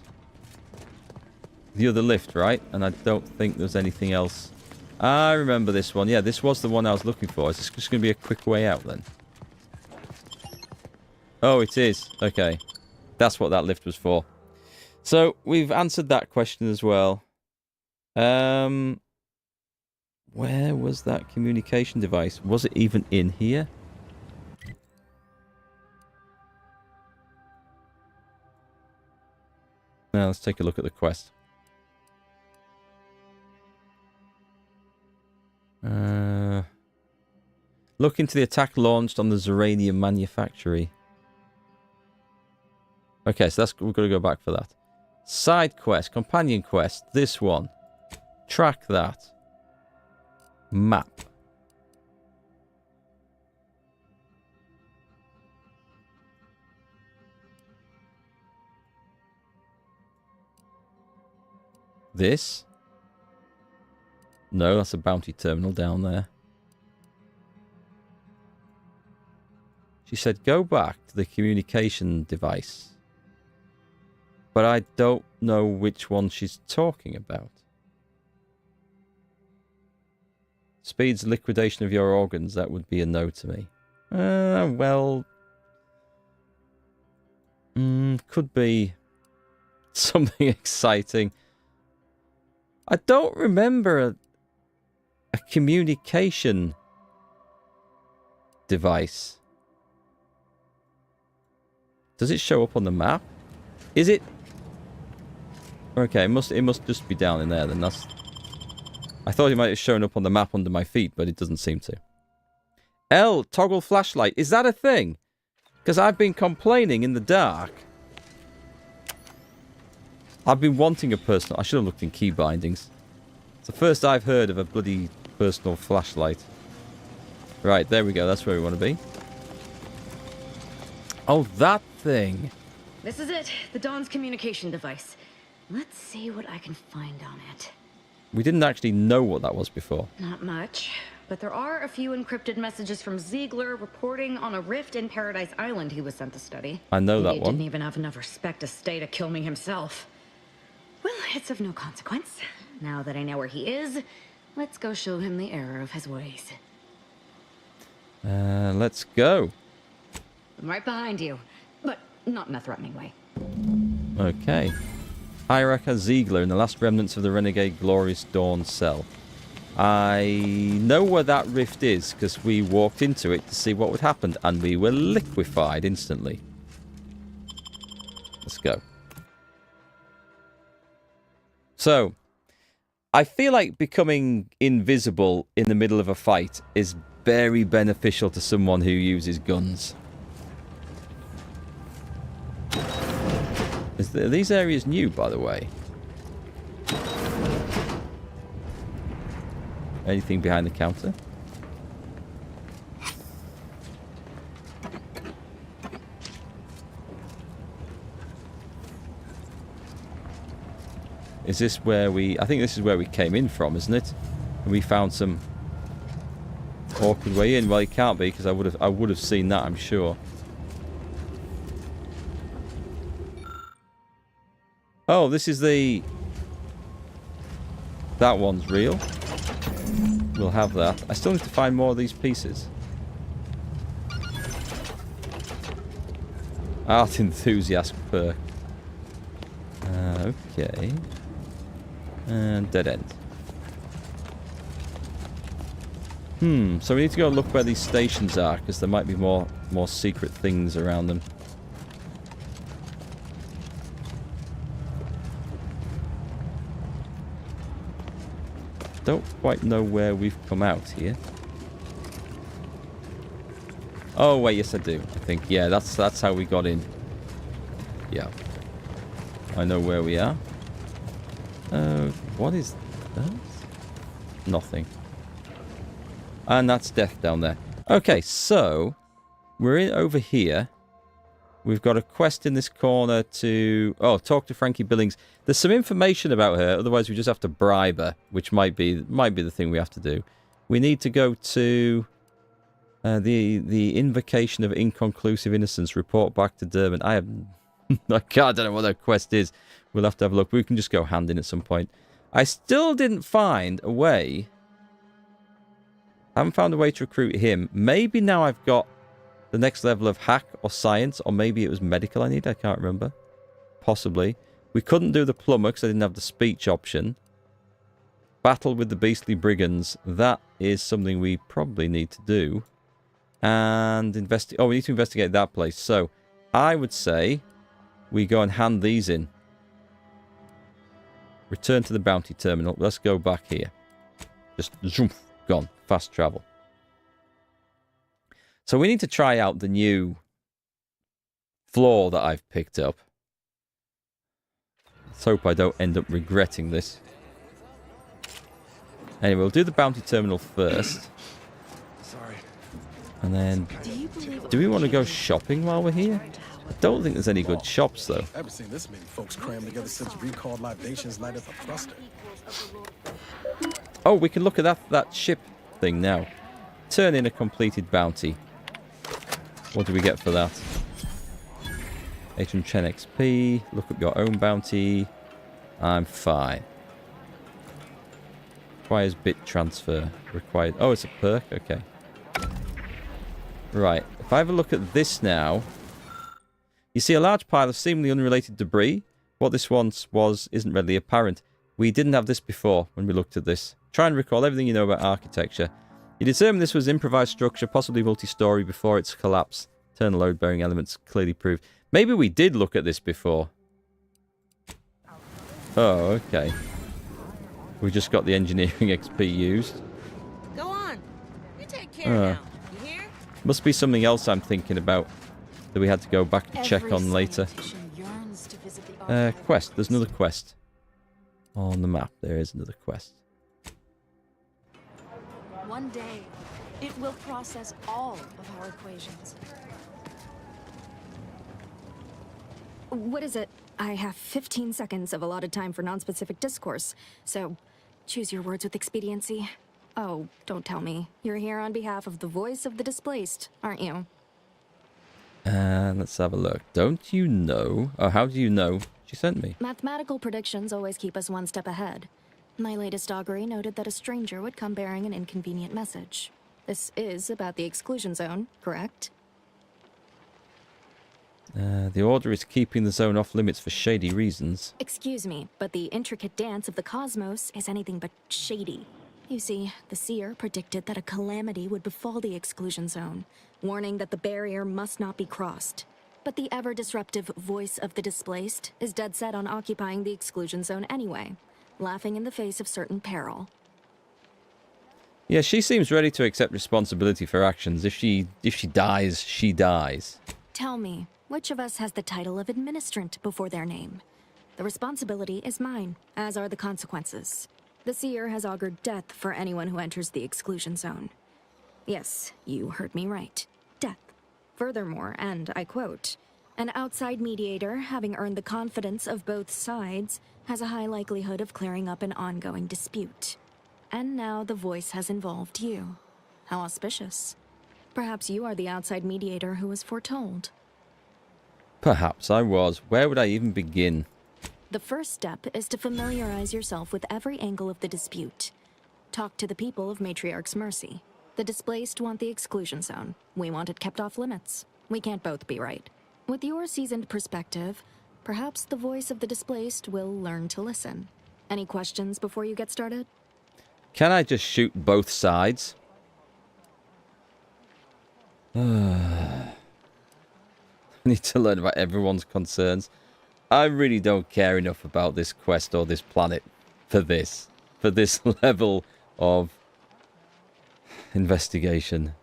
the other lift, right? And I don't think there's anything else. I remember this one. Yeah, this was the one I was looking for. Is this just going to be a quick way out then? Oh, it is. Okay. That's what that lift was for. So, we've answered that question as well. Where was that communication device? Was it even in here? Now let's take a look at the quest. Look into the attack launched on the Zeranium manufactory. Okay, so we've got to go back for that. Side quest, companion quest, this one. Track that. Map. This? No, that's a bounty terminal down there. She said, go back to the communication device. But I don't know which one she's talking about. Speeds liquidation of your organs. That would be a no to me. Well... could be something exciting. I don't remember a communication device. Does it show up on the map? Is it? Okay, it must just be down in there then. That's... I thought it might have shown up on the map under my feet, but it doesn't seem to. L, toggle flashlight. Is that a thing? Because I've been complaining in the dark. I've been wanting a personal... I should have looked in key bindings. It's the first I've heard of a bloody personal flashlight. Right, there we go. That's where we want to be. Oh, that thing. This is it. The Dawn's communication device. Let's see what I can find on it. We didn't actually know what that was before. Not much. But there are a few encrypted messages from Ziegler reporting on a rift in Paradise Island he was sent to study. I know that He one. didn't even have enough respect to stay to kill me himself. Well, it's of no consequence. Now that I know where he is, let's go show him the error of his ways. Let's go. I'm right behind you, but not in a threatening way. Okay. Hierarcha Ziegler in the last remnants of the Renegade Glorious Dawn cell. I know where that rift is because we walked into it to see what would happen and we were liquefied instantly. Let's go. So, I feel like becoming invisible in the middle of a fight is very beneficial to someone who uses guns. Are these areas new, by the way? Anything behind the counter? Is this where we... I think this is where we came in from, isn't it? And we found some awkward way in. Well, it can't be because I would have seen that, I'm sure. Oh, this is the... That one's real. We'll have that. I still need to find more of these pieces. Art enthusiast perk. Okay. And dead end. So we need to go look where these stations are, because there might be more secret things around them. Don't quite know where we've come out here. Oh wait, yes I do. I think yeah, that's how we got in. Yeah, I know where we are. What is that? Nothing. And that's death down there. Okay, so we're in over here. We've got a quest in this corner to... Oh, talk to Frankie Billings. There's some information about her, otherwise we just have to bribe her, which might be the thing we have to do. We need to go to the Invocation of Inconclusive Innocence. Report back to Durban. I don't know what that quest is. We'll have to have a look. We can just go hand in at some point. I still didn't find a way... I haven't found a way to recruit him. Maybe now I've got the next level of hack or science, or maybe it was medical I need. I can't remember. Possibly. We couldn't do the plumber because I didn't have the speech option. Battle with the beastly brigands. That is something we probably need to do. And investigate. Oh, we need to investigate that place. So, I would say we go and hand these in. Return to the bounty terminal. Let's go back here. Just zoom, gone. Fast travel. So we need to try out the new floor that I've picked up. Let's hope I don't end up regretting this. Anyway, we'll do the bounty terminal first. Sorry. And then... Do we want to go shopping while we're here? Don't think there's any good shops, though. I haven't seen this many folks crammed together since recalled libations night at the Thruster. Oh, we can look at that ship thing now. Turn in a completed bounty. What do we get for that? 810 XP. Look up your own bounty. I'm fine. Requires bit transfer. Required. Oh, it's a perk. Okay. Right. If I have a look at this now, you see a large pile of seemingly unrelated debris. What this once was isn't readily apparent. We didn't have this before when we looked at this. Try and recall everything you know about architecture. You determined this was improvised structure, possibly multi-story before its collapse. Internal load-bearing elements clearly proved. Maybe we did look at this before. Oh, okay. We just got the engineering XP used. Go on. You take care now. You hear? Must be something else I'm thinking about that we had to go back and check on later. Quest. There's another quest. On the map, there is another quest. One day, it will process all of our equations. What is it? I have 15 seconds of allotted time for non-specific discourse, so choose your words with expediency. Oh, don't tell me. You're here on behalf of the voice of the displaced, aren't you? Let's have a look. Don't you know? Oh, how do you know she sent me? Mathematical predictions always keep us one step ahead. My latest augury noted that a stranger would come bearing an inconvenient message. This is about the exclusion zone, correct? The order is keeping the zone off limits for shady reasons. Excuse me, but the intricate dance of the cosmos is anything but shady. You see, the seer predicted that a calamity would befall the exclusion zone, warning that the barrier must not be crossed. But the ever-disruptive voice of the displaced is dead set on occupying the exclusion zone anyway, laughing in the face of certain peril. Yeah, she seems ready to accept responsibility for actions. If she dies, she dies. Tell me, which of us has the title of administrant before their name? The responsibility is mine, as are the consequences. The seer has augured death for anyone who enters the exclusion zone. Yes, you heard me right. Death. Furthermore, and I quote, an outside mediator, having earned the confidence of both sides, has a high likelihood of clearing up an ongoing dispute. And now the voice has involved you. How auspicious. Perhaps you are the outside mediator who was foretold. Perhaps I was. Where would I even begin? The first step is to familiarize yourself with every angle of the dispute. Talk to the people of Matriarch's Mercy. The displaced want the exclusion zone. We want it kept off limits. We can't both be right. With your seasoned perspective, perhaps the voice of the displaced will learn to listen. Any questions before you get started? Can I just shoot both sides? I need to learn about everyone's concerns. I really don't care enough about this quest or this planet for this level of investigation.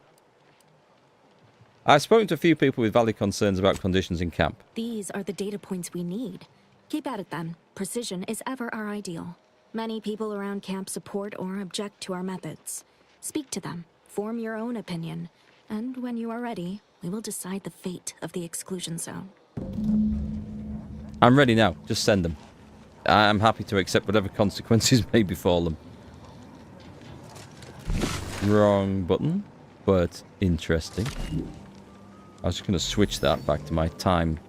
I've spoken to a few people with valid concerns about conditions in camp. These are the data points we need. Keep at it then. Precision is ever our ideal. Many people around camp support or object to our methods. Speak to them, form your own opinion, and when you are ready, we will decide the fate of the exclusion zone. I'm ready now. Just send them. I'm happy to accept whatever consequences may befall them. Wrong button, but interesting. I was just going to switch that back to my time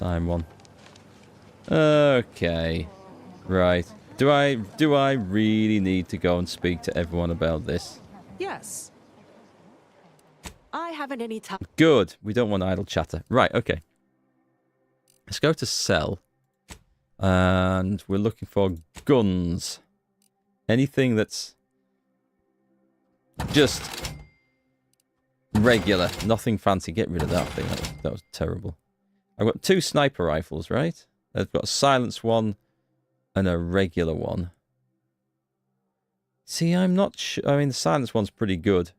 one. Okay. Right. Do I really need to go and speak to everyone about this? Yes. I haven't any time. Good. We don't want idle chatter. Right, okay. Let's go to sell. And we're looking for guns. Anything that's just regular. Nothing fancy. Get rid of that thing. That was terrible. I've got 2 sniper rifles, right? I've got a silenced one and a regular one. See, I'm not sure. I mean, the silenced one's pretty good.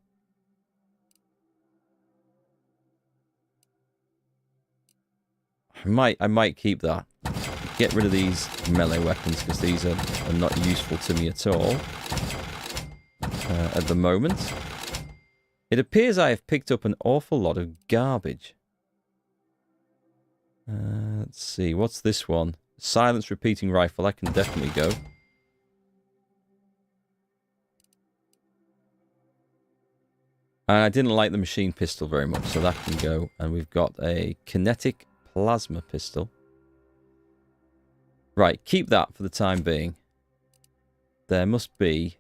I might keep that. Get rid of these melee weapons because these are not useful to me at all at the moment. It appears I have picked up an awful lot of garbage. Let's see. What's this one? Silence repeating rifle. That can definitely go. And I didn't like the machine pistol very much, so that can go. And we've got a kinetic plasma pistol. Right, keep that for the time being. There must be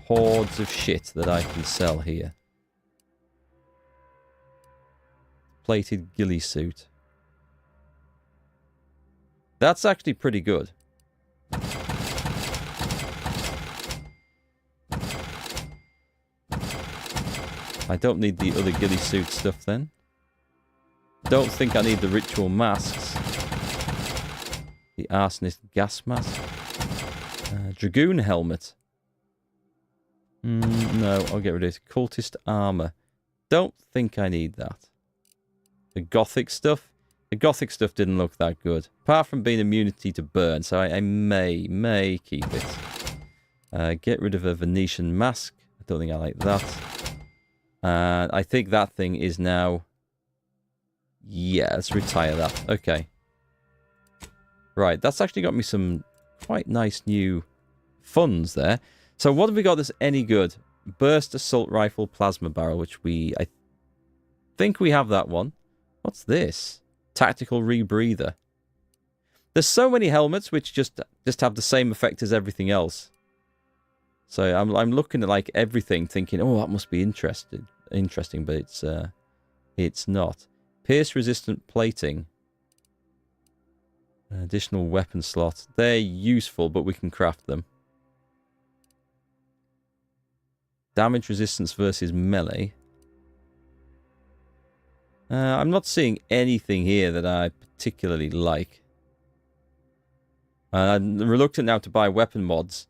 hordes of shit that I can sell here. Plated ghillie suit. That's actually pretty good. I don't need the other ghillie suit stuff then. Don't think I need the ritual masks. The arsonist gas mask. Dragoon helmet. No, I'll get rid of it. Cultist armor. Don't think I need that. The gothic stuff. The gothic stuff didn't look that good. Apart from being immunity to burn, so I may keep it. Get rid of a Venetian mask. I don't think I like that. And I think that thing is now... Yeah, let's retire that. Okay. Right, that's actually got me some quite nice new funds there. So what have we got that's any good? Burst assault rifle plasma barrel, which I think we have that one. What's this? Tactical rebreather. There's so many helmets which just have the same effect as everything else. So I'm looking at like everything, thinking, oh, that must be interesting, but it's not. Pierce resistant plating. Additional weapon slot. They're useful, but we can craft them. Damage resistance versus melee. I'm not seeing anything here that I particularly like. I'm reluctant now to buy weapon mods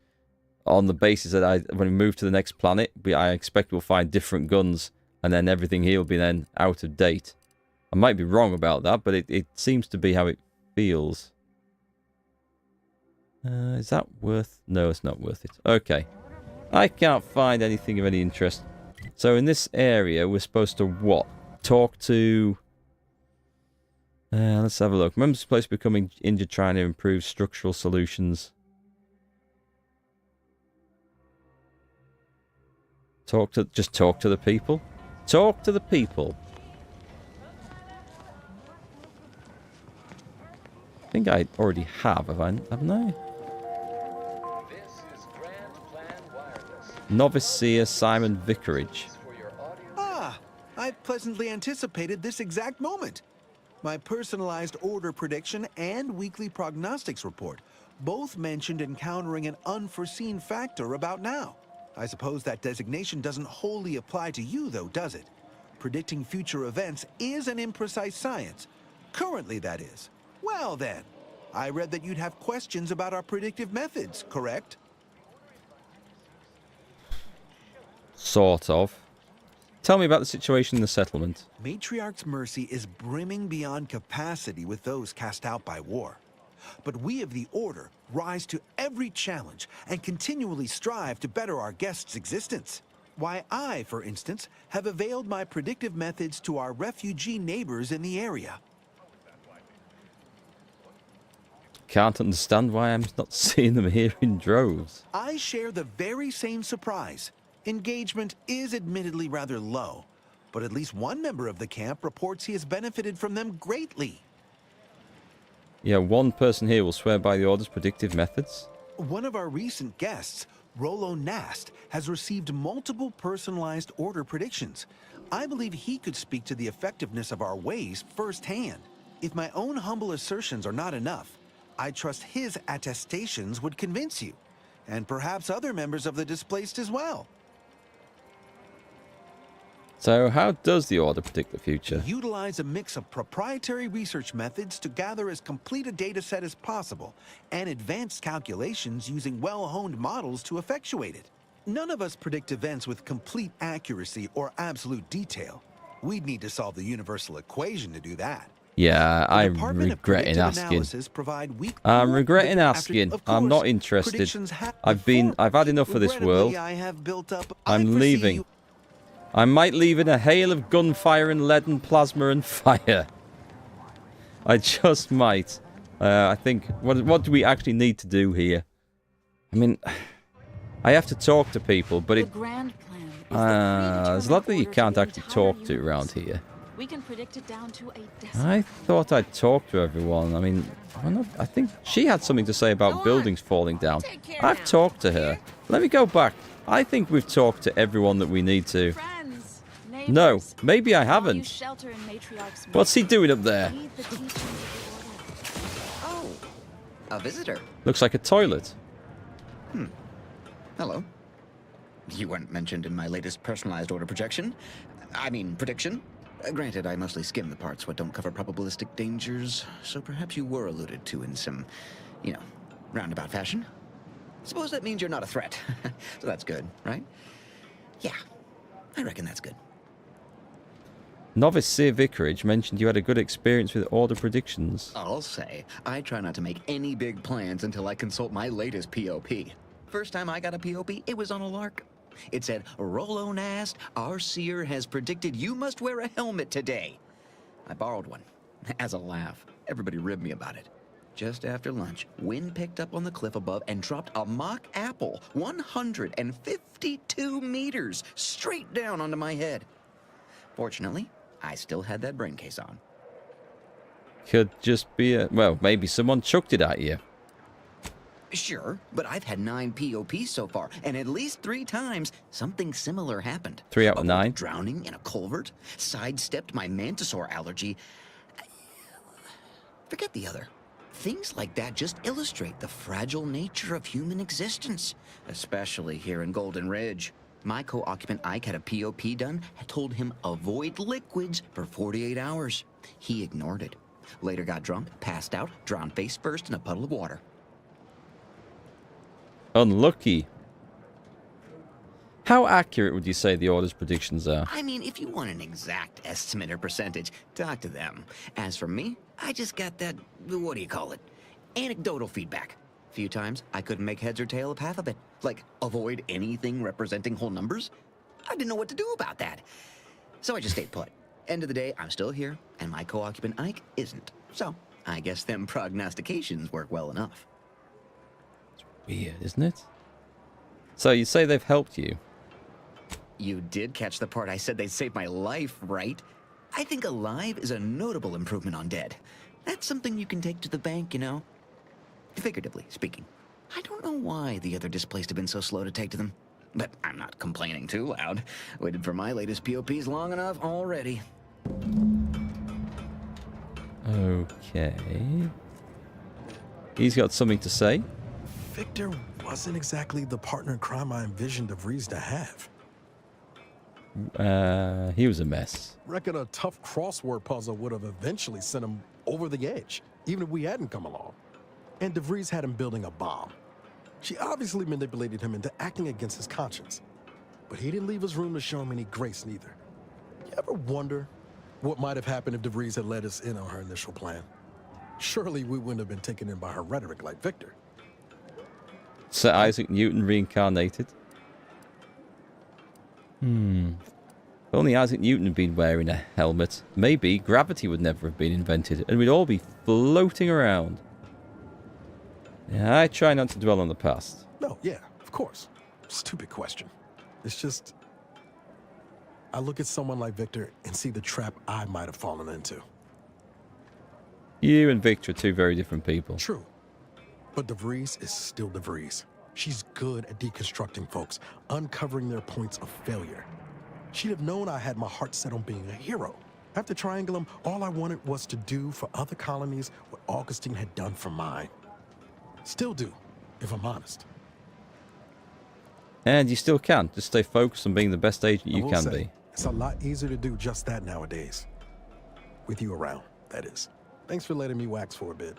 on the basis that when we move to the next planet, I expect we'll find different guns, and then everything here will be then out of date. I might be wrong about that, but it seems to be how it feels. Is that worth... No, it's not worth it. Okay. I can't find anything of any interest. So in this area, we're supposed to what? Talk to... let's have a look. Members of the place becoming injured trying to improve structural solutions. Just talk to the people. Talk to the people. I think I already haven't I? Novice Seer Simon Vicarage. Ah, I pleasantly anticipated this exact moment. My personalized order prediction and weekly prognostics report both mentioned encountering an unforeseen factor about now. I suppose that designation doesn't wholly apply to you, though, does it? Predicting future events is an imprecise science. Currently, that is. Well, then. I read that you'd have questions about our predictive methods, correct? Sort of. Tell me about the situation in the settlement. Matriarch's mercy is brimming beyond capacity with those cast out by war. But we of the Order rise to every challenge and continually strive to better our guests' existence. Why, I, for instance, have availed my predictive methods to our refugee neighbors in the area. Can't understand why I'm not seeing them here in droves. I share the very same surprise. Engagement is admittedly rather low, but at least one member of the camp reports he has benefited from them greatly. Yeah, one person here will swear by the Order's predictive methods. One of our recent guests, Rollo Nast, has received multiple personalized Order predictions. I believe he could speak to the effectiveness of our ways firsthand. If my own humble assertions are not enough, I trust his attestations would convince you, and perhaps other members of the displaced as well. So how does the Order predict the future? Utilize a mix of proprietary research methods to gather as complete a data set as possible, and advanced calculations using well-honed models to effectuate it. None of us predict events with complete accuracy or absolute detail. We'd need to solve the universal equation to do that. Yeah, I'm regretting asking. I'm regretting asking. I'm not interested. I've had enough of this world. I'm leaving. I might leave in a hail of gunfire and lead and plasma and fire. I just might. I think, what do we actually need to do here? I mean, I have to talk to people, but it... there's a lot that you can't actually talk to around here. We can predict it down to a I thought I'd talk to everyone. I mean, I think she had something to say about buildings falling down. I've talked to her. Let me go back. I think we've talked to everyone that we need to. No, maybe I haven't. What's he doing up there? Oh, a visitor. Looks like a toilet. Hello. You weren't mentioned in my latest personalized order projection. I mean, prediction. Granted, I mostly skim the parts what don't cover probabilistic dangers, so perhaps you were alluded to in some, roundabout fashion. Suppose that means you're not a threat. So that's good, right? Yeah, I reckon that's good. Novice Seer Vicarage mentioned you had a good experience with order predictions. I'll say, I try not to make any big plans until I consult my latest POP. First time I got a POP, it was on a lark. It said, Rolo Nast, our seer has predicted you must wear a helmet today. I borrowed one. As a laugh, everybody ribbed me about it. Just after lunch, wind picked up on the cliff above and dropped a mock apple 152 meters straight down onto my head. Fortunately, I still had that brain case on. Could just be well, maybe someone chucked it at you. Sure, but I've had 9 POPs so far, and at least 3 times something similar happened. 3 out of 9. Drowning in a culvert, sidestepped my mantisaur allergy. Forget the other. Things like that just illustrate the fragile nature of human existence, especially here in Golden Ridge. My co-occupant Ike had a POP done, had told him avoid liquids for 48 hours. He ignored it. Later got drunk, passed out, drowned face first in a puddle of water. Unlucky. How accurate would you say the order's predictions are? I mean, if you want an exact estimate or percentage, talk to them. As for me, I just got that, what do you call it? Anecdotal feedback. A few times, I couldn't make heads or tail of half of it. Like, avoid anything representing whole numbers. I didn't know what to do about that. So I just stayed put. End of the day, I'm still here, and my co-occupant Ike isn't. So, I guess them prognostications work well enough. Weird, isn't it? So you say they've helped you? You did catch the part I said they'd save my life, right? I think alive is a notable improvement on dead. That's something you can take to the bank, Figuratively speaking. I don't know why the other displaced have been so slow to take to them. But I'm not complaining too loud. Waited for my latest POPs long enough already. Okay. He's got something to say. Victor wasn't exactly the partner in crime I envisioned DeVries to have. He was a mess. Reckon a tough crossword puzzle would have eventually sent him over the edge, even if we hadn't come along. And DeVries had him building a bomb. She obviously manipulated him into acting against his conscience. But he didn't leave us room to show him any grace neither. You ever wonder what might have happened if DeVries had let us in on her initial plan? Surely we wouldn't have been taken in by her rhetoric like Victor. Sir Isaac Newton reincarnated. If only Isaac Newton had been wearing a helmet, maybe gravity would never have been invented and we'd all be floating around. Yeah, I try not to dwell on the past. No, yeah, of course. Stupid question. It's just, I look at someone like Victor and see the trap I might have fallen into. You and Victor are 2 very different people. True. But DeVries is still DeVries. She's good at deconstructing folks, uncovering their points of failure. She'd have known I had my heart set on being a hero. After Triangulum, all I wanted was to do for other colonies what Augustine had done for mine. Still do, if I'm honest. And you still can. Just stay focused on being the best agent you can be. It's a lot easier to do just that nowadays. With you around, that is. Thanks for letting me wax for a bit.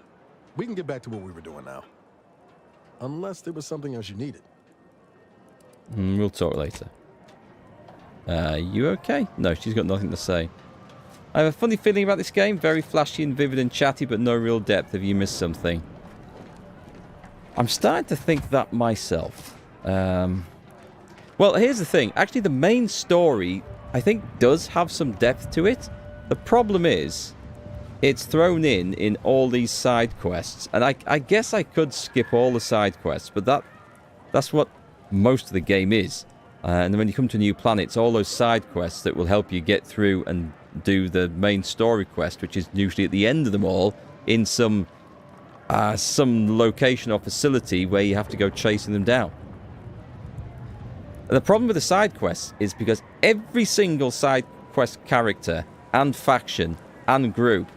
We can get back to what we were doing now. Unless there was something else you needed. We'll talk later. You okay? No, she's got nothing to say. I have a funny feeling about this game. Very flashy and vivid and chatty, but no real depth. Have you missed something? I'm starting to think that myself. Well, here's the thing. Actually, the main story, I think, does have some depth to it. The problem is, it's thrown in all these side quests. And I guess I could skip all the side quests, but that's what most of the game is. And then when you come to a new planet, it's all those side quests that will help you get through and do the main story quest, which is usually at the end of them all in some location or facility where you have to go chasing them down. The problem with the side quests is because every single side quest character and faction and group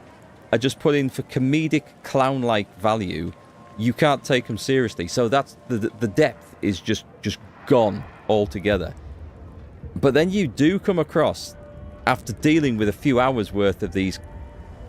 are just put in for comedic clown-like value. You can't take them seriously, so that's the depth is just gone altogether. But then you do come across, after dealing with a few hours worth of these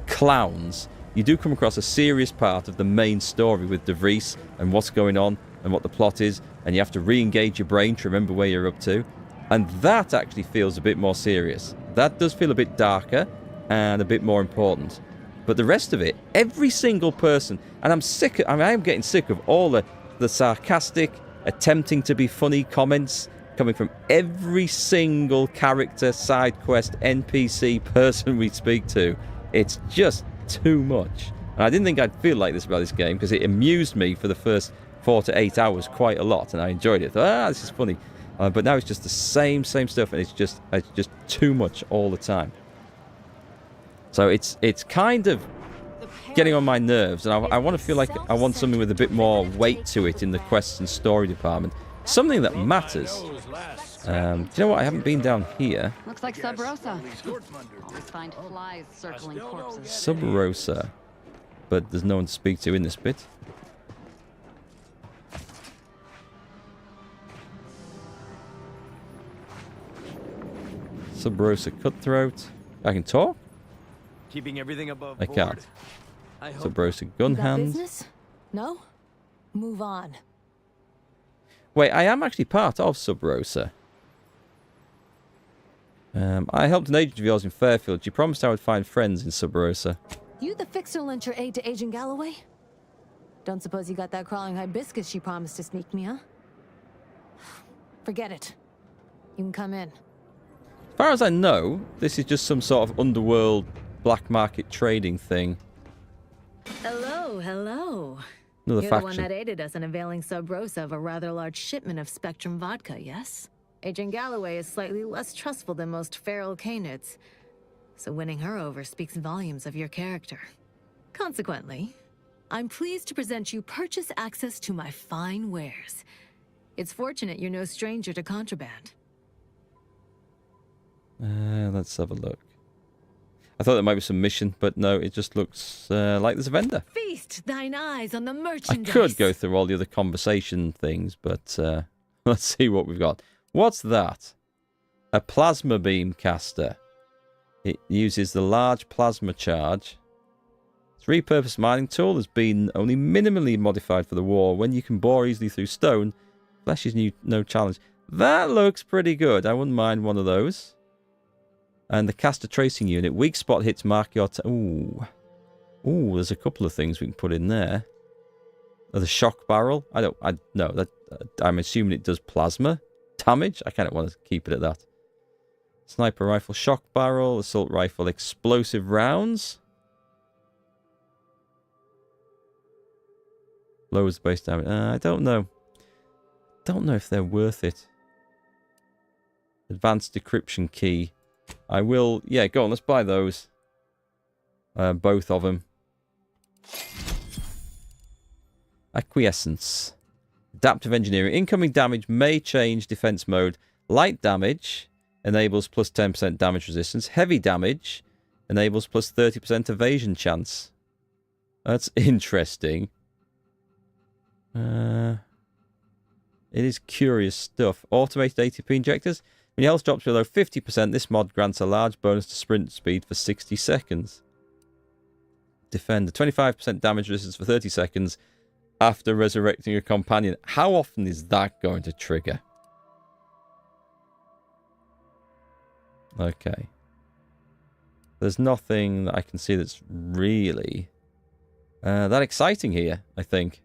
clowns, you do come across a serious part of the main story with De Vries and what's going on and what the plot is, and you have to re-engage your brain to remember where you're up to, and that actually feels a bit more serious. That does feel a bit darker and a bit more important. But the rest of it, every single person, and I am getting sick of all the sarcastic, attempting to be funny comments coming from every single character, side quest, NPC person we speak to. It's just too much. And I didn't think I'd feel like this about this game because it amused me for the first 4 to 8 hours quite a lot, and I enjoyed it. I thought, this is funny. But now it's just the same stuff, and it's just too much all the time. So it's kind of getting on my nerves, and I want to feel like I want something with a bit more weight to it in the quests and story department. Something that matters. Do you know what? I haven't been down here. Looks like Sub Rosa. Always find flies circling corpses. Sub Rosa. But there's no one to speak to in this bit. Sub Rosa Cutthroat. I can talk? Keeping everything above I can't. Sub Rosa Gun Hand. Business? No? Move on. Wait, I am actually part of Sub Rosa. I helped an agent of yours in Fairfield. She promised I would find friends in Sub Rosa. You the fixer lent your aid to Agent Galloway? Don't suppose you got that crawling hibiscus she promised to sneak me, huh? Forget it. You can come in. As far as I know, this is just some sort of underworld black market trading thing. Hello. Another You're faction. the one that aided us in availing Sub Rosa of a rather large shipment of Spectrum vodka, yes? Agent Galloway is slightly less trustful than most feral canids, so winning her over speaks volumes of your character. Consequently, I'm pleased to present you purchase access to my fine wares. It's fortunate you're no stranger to contraband. Let's have a look. I thought there might be some mission, but no, it just looks like there's a vendor. Feast thine eyes on the I merchandise. could go through all the other conversation things, but let's see what we've got. What's that? A plasma beam caster. It uses the large plasma charge. Its repurposed mining tool has been only minimally modified for the war. When you can bore easily through stone, flesh is no challenge. That looks pretty good. I wouldn't mind one of those. And the caster tracing unit. Weak spot hits mark your... Ooh, there's a couple of things we can put in there. The shock barrel. I'm assuming it does plasma damage. I kind of want to keep it at that. Sniper rifle, shock barrel, assault rifle, explosive rounds. Lowers base damage. I don't know. Don't know if they're worth it. Advanced decryption key. I will... Yeah, go on. Let's buy those. Both of them. Acquiescence. Adaptive engineering. Incoming damage may change defense mode. Light damage enables plus 10% damage resistance. Heavy damage enables plus 30% evasion chance. That's interesting. It is curious stuff. Automated ATP injectors. When your health drops below 50%, this mod grants a large bonus to sprint speed for 60 seconds. Defender. 25% damage resistance for 30 seconds after resurrecting a companion. How often is that going to trigger? Okay. There's nothing that I can see that's really that exciting here, I think.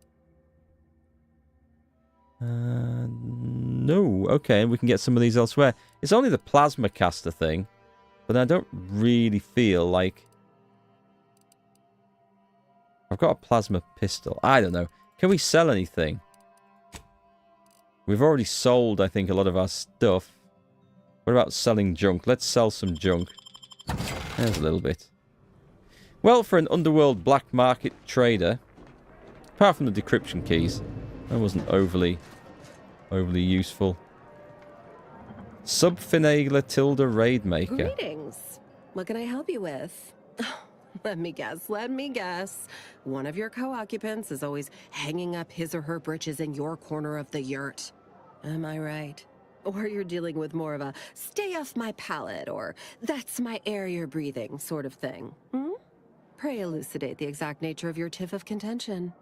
No. Okay, and we can get some of these elsewhere. It's only the plasma caster thing, but I don't really feel like I've got a plasma pistol. I don't know. Can we sell anything? We've already sold, I think, a lot of our stuff. What about selling junk? Let's sell some junk. There's a little bit. Well, for an underworld black market trader, apart from the decryption keys, that wasn't overly useful. Subfinagler Tilda Raid Maker. Greetings. What can I help you with? Let me guess. One of your co-occupants is always hanging up his or her britches in your corner of the yurt. Am I right? Or you're dealing with more of a stay off my palate or that's my air you're breathing sort of thing. Pray elucidate the exact nature of your tiff of contention.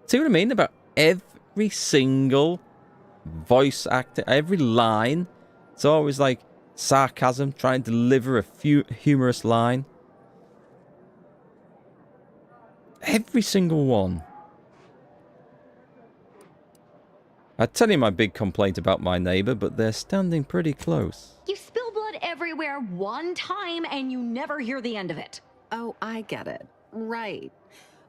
See what I mean about every single voice actor, every line? It's always like sarcasm, trying to deliver a humorous line. Every single one. I'd tell you my big complaint about my neighbor, but they're standing pretty close. You spill blood everywhere one time and you never hear the end of it. Oh, I get it. Right.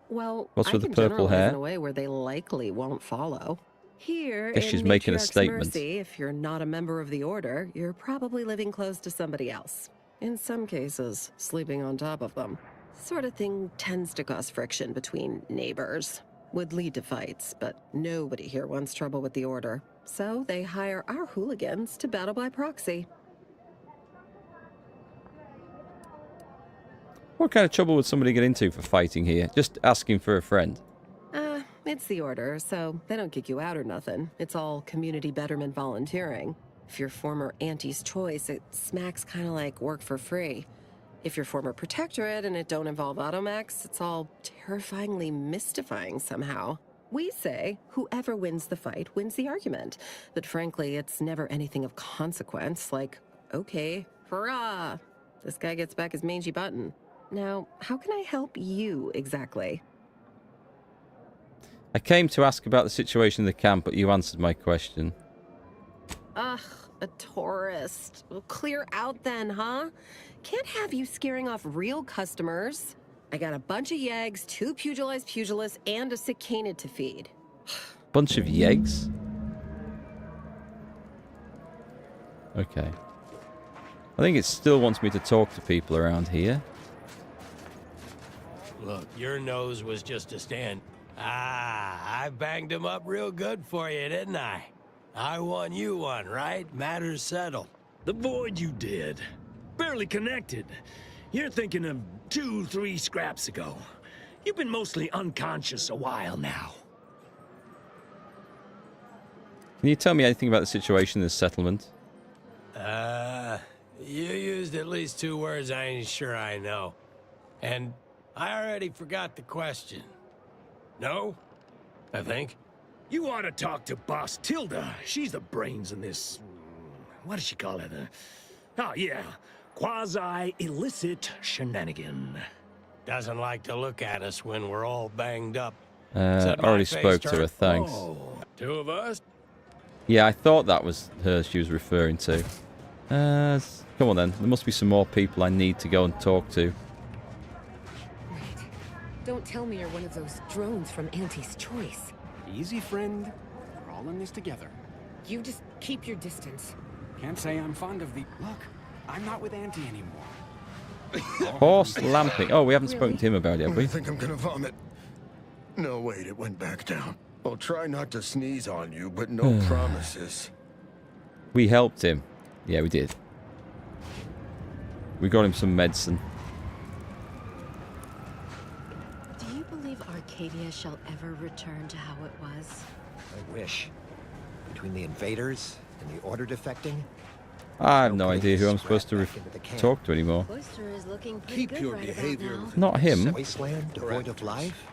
Well, What's with I the can purple generalize hair? in a way where they likely won't follow. Here, Guess in she's making a Matriarch's statement. Mercy, if you're not a member of the Order, you're probably living close to somebody else. In some cases, sleeping on top of them. Sort of thing tends to cause friction between neighbors. Would lead to fights, but nobody here wants trouble with the Order. So they hire our hooligans to battle by proxy. What kind of trouble would somebody get into for fighting here? Just asking for a friend. It's the Order, so they don't kick you out or nothing. It's all community betterment volunteering. If you're former Auntie's Choice, it smacks kind of like work for free. If you're former Protectorate and it don't involve Automax, it's all terrifyingly mystifying somehow. We say whoever wins the fight wins the argument. But frankly, it's never anything of consequence, like, okay, hurrah! This guy gets back his mangy button. Now, how can I help you exactly? I came to ask about the situation in the camp, but you answered my question. Ugh, a tourist. Well, clear out then, huh? Can't have you scaring off real customers. I got a bunch of yeggs, 2 pugilized pugilists, and a sick canid to feed. Bunch of yeggs? Okay. I think it still wants me to talk to people around here. Look, your nose was just a stand. I banged him up real good for you, didn't I? I won you one, right? Matters settled. The void you did. Barely connected. You're thinking of 2-3 scraps ago. You've been mostly unconscious a while now. Can you tell me anything about the situation in this settlement? You used at least 2 words I ain't sure I know. And I already forgot the question. No? I think. You ought to talk to Boss Tilda. She's the brains in this... What does she call it? Oh, yeah. Quasi-illicit shenanigan. Doesn't like to look at us when we're all banged up. I already spoke to her, thanks. Oh, 2 of us? Yeah, I thought that was her she was referring to. Come on then, there must be some more people I need to go and talk to. Don't tell me you're one of those drones from Auntie's Choice. Easy, friend. We're all in this together. You just keep your distance. Can't say I'm fond of the... Look, I'm not with Auntie anymore. Horse lamping. Oh, we haven't spoken to him about it, have we? I think I'm gonna vomit. No, wait, it went back down. I'll try not to sneeze on you, but no promises. We helped him. Yeah, we did. We got him some medicine. Do you believe Arcadia shall ever return to how it was? I wish. Between the invaders and the Order defecting, I have no idea who I'm supposed to talk to anymore. Cloister is looking pretty Keep your behavior. Not him. Wasteland devoid of life?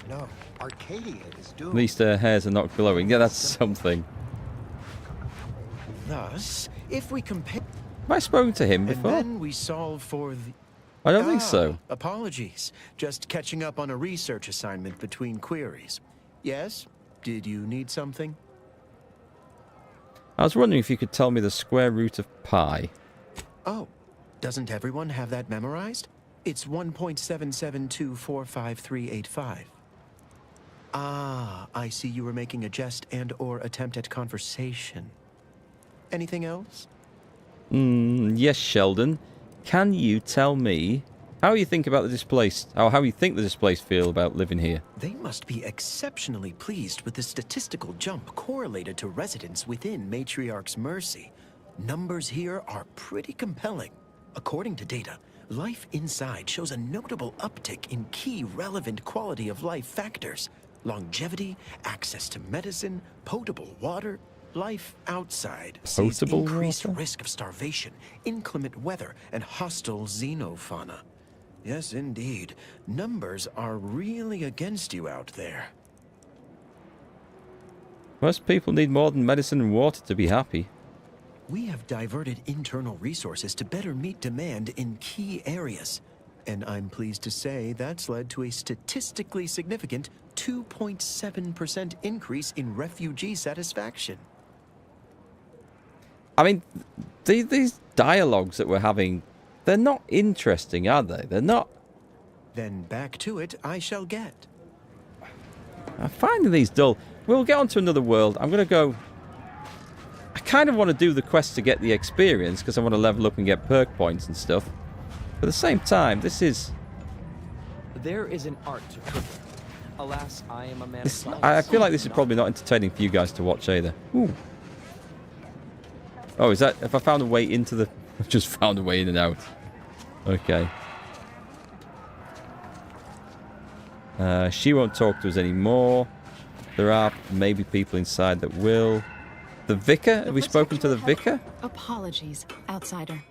No, Arcadia is At doomed. least her hairs are not glowing. Yeah, that's something. Thus, if we compare... Have I spoken to him before? And then we solve for the... I don't think so. Apologies. Just catching up on a research assignment between queries. Yes? Did you need something? I was wondering if you could tell me the square root of pi. Oh, doesn't everyone have that memorized? It's 1.77245385. Ah, I see you were making a jest and/or attempt at conversation. Anything else? Yes, Sheldon. Can you tell me how you think about the displaced, or how you think the displaced feel about living here? They must be exceptionally pleased with the statistical jump correlated to residents within Matriarch's Mercy. Numbers here are pretty compelling. According to data, life inside shows a notable uptick in key relevant quality of life factors. Longevity, access to medicine, potable water. Life outside sees increased risk of starvation, inclement weather, and hostile xenofauna. Yes, indeed. Numbers are really against you out there. Most people need more than medicine and water to be happy. We have diverted internal resources to better meet demand in key areas. And I'm pleased to say that's led to a statistically significant 2.7% increase in refugee satisfaction. I mean, these dialogues that we're having, they're not interesting, are they? They're not. Then back to it I shall get. I'm finding these dull. We'll get on to another world. I'm going to go... I kind of want to do the quest to get the experience, because I want to level up and get perk points and stuff. But at the same time, this is... There is an art to cooking. Alas, I am a man This, of I feel like this is probably not entertaining for you guys to watch either. Ooh. Oh, is that... If I found a way into the... I've just found a way in and out. Okay. She won't talk to us anymore. There are maybe people inside that will. The vicar? Have we spoken to the vicar? Apologies, outsider.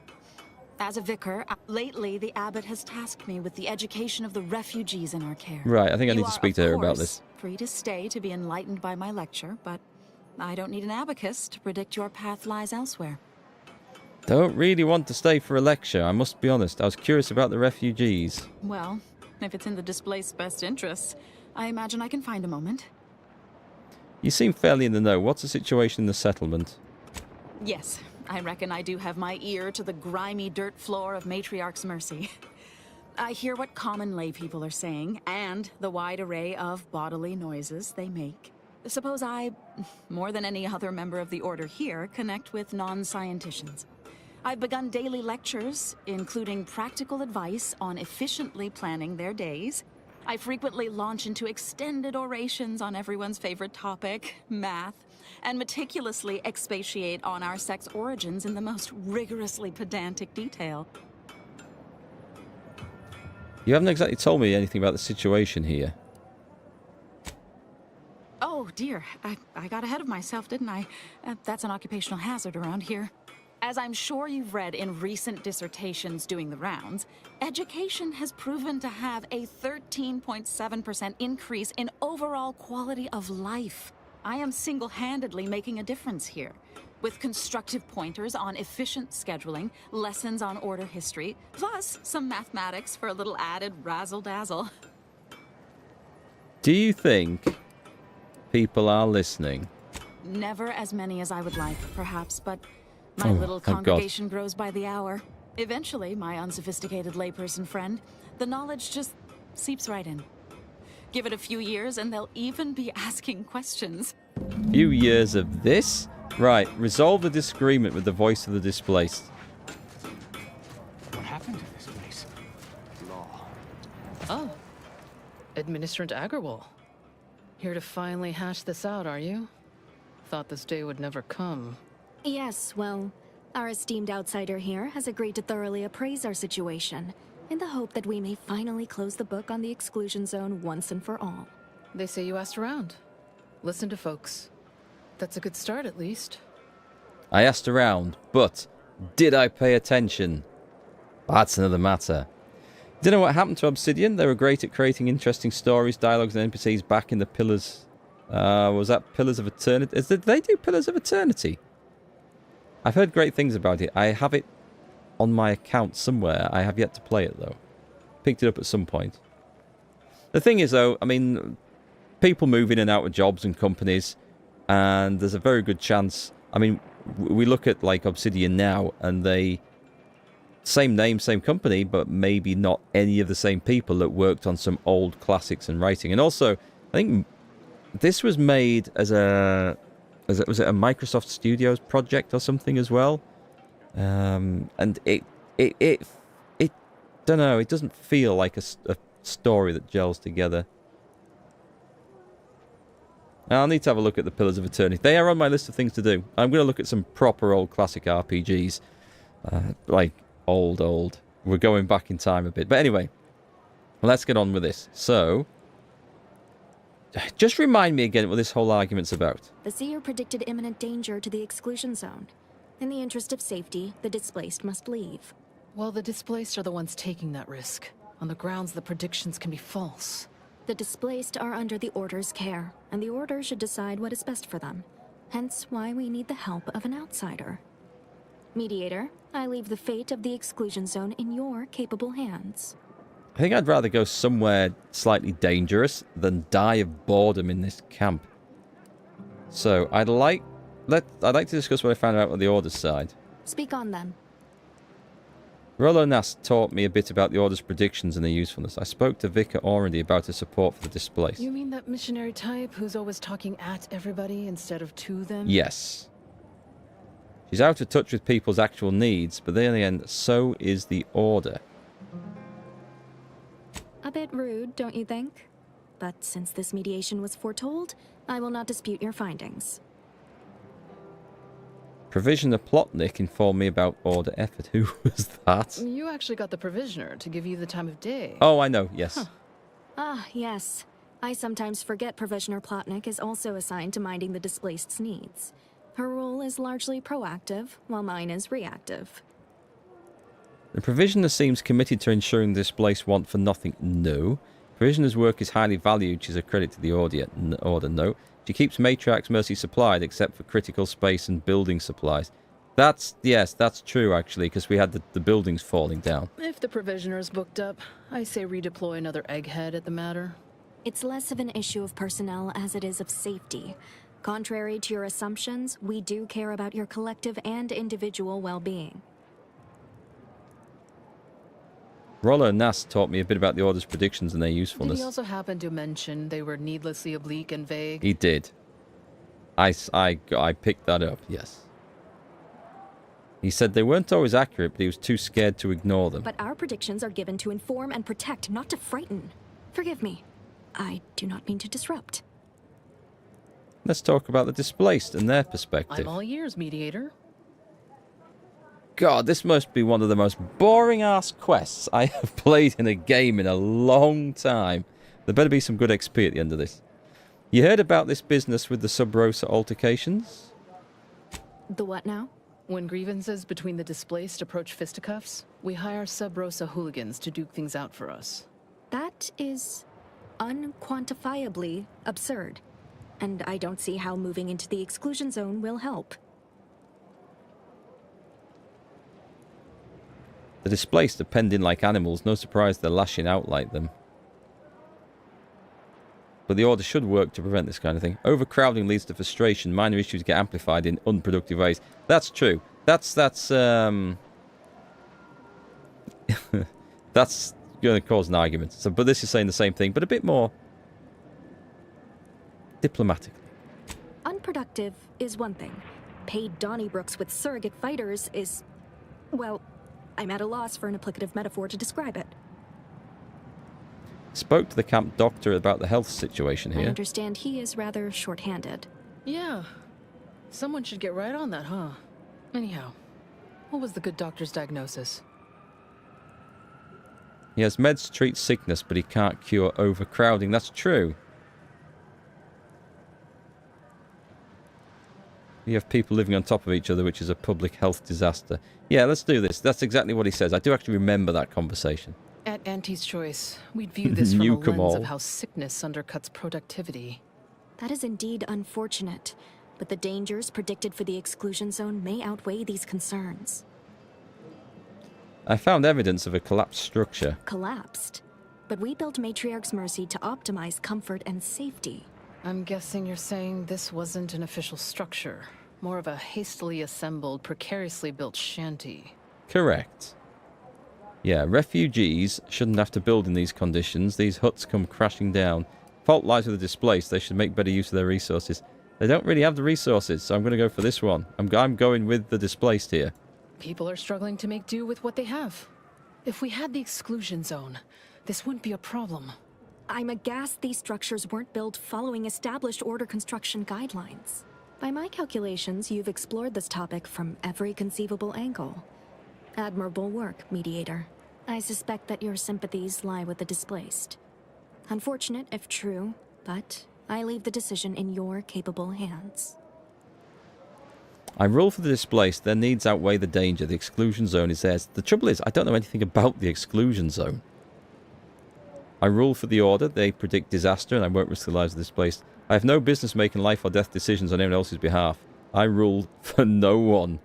As a vicar, lately the abbot has tasked me with the education of the refugees in our care. Right, I think I need to speak to her about this. Free to stay to be enlightened by my lecture, but I don't need an abacus to predict your path lies elsewhere. Don't really want to stay for a lecture, I must be honest. I was curious about the refugees. Well, if it's in the displaced's best interests, I imagine I can find a moment. You seem fairly in the know. What's the situation in the settlement? Yes, I reckon I do have my ear to the grimy dirt floor of Matriarch's Mercy. I hear what common lay people are saying, and the wide array of bodily noises they make. Suppose I, more than any other member of the Order here, connect with non-scienticians. I've begun daily lectures, including practical advice on efficiently planning their days. I frequently launch into extended orations on everyone's favorite topic, math, and meticulously expatiate on our sex origins in the most rigorously pedantic detail. You haven't exactly told me anything about the situation here. Oh, dear. I got ahead of myself, didn't I? That's an occupational hazard around here. As I'm sure you've read in recent dissertations doing the rounds, education has proven to have a 13.7% increase in overall quality of life. I am single-handedly making a difference here, with constructive pointers on efficient scheduling, lessons on order history, plus some mathematics for a little added razzle-dazzle. Do you think people are listening? Never as many as I would like, perhaps, but my little congregation grows by the hour. Eventually, my unsophisticated layperson friend, the knowledge just seeps right in. Give it a few years and they'll even be asking questions. Few years of this? Right, resolve the disagreement with the voice of the displaced. What happened to this place? Law. Oh. Administrant Agarwal. Here to finally hash this out, are you? Thought this day would never come. Yes, well, our esteemed outsider here has agreed to thoroughly appraise our situation, in the hope that we may finally close the book on the exclusion zone once and for all. They say you asked around. Listen to folks. That's a good start, at least. I asked around, but did I pay attention? That's another matter. Didn't know what happened to Obsidian. They were great at creating interesting stories, dialogues, and NPCs back in the Pillars. Was that Pillars of Eternity? Did they do Pillars of Eternity? I've heard great things about it. I have it on my account somewhere. I have yet to play it, though. Picked it up at some point. The thing is, though, I mean, people move in and out of jobs and companies, and there's a very good chance... I mean, we look at, like, Obsidian now, and they same name, same company, but maybe not any of the same people that worked on some old classics and writing. And also, I think this was made as was it a Microsoft Studios project or something as well. And it don't know, it doesn't feel like a story that gels together. I'll need to have a look at the Pillars of Eternity. They are on my list of things to do. I'm going to look at some proper old classic RPGs. Like old. We're going back in time a bit. But anyway, let's get on with this. So, just remind me again what this whole argument's about. The seer predicted imminent danger to the exclusion zone. In the interest of safety, the displaced must leave. Well, the displaced are the ones taking that risk, on the grounds the predictions can be false. The displaced are under the Order's care, and the Order should decide what is best for them. Hence why we need the help of an outsider. Mediator, I leave the fate of the exclusion zone in your capable hands. I think I'd rather go somewhere slightly dangerous than die of boredom in this camp. So, I'd like to discuss what I found out on the Order's side. Speak on then. Rollo Nass taught me a bit about the Order's predictions and their usefulness. I spoke to Vicar Orandy about her support for the displaced. You mean that missionary type who's always talking at everybody instead of to them? Yes. She's out of touch with people's actual needs, but in the end, so is the Order. A bit rude, don't you think? But since this mediation was foretold, I will not dispute your findings. Provisioner Plotnik informed me about Order effort. Who was that? You actually got the Provisioner to give you the time of day. Oh, I know, yes. Huh. Ah, yes. I sometimes forget Provisioner Plotnik is also assigned to minding the displaced's needs. Her role is largely proactive, while mine is reactive. The Provisioner seems committed to ensuring the displaced want for nothing. No. Provisioner's work is highly valued. She's a credit to the Order. No. She keeps Matriarch's Mercy supplied, except for critical space and building supplies. Yes, that's true, actually, because we had the buildings falling down. If the Provisioner's booked up, I say redeploy another egghead at the matter. It's less of an issue of personnel as it is of safety. Contrary to your assumptions, we do care about your collective and individual well-being. Rollo Nass taught me a bit about the Order's predictions and their Did usefulness. he also happen to mention they were needlessly oblique and vague? He did. I picked that up, yes. He said they weren't always accurate, but he was too scared to ignore them. But our predictions are given to inform and protect, not to frighten. Forgive me. I do not mean to disrupt. Let's talk about the displaced and their perspective. I'm all ears, Mediator. God, this must be one of the most boring-ass quests I have played in a game in a long time. There better be some good XP at the end of this. You heard about this business with the Sub Rosa altercations? The what now? When grievances between the displaced approach fisticuffs, we hire Sub Rosa hooligans to duke things out for us. That is unquantifiably absurd. And I don't see how moving into the exclusion zone will help. The displaced are penned in like animals. No surprise they're lashing out like them. But the Order should work to prevent this kind of thing. Overcrowding leads to frustration. Minor issues get amplified in unproductive ways. That's true. That's that's going to cause an argument. So, but this is saying the same thing, but a bit more diplomatically. Unproductive is one thing. Paid Donnybrooks with surrogate fighters is, well, I'm at a loss for an applicative metaphor to describe it. Spoke to the camp doctor about the health situation I here. understand he is rather short-handed. Yeah. Someone should get right on that, huh? Anyhow, what was the good doctor's diagnosis? He has meds to treat sickness, but he can't cure overcrowding. That's true. You have people living on top of each other, which is a public health disaster. Yeah, let's do this. That's exactly what he says. I do actually remember that conversation. At Auntie's choice, we'd view this from a lens of how sickness undercuts productivity. That is indeed unfortunate, but the dangers predicted for the exclusion zone may outweigh these concerns. I found evidence of a collapsed structure. Collapsed? But we built Matriarch's Mercy to optimize comfort and safety. I'm guessing you're saying this wasn't an official structure, more of a hastily assembled, precariously built shanty. Correct. Yeah, refugees shouldn't have to build in these conditions. These huts come crashing down. Fault lies with the displaced. They should make better use of their resources. They don't really have the resources, so I'm going to go for this one. I'm going with the displaced here. People are struggling to make do with what they have. If we had the exclusion zone, this wouldn't be a problem. I'm aghast these structures weren't built following established order construction guidelines. By my calculations, you've explored this topic from every conceivable angle. Admirable work, Mediator. I suspect that your sympathies lie with the displaced. Unfortunate if true, but I leave the decision in your capable hands. I rule for the displaced. Their needs outweigh the danger. The exclusion zone is theirs. The trouble is, I don't know anything about the exclusion zone. I rule for the order. They predict disaster, and I won't risk the lives of the displaced. I have no business making life or death decisions on anyone else's behalf. I rule for no one.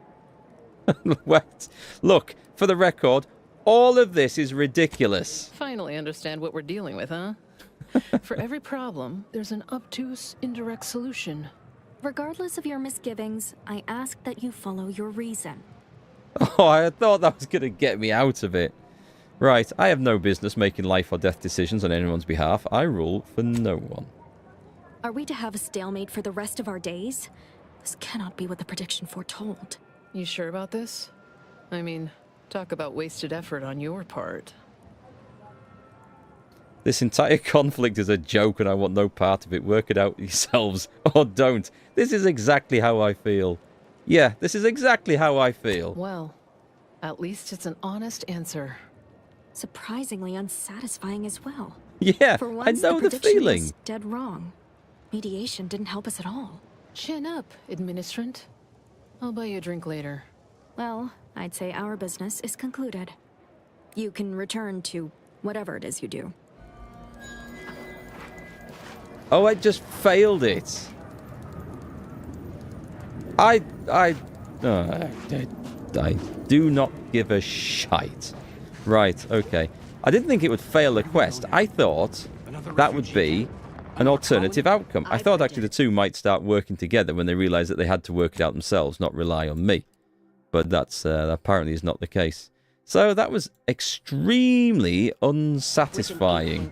Wait. Look, for the record, all of this is ridiculous. Finally understand what we're dealing with, huh? For every problem, there's an obtuse, indirect solution. Regardless of your misgivings, I ask that you follow your reason. Oh, I thought that was going to get me out of it. Right, I have no business making life or death decisions on anyone's behalf. I rule for no one. Are we to have a stalemate for the rest of our days? This cannot be what the prediction foretold. You sure about this? I mean, talk about wasted effort on your part. This entire conflict is a joke and I want no part of it. Work it out yourselves or don't. This is exactly how I feel. Yeah, this is exactly how I feel. Well, at least it's an honest answer. Surprisingly unsatisfying as well. Yeah, For once, I know the prediction feeling. was dead wrong. Mediation didn't help us at all. Chin up, administrant. I'll buy you a drink later. Well, I'd say our business is concluded. You can return to whatever it is you do. Oh, I just failed it. I do not give a shite. Right, okay. I didn't think it would fail the quest. I thought that would be an alternative outcome. I thought actually the two might start working together when they realised that they had to work it out themselves, not rely on me. But that's apparently is not the case. So that was extremely unsatisfying.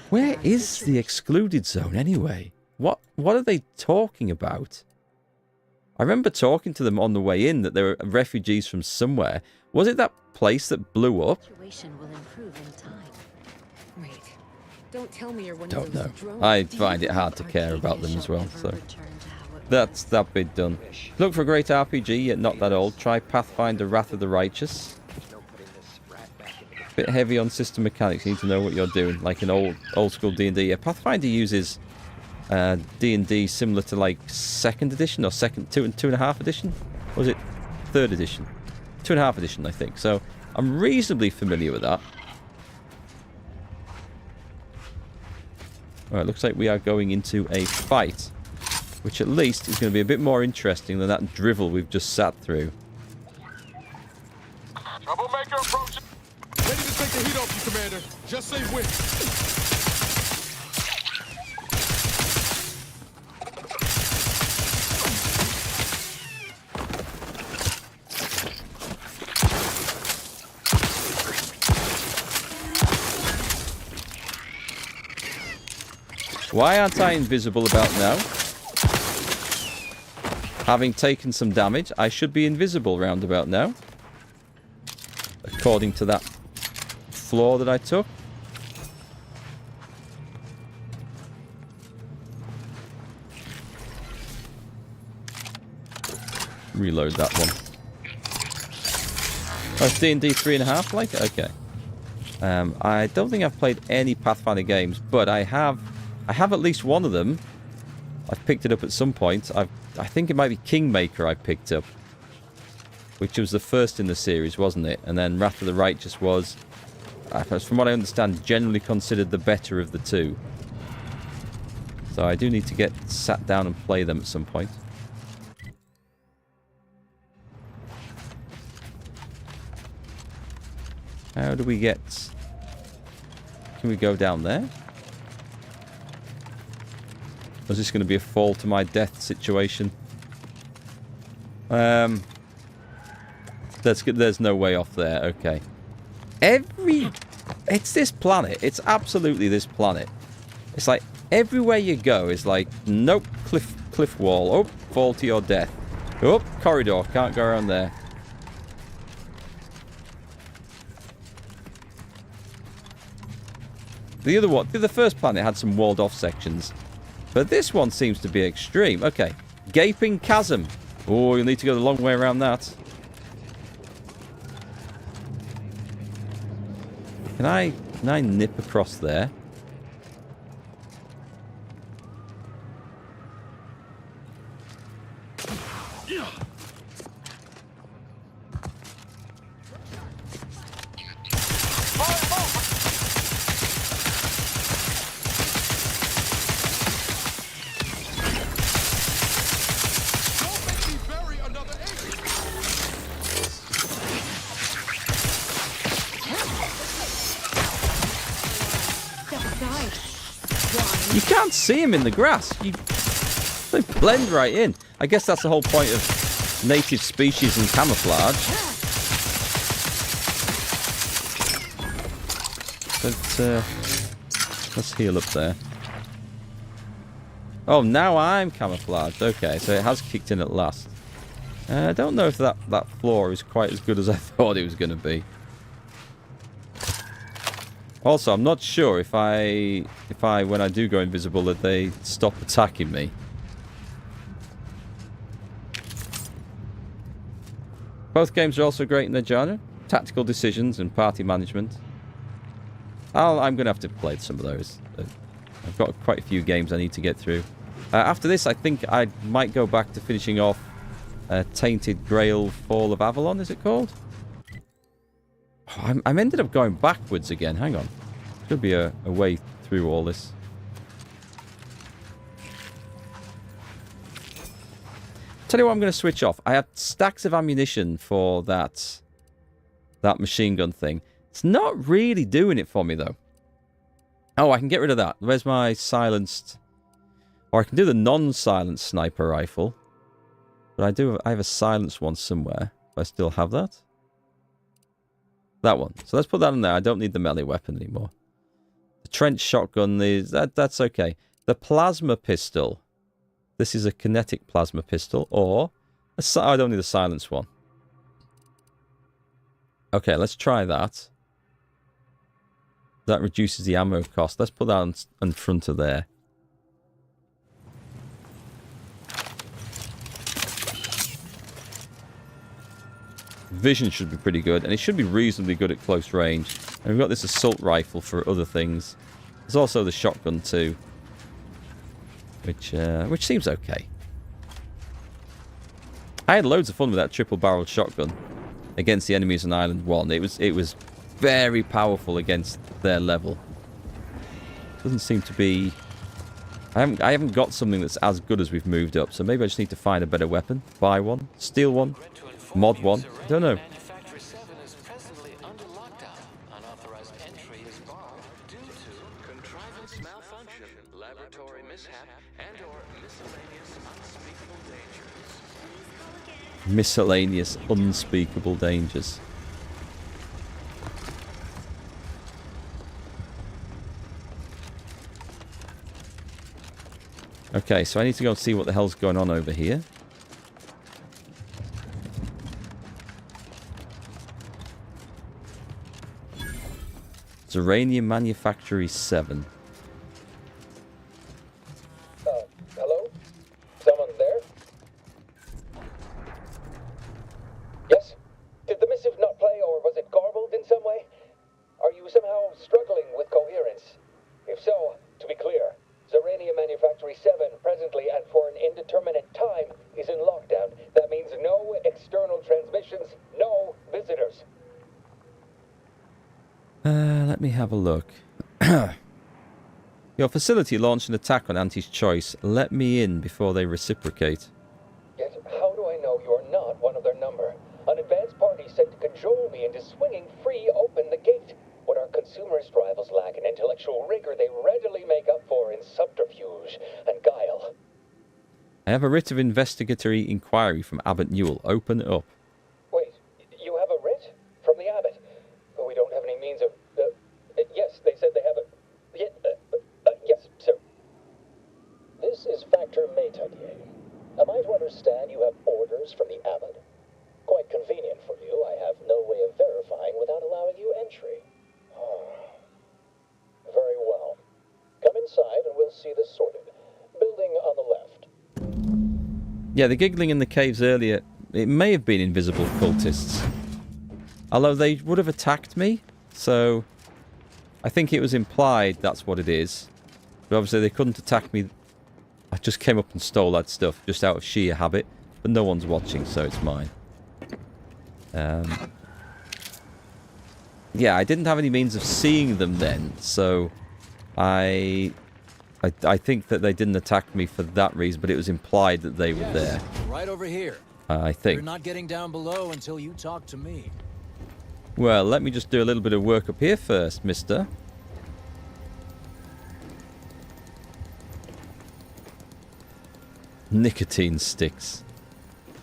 Where is the excluded zone anyway? What are they talking about? I remember talking to them on the way in that they were refugees from somewhere. Was it that place that blew up? Don't tell me you're one Don't of know. those drones. I find it hard to care about them as well. So that's that bit done. Look for a great RPG, yet not that old. Try Pathfinder Wrath of the Righteous. Bit heavy on system mechanics. You need to know what you're doing, like an old school D&D. Yeah, Pathfinder uses D&D similar to like 2nd edition or 2.5 edition. Or was it 3rd edition? 2.5 edition, I think. So I'm reasonably familiar with that. Alright, looks like we are going into a fight, which at least is going to be a bit more interesting than that drivel we've just sat through. Troublemaker approaching. Ready to take the heat off you, Commander. Just say when. Why aren't I invisible about now? Having taken some damage, I should be invisible round about now. According to that floor that I took. Reload that one. Oh, it's D&D 3.5, like? Okay. I don't think I've played any Pathfinder games, but I have at least one of them. I've picked it up at some point. I think it might be Kingmaker I picked up, which was the first in the series, wasn't it? And then Wrath of the Righteous was, from what I understand, generally considered the better of the two. So I do need to get sat down and play them at some point. How do we get... Can we go down there? Or is this going to be a fall to my death situation? There There's no way off there. Okay. It's this planet. It's absolutely this planet. It's like everywhere you go is like, nope, cliff wall. Oh, fall to your death. Oh, corridor. Can't go around there. The first planet had some walled off sections. But this one seems to be extreme. Okay. Gaping chasm. Oh, you'll need to go the long way around that. Can I nip across there? You can't see him in the grass. They blend right in. I guess that's the whole point of native species and camouflage. But let's heal up there. Oh, now I'm camouflaged. Okay, so it has kicked in at last. I don't know if that floor is quite as good as I thought it was going to be. Also, I'm not sure if when I do go invisible, that they stop attacking me. Both games are also great in their genre. Tactical decisions and party management. I'm going to have to play some of those. I've got quite a few games I need to get through. After this, I think I might go back to finishing off Tainted Grail Fall of Avalon, is it called? Oh, I ended up going backwards again. Hang on. Could be a way through all this. Tell you what, I'm going to switch off. I have stacks of ammunition for that machine gun thing. It's not really doing it for me, though. Oh, I can get rid of that. Where's my silenced... Or I can do the non-silenced sniper rifle. But I have a silenced one somewhere. Do I still have that? That one. So let's put that in there. I don't need the melee weapon anymore. The trench shotgun is... That's okay. The plasma pistol. This is a kinetic plasma pistol. Or... I don't need a silenced one. Okay, let's try that. That reduces the ammo cost. Let's put that in front of there. Vision should be pretty good, and it should be reasonably good at close range. And we've got this assault rifle for other things. There's also the shotgun too, which seems okay. I had loads of fun with that triple-barreled shotgun against the enemies on Island 1. It was very powerful against their level. Doesn't seem to be... I haven't got something that's as good as we've moved up, so maybe I just need to find a better weapon. Buy one, steal one, mod one. I don't know. Miscellaneous unspeakable dangers. Okay, so I need to go and see what the hell's going on over here. Uranium Manufactory 7. Hello? Someone there? Yes? Did the missive not play, or was it garbled in some way? Are you somehow struggling with coherence? If so, to be clear, Uranium Manufactory 7 presently and for an indeterminate time is in lockdown. That means no external transmissions, no visitors. Let me have a look. Your facility launched an attack on Auntie's Choice. Let me in before they reciprocate. Yet, how do I know you're not one of their number? An advanced party set to cajole me into swinging free open the gate. What our consumerist rivals lack in intellectual rigor, they readily make up for in subterfuge and guile. I have a writ of investigatory inquiry from Abbot Newell. Open up. Wait, you have see this sorted. Building on the left. Yeah, the giggling in the caves earlier, it may have been invisible cultists. Although they would have attacked me, so I think it was implied that's what it is. But obviously they couldn't attack me. I just came up and stole that stuff just out of sheer habit. But no one's watching, so it's mine. Yeah, I didn't have any means of seeing them then, so I think that they didn't attack me for that reason, but it was implied that they were there. Right over here. I think. You're not getting down below until you talk to me. Well, let me just do a little bit of work up here first, mister. Nicotine sticks.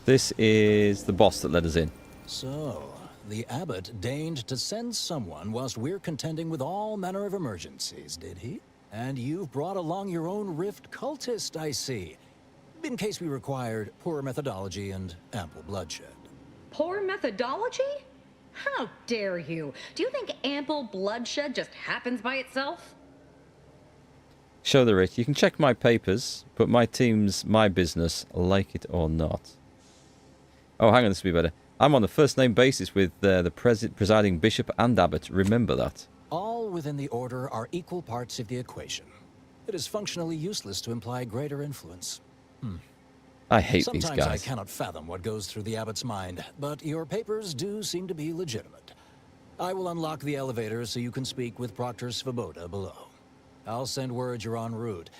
This is the boss that let us in. So, the abbot deigned to send someone whilst we're contending with all manner of emergencies, did he? And you've brought along your own rift cultist, I see. In case we required poor methodology and ample bloodshed. Poor methodology? How dare you? Do you think ample bloodshed just happens by itself? Show the rich. You can check my papers, but my team's my business, like it or not. Oh, hang on, this will be better. I'm on a first-name basis with the presiding bishop and abbot. Remember that. All within the order are equal parts of the equation. It is functionally useless to imply greater influence. I hate Sometimes these guys. I cannot fathom what goes through the abbot's mind, but your papers do seem to be legitimate. I will unlock the elevator so you can speak with Proctor Svoboda below. I'll send word you're en route,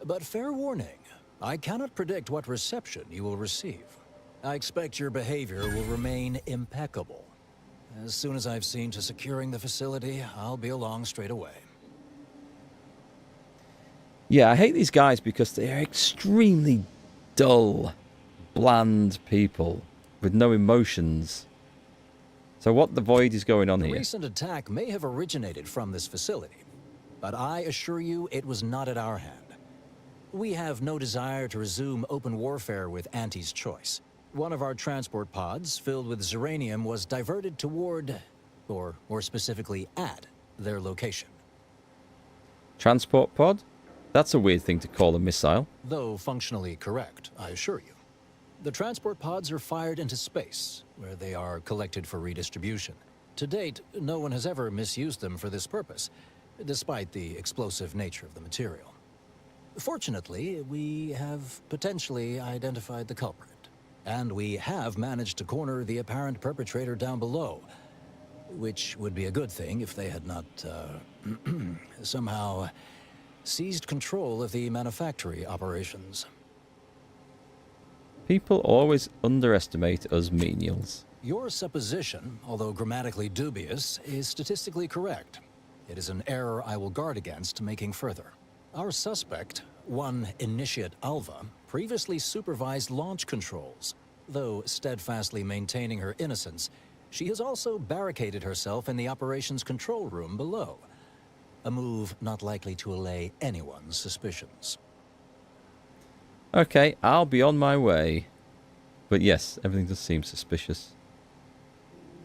but fair warning, I cannot predict what reception you will receive. I expect your behavior will remain impeccable. As soon as I've seen to securing the facility, I'll be along straight away. Yeah, I hate these guys because they are extremely dull, bland people with no emotions. So what the void is going on The here? recent attack may have originated from this facility, but I assure you it was not at our hand. We have no desire to resume open warfare with Auntie's choice. One of our transport pods, filled with Zeranium, was diverted toward, or more specifically at, their location. Transport pod? That's a weird thing to call a missile. Though functionally correct, I assure you. The transport pods are fired into space, where they are collected for redistribution. To date, no one has ever misused them for this purpose, despite the explosive nature of the material. Fortunately, we have potentially identified the culprit. And we have managed to corner the apparent perpetrator down below, which would be a good thing if they had not, somehow seized control of the manufactory operations. People always underestimate us menials. Your supposition, although grammatically dubious, is statistically correct. It is an error I will guard against making further. Our suspect, one Initiate Alva, previously supervised launch controls. Though steadfastly maintaining her innocence, she has also barricaded herself in the operations control room below. A move not likely to allay anyone's suspicions. Okay, I'll be on my way. But yes, everything does seem suspicious.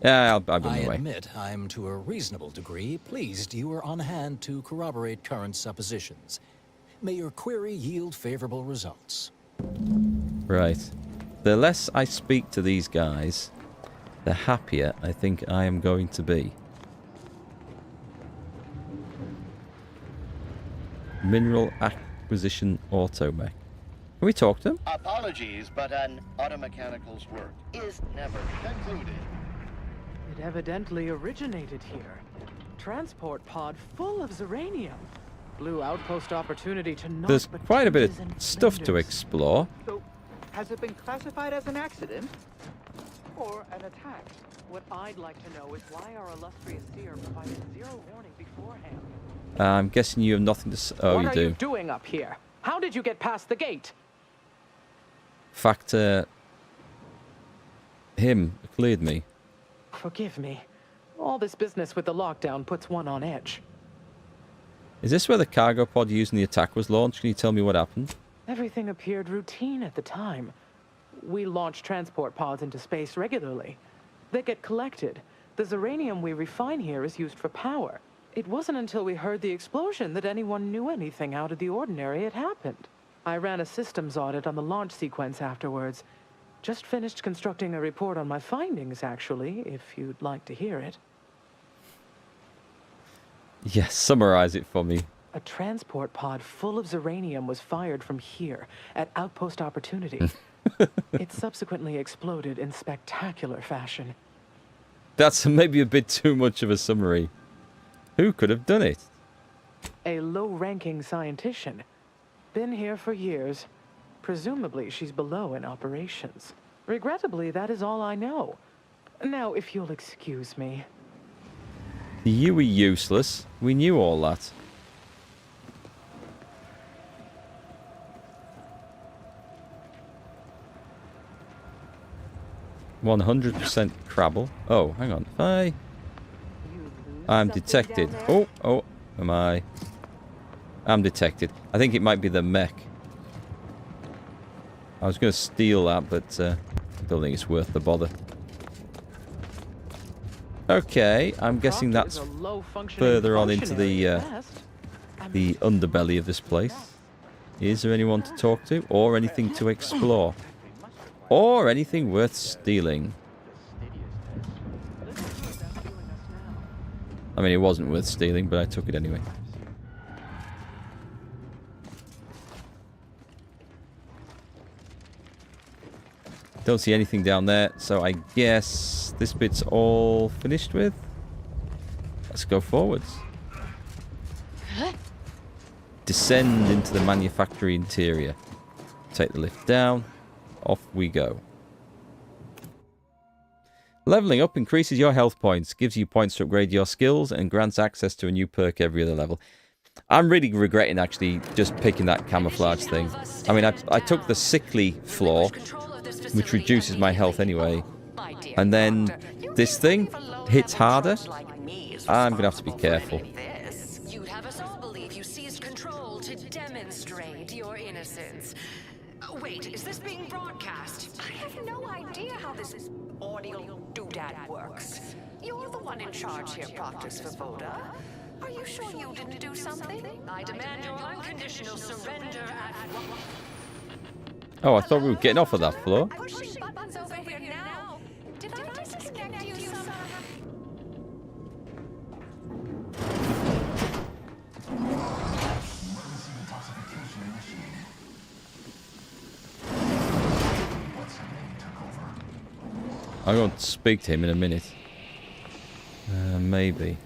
Yeah, I'll be on my way. I admit I'm to a reasonable degree pleased you are on hand to corroborate current suppositions. May your query yield favorable results. Right. The less I speak to these guys, the happier I think I am going to be. Mineral Acquisition Automech. Can we talk to them? Apologies, but an automechanical's work is never concluded. It evidently originated here. Transport pod full of Zeranium. Blue outpost opportunity to knock. There's quite a bit of stuff to explore. So, has it been classified as an accident? Or an attack? What I'd like to know is why our illustrious seer provided zero warning beforehand. I'm guessing you have nothing to say. Oh, what you are do. you doing up here? How did you get past the gate? Factor. Him cleared me. Forgive me. All this business with the lockdown puts one on edge. Is this where the cargo pod using the attack was launched? Can you tell me what happened? Everything appeared routine at the time. We launch transport pods into space regularly. They get collected. The Zeranium we refine here is used for power. It wasn't until we heard the explosion that anyone knew anything out of the ordinary had happened. I ran a systems audit on the launch sequence afterwards. Just finished constructing a report on my findings, actually, if you'd like to hear it. Yes, summarize it for me. A transport pod full of Zeranium was fired from here, at Outpost Opportunity. It subsequently exploded in spectacular fashion. That's maybe a bit too much of a summary. Who could have done it? A low-ranking scientician. Been here for years. Presumably she's below in operations. Regrettably, that is all I know. Now, if you'll excuse me. You were useless. We knew all that. %100% Crabble. Oh, hang on. I'm detected. Oh, am I? I'm detected. I think it might be the mech. I was going to steal that, but I don't think it's worth the bother. Okay, I'm guessing that's further on into the underbelly of this place. Is there anyone to talk to? Or anything to explore? Or anything worth stealing? I mean, it wasn't worth stealing, but I took it anyway. Don't see anything down there, so I guess this bit's all finished with. Let's go forwards. Descend into the manufactory interior. Take the lift down. Off we go. Leveling up increases your health points, gives you points to upgrade your skills, and grants access to a new perk every other level. I'm really regretting actually just picking that camouflage thing. I mean, I took the sickly floor, which reduces my health anyway. And then this thing hits harder. I'm going to have to be careful. You'd have us all believe you seized control to demonstrate your innocence. Wait, is this being broadcast? I have no idea how this audio doodad works. You're the one in charge here, Proctus Voda. Are you sure you didn't do something? I demand your unconditional surrender at... Oh, I thought we were getting off of that floor. Pushing buttons over here now. Did I disconnect you somehow? I'm going to speak to him in a minute. Maybe.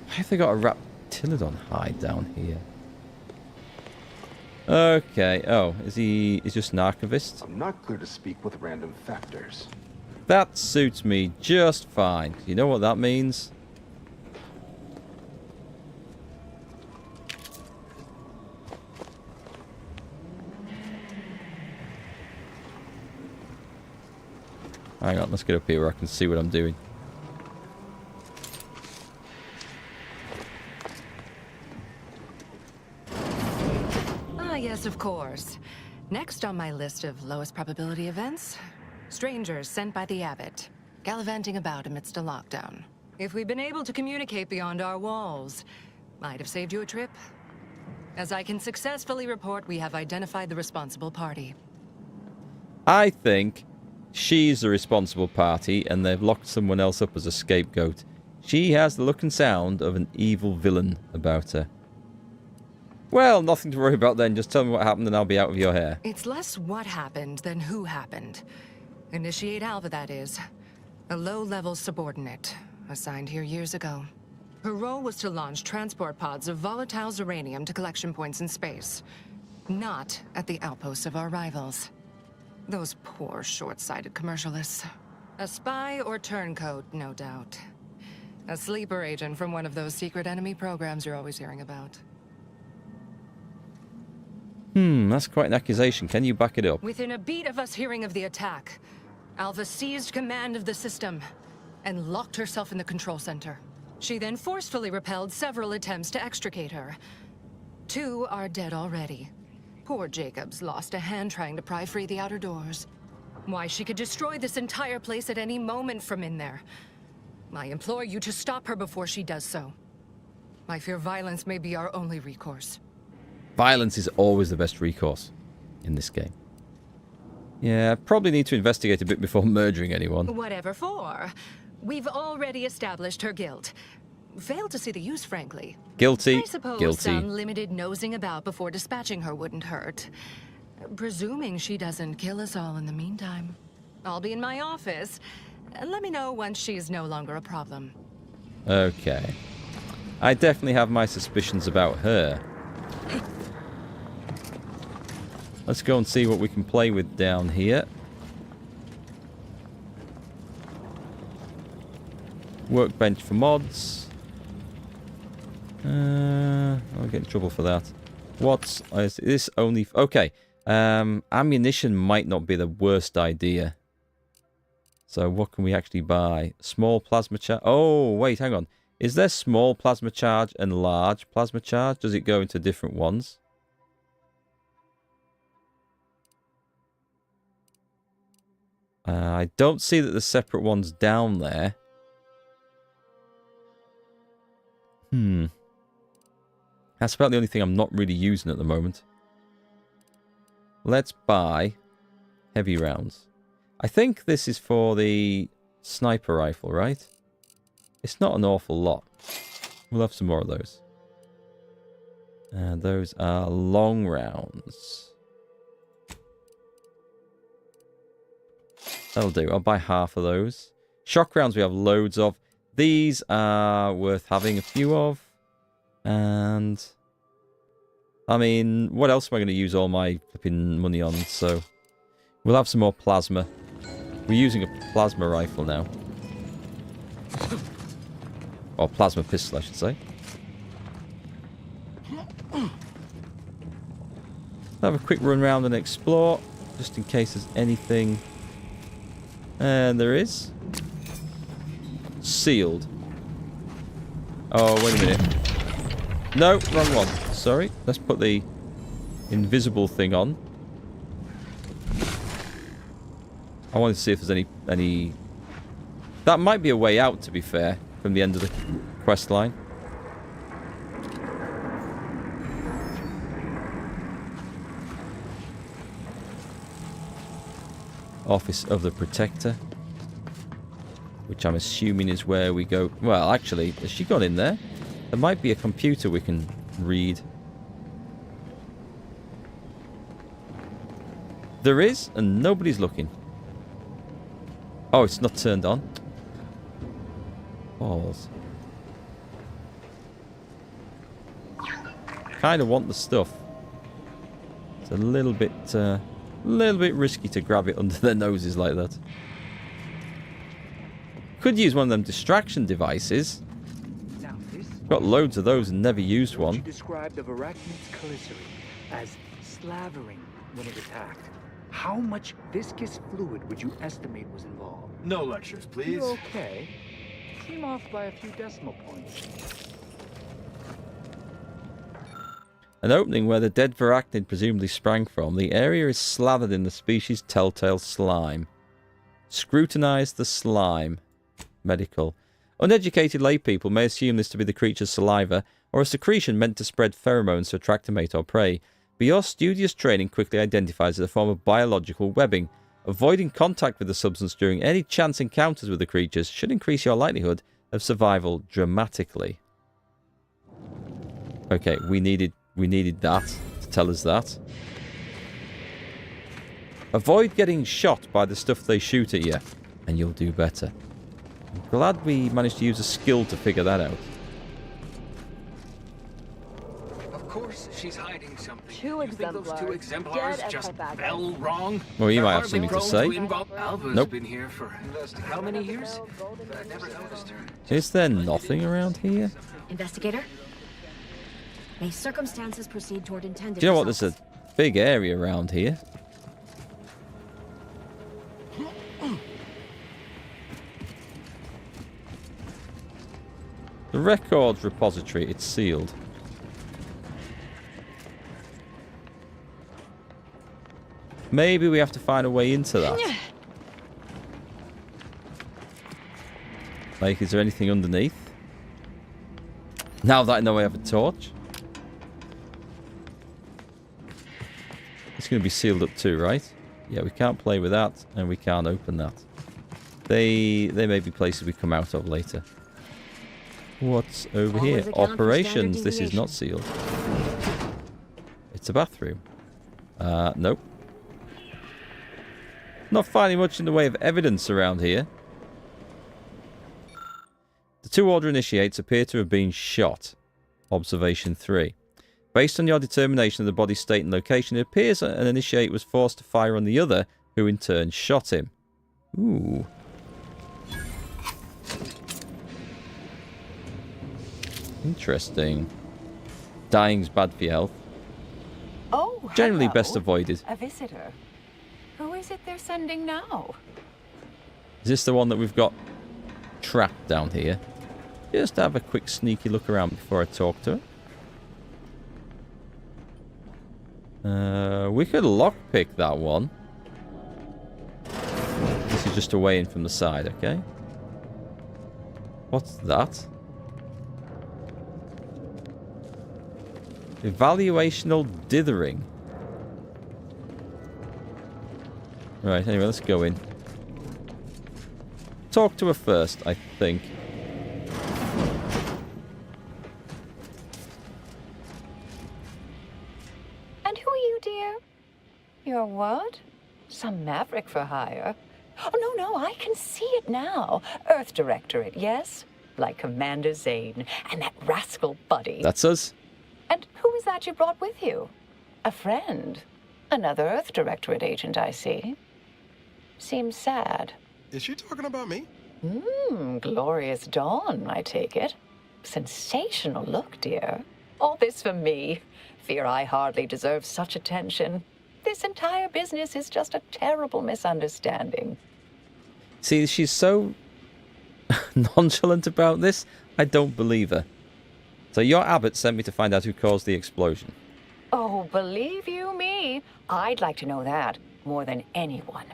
Why have they got a Raptilodon hide down here? Okay. Oh, is just an archivist? I'm not clear to speak with random factors. That suits me just fine. You know what that means? Hang on, let's get up here where I can see what I'm doing. Ah, yes, of course. Next on my list of lowest probability events, strangers sent by the Abbot, gallivanting about amidst a lockdown. If we'd been able to communicate beyond our walls, might have saved you a trip. As I can successfully report, we have identified the responsible party. I think she's the responsible party and they've locked someone else up as a scapegoat. She has the look and sound of an evil villain about her. Well, nothing to worry about then. Just tell me what happened and I'll be out of your hair. It's less what happened than who happened. Initiate Alva, that is. A low-level subordinate, assigned here years ago. Her role was to launch transport pods of volatile Zeranium to collection points in space. Not at the outposts of our rivals. Those poor, short-sighted commercialists. A spy or turncoat, no doubt. A sleeper agent from one of those secret enemy programs you're always hearing about. That's quite an accusation. Can you back it up? Within a beat of us hearing of the attack, Alva seized command of the system and locked herself in the control center. She then forcefully repelled several attempts to extricate her. 2 are dead already. Poor Jacobs lost a hand trying to pry free the outer doors. Why, she could destroy this entire place at any moment from in there. I implore you to stop her before she does so. I fear violence may be our only recourse. Violence is always the best recourse in this game. Yeah, probably need to investigate a bit before murdering anyone. Whatever for. We've already established her guilt. Failed to see the use, frankly. Guilty. I suppose Guilty. some limited nosing about before dispatching her wouldn't hurt. Presuming she doesn't kill us all in the meantime. I'll be in my office. Let me know once she's no longer a problem. Okay. I definitely have my suspicions about her. Let's go and see what we can play with down here. Workbench for mods. I'll get in trouble for that. What's is this only? Okay. Ammunition might not be the worst idea. So what can we actually buy? Small plasma charge. Oh, wait, hang on. Is there small plasma charge and large plasma charge? Does it go into different ones? I don't see that there's separate ones down there. That's about the only thing I'm not really using at the moment. Let's buy heavy rounds. I think this is for the sniper rifle, right? It's not an awful lot. We'll have some more of those. And those are long rounds. That'll do. I'll buy half of those. Shock rounds we have loads of. These are worth having a few of. And I mean, what else am I going to use all my flipping money on? So we'll have some more plasma. We're using a plasma rifle now. Or plasma pistol, I should say. Have a quick run around and explore, just in case there's anything. And there is. Sealed. Oh, wait a minute. No, wrong one. Sorry. Let's put the invisible thing on. I want to see if there's any... That might be a way out, to be fair, from the end of the quest line. Office of the Protector. Which I'm assuming is where we go. Well, actually, has she gone in there? There might be a computer we can read. There is, and nobody's looking. Oh, it's not turned on. Balls. Kind of want the stuff. It's a little bit risky to grab it under their noses like that. Could use one of them distraction devices. Now, this Got loads of those and never used one. You described the Varachid's commissary as slavering when it attacked. How much viscous fluid would you estimate was involved? No lectures, please. You okay? Seem off by a few decimal points. An opening where the dead Varachnid presumably sprang from. The area is slathered in the species' telltale slime. Scrutinize the slime. Medical. Uneducated laypeople may assume this to be the creature's saliva, or a secretion meant to spread pheromones to attract a mate or prey. But your studious training quickly identifies it as a form of biological webbing. Avoiding contact with the substance during any chance encounters with the creatures should increase your likelihood of survival dramatically. Okay, we needed that to tell us that. Avoid getting shot by the stuff they shoot at you, and you'll do better. I'm glad we managed to use a skill to figure that out. Of course, she's hiding something. Two exemplars. Those two exemplars just fell wrong? Well, you might have something to say. Alva's Nope. been here for how many years? I never noticed her. Is there nothing around here? Investigator? May circumstances proceed toward intended Do you know what? results. There's a big area around here. The records repository, it's sealed. Maybe we have to find a way into that. Like, is there anything underneath? Now that I know I have a torch. It's going to be sealed up too, right? Yeah, we can't play with that, and we can't open that. They may be places we come out of later. What's over here? Operations. This is not sealed. It's a bathroom. Nope. Not finding much in the way of evidence around here. The two order initiates appear to have been shot. Observation 3. Based on your determination of the body's state and location, it appears an initiate was forced to fire on the other, who in turn shot him. Ooh. Interesting. Dying's bad for your health. Oh, generally hello. best avoided. A visitor. Who is it they're sending now? Is this the one that we've got trapped down here? Just have a quick sneaky look around before I talk to her. We could lockpick that one. This is just a way in from the side, okay? What's that? Evaluational dithering. Right, anyway, let's go in. Talk to her first, I think. And who are you, dear? You're what? Some maverick for hire? Oh, no, I can see it now. Earth Directorate, yes? Like Commander Zane and that rascal Buddy. That's us. And who is that you brought with you? A friend? Another Earth Directorate agent, I see. Seems sad. Is she talking about me? Glorious dawn, I take it. Sensational look, dear. All this for me. Fear I hardly deserve such attention. This entire business is just a terrible misunderstanding. See, she's so nonchalant about this, I don't believe her. So your abbot sent me to find out who caused the explosion. Oh, believe you me, I'd like to know that more than anyone.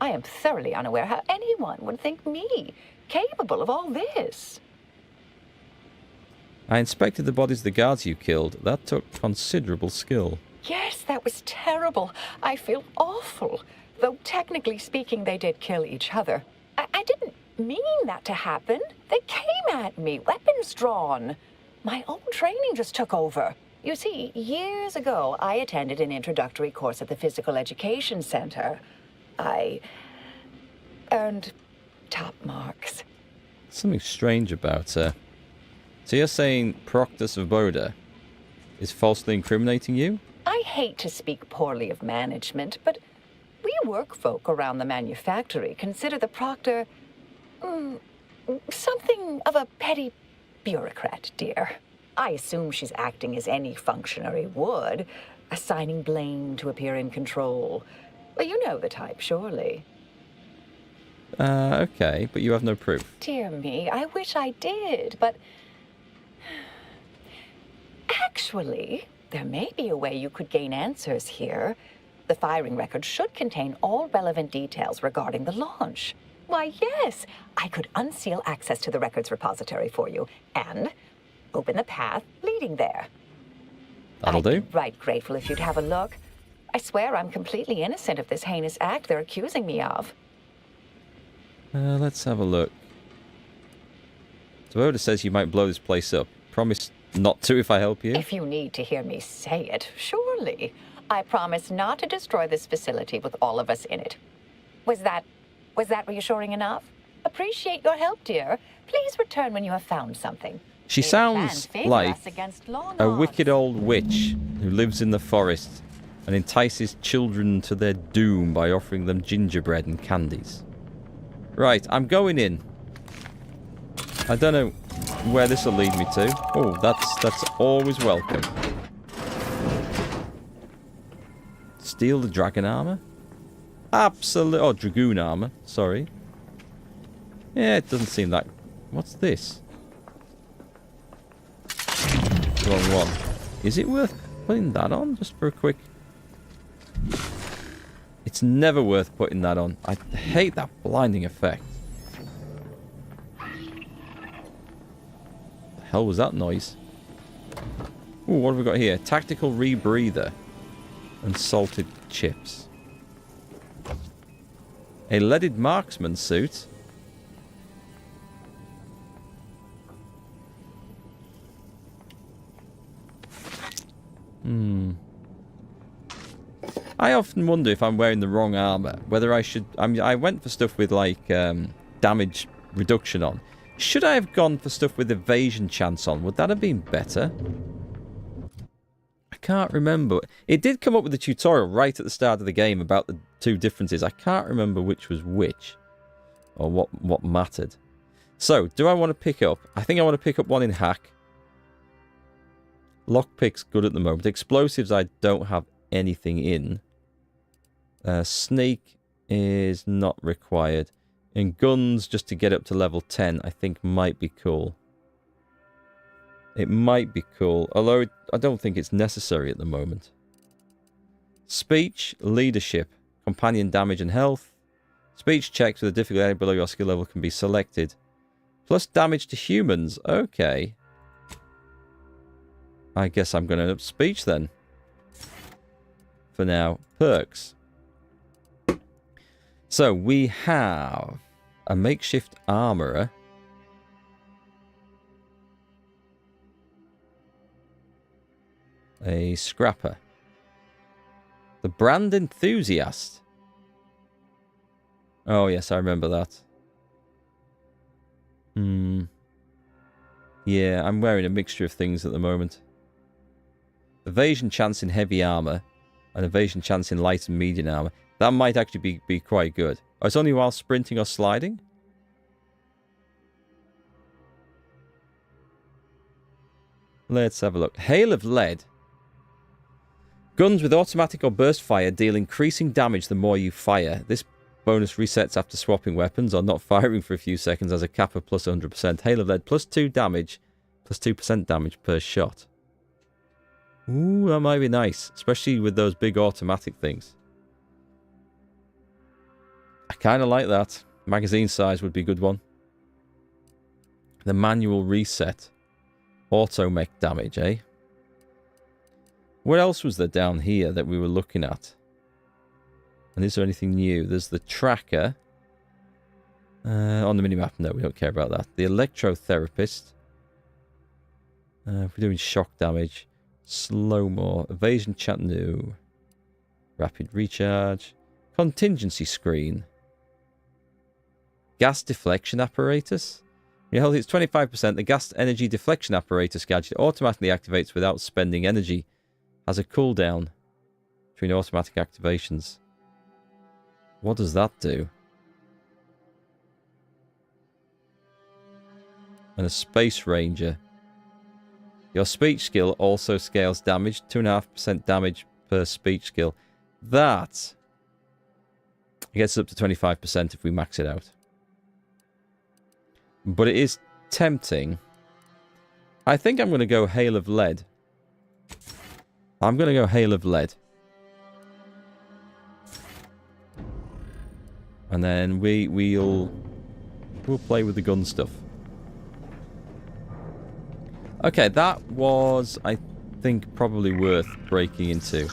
I am thoroughly unaware how anyone would think me capable of all this. I inspected the bodies of the guards you killed. That took considerable skill. Yes, that was terrible. I feel awful. Though technically speaking, they did kill each other. I didn't mean that to happen. They came at me, weapons drawn. My own training just took over. You see, years ago, I attended an introductory course at the Physical Education Center. I earned top marks. Something strange about her. So you're saying Proctor Svoboda is falsely incriminating you? I hate to speak poorly of management, but we work folk around the manufactory consider the proctor something of a petty bureaucrat, dear. I assume she's acting as any functionary would, assigning blame to appear in control. Well, you know the type, surely. Okay, but you have no proof. Dear me, I wish I did, but... Actually, there may be a way you could gain answers here. The firing record should contain all relevant details regarding the launch. Why, yes, I could unseal access to the records repository for you and open the path leading there. That'll do. I'd be right grateful if you'd have a look. I swear I'm completely innocent of this heinous act they're accusing me of. Let's have a look. Svoboda says you might blow this place up. Promise not to if I help you. If you need to hear me say it, surely. I promise not to destroy this facility with all of us in it. Was that reassuring enough? Appreciate your help, dear. Please return when you have found something. She sounds like a wicked old witch who lives in the forest and entices children to their doom by offering them gingerbread and candies. Right, I'm going in. I don't know where this will lead me to. Oh, that's always welcome. Steal the dragon armor? Absolutely. Oh, dragoon armor. Sorry. Yeah, it doesn't seem that... What's this? Wrong one. Is it worth putting that on? Just for a quick... It's never worth putting that on. I hate that blinding effect. hell was that noise? Ooh, what have we got here? Tactical rebreather and salted chips. A leaded marksman suit. I often wonder if I'm wearing the wrong armor. Whether I should... I went for stuff with, like, damage reduction on. Should I have gone for stuff with evasion chance on? Would that have been better? I can't remember. It did come up with a tutorial right at the start of the game about the two differences. I can't remember which was which. Or what mattered. So, do I want to pick up... I think I want to pick up one in hack. Lockpick's good at the moment. Explosives I don't have anything in. Sneak is not required. And guns, just to get up to level 10, I think might be cool. It might be cool, although I don't think it's necessary at the moment. Speech, leadership, companion damage and health. Speech checks with a difficulty below your skill level can be selected. Plus damage to humans. Okay. I guess I'm going to up speech then. For now. Perks. So we have a makeshift armorer. A scrapper. The brand enthusiast. Oh yes, I remember that. Yeah, I'm wearing a mixture of things at the moment. Evasion chance in heavy armor. And evasion chance in light and medium armor. That might actually be quite good. Oh, it's only while sprinting or sliding? Let's have a look. Hail of lead. Guns with automatic or burst fire deal increasing damage the more you fire. This bonus resets after swapping weapons or not firing for a few seconds as a cap of plus 100%. Hail of lead plus 2 damage, plus 2% damage per shot. Ooh, that might be nice. Especially with those big automatic things. I kind of like that. Magazine size would be a good one. The manual reset. Auto mech damage, eh? What else was there down here that we were looking at? And is there anything new? There's the tracker. On the minimap, no, we don't care about that. The electrotherapist. If we're doing shock damage. Slow-mo. Evasion chat, no. Rapid recharge. Contingency screen. Gas deflection apparatus. Your health is 25%. The gas energy deflection apparatus gadget automatically activates without spending energy. Has a cooldown between automatic activations. What does that do? And a space ranger. Your speech skill also scales damage. 2.5% damage per speech skill. That gets up to 25% if we max it out. But it is tempting. I think I'm going to go Hail of Lead. I'm going to go Hail of Lead. And then we'll play with the gun stuff. Okay, that was, I think, probably worth breaking into.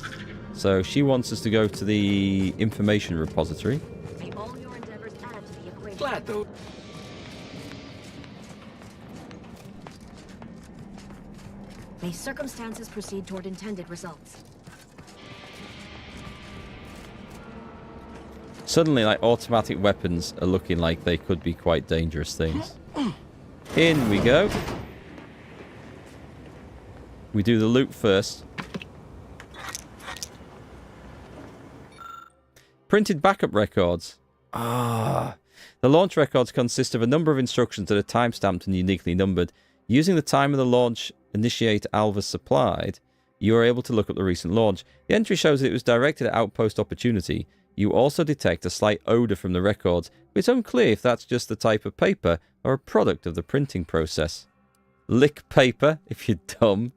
So she wants us to go to the information repository. Glad though. May circumstances proceed toward intended results. Suddenly, like, automatic weapons are looking like they could be quite dangerous things. In we go. We do the loot first. Printed backup records. Ah. The launch records consist of a number of instructions that are time-stamped and uniquely numbered. Using the time of the launch initiate Alva supplied, you are able to look up the recent launch. The entry shows that it was directed at Outpost Opportunity. You also detect a slight odour from the records, but it's unclear if that's just the type of paper or a product of the printing process. Lick paper, if you're dumb.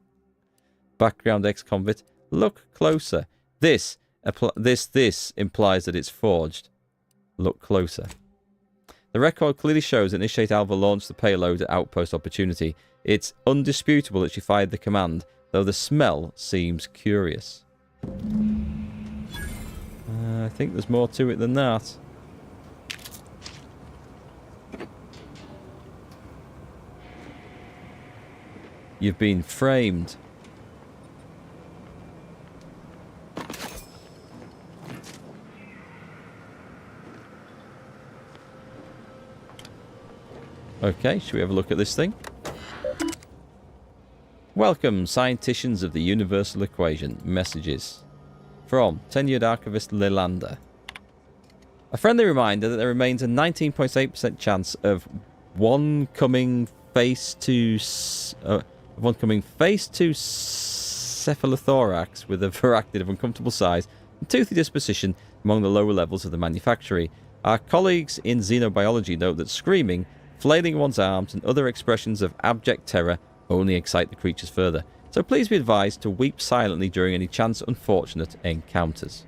Background ex-convict. Look closer. This implies that it's forged. Look closer. The record clearly shows that Initiate Alva launched the payload at Outpost Opportunity. It's undisputable that she fired the command, though the smell seems curious. I think there's more to it than that. You've been framed. Okay, should we have a look at this thing? Welcome, scienticians of the universal equation. Messages. From tenured archivist Lelander. A friendly reminder that there remains a 19.8% chance of one coming face to cephalothorax with a varactid of uncomfortable size and toothy disposition among the lower levels of the manufactory. Our colleagues in xenobiology note that screaming, flailing one's arms, and other expressions of abject terror only excite the creatures further. So please be advised to weep silently during any chance unfortunate encounters.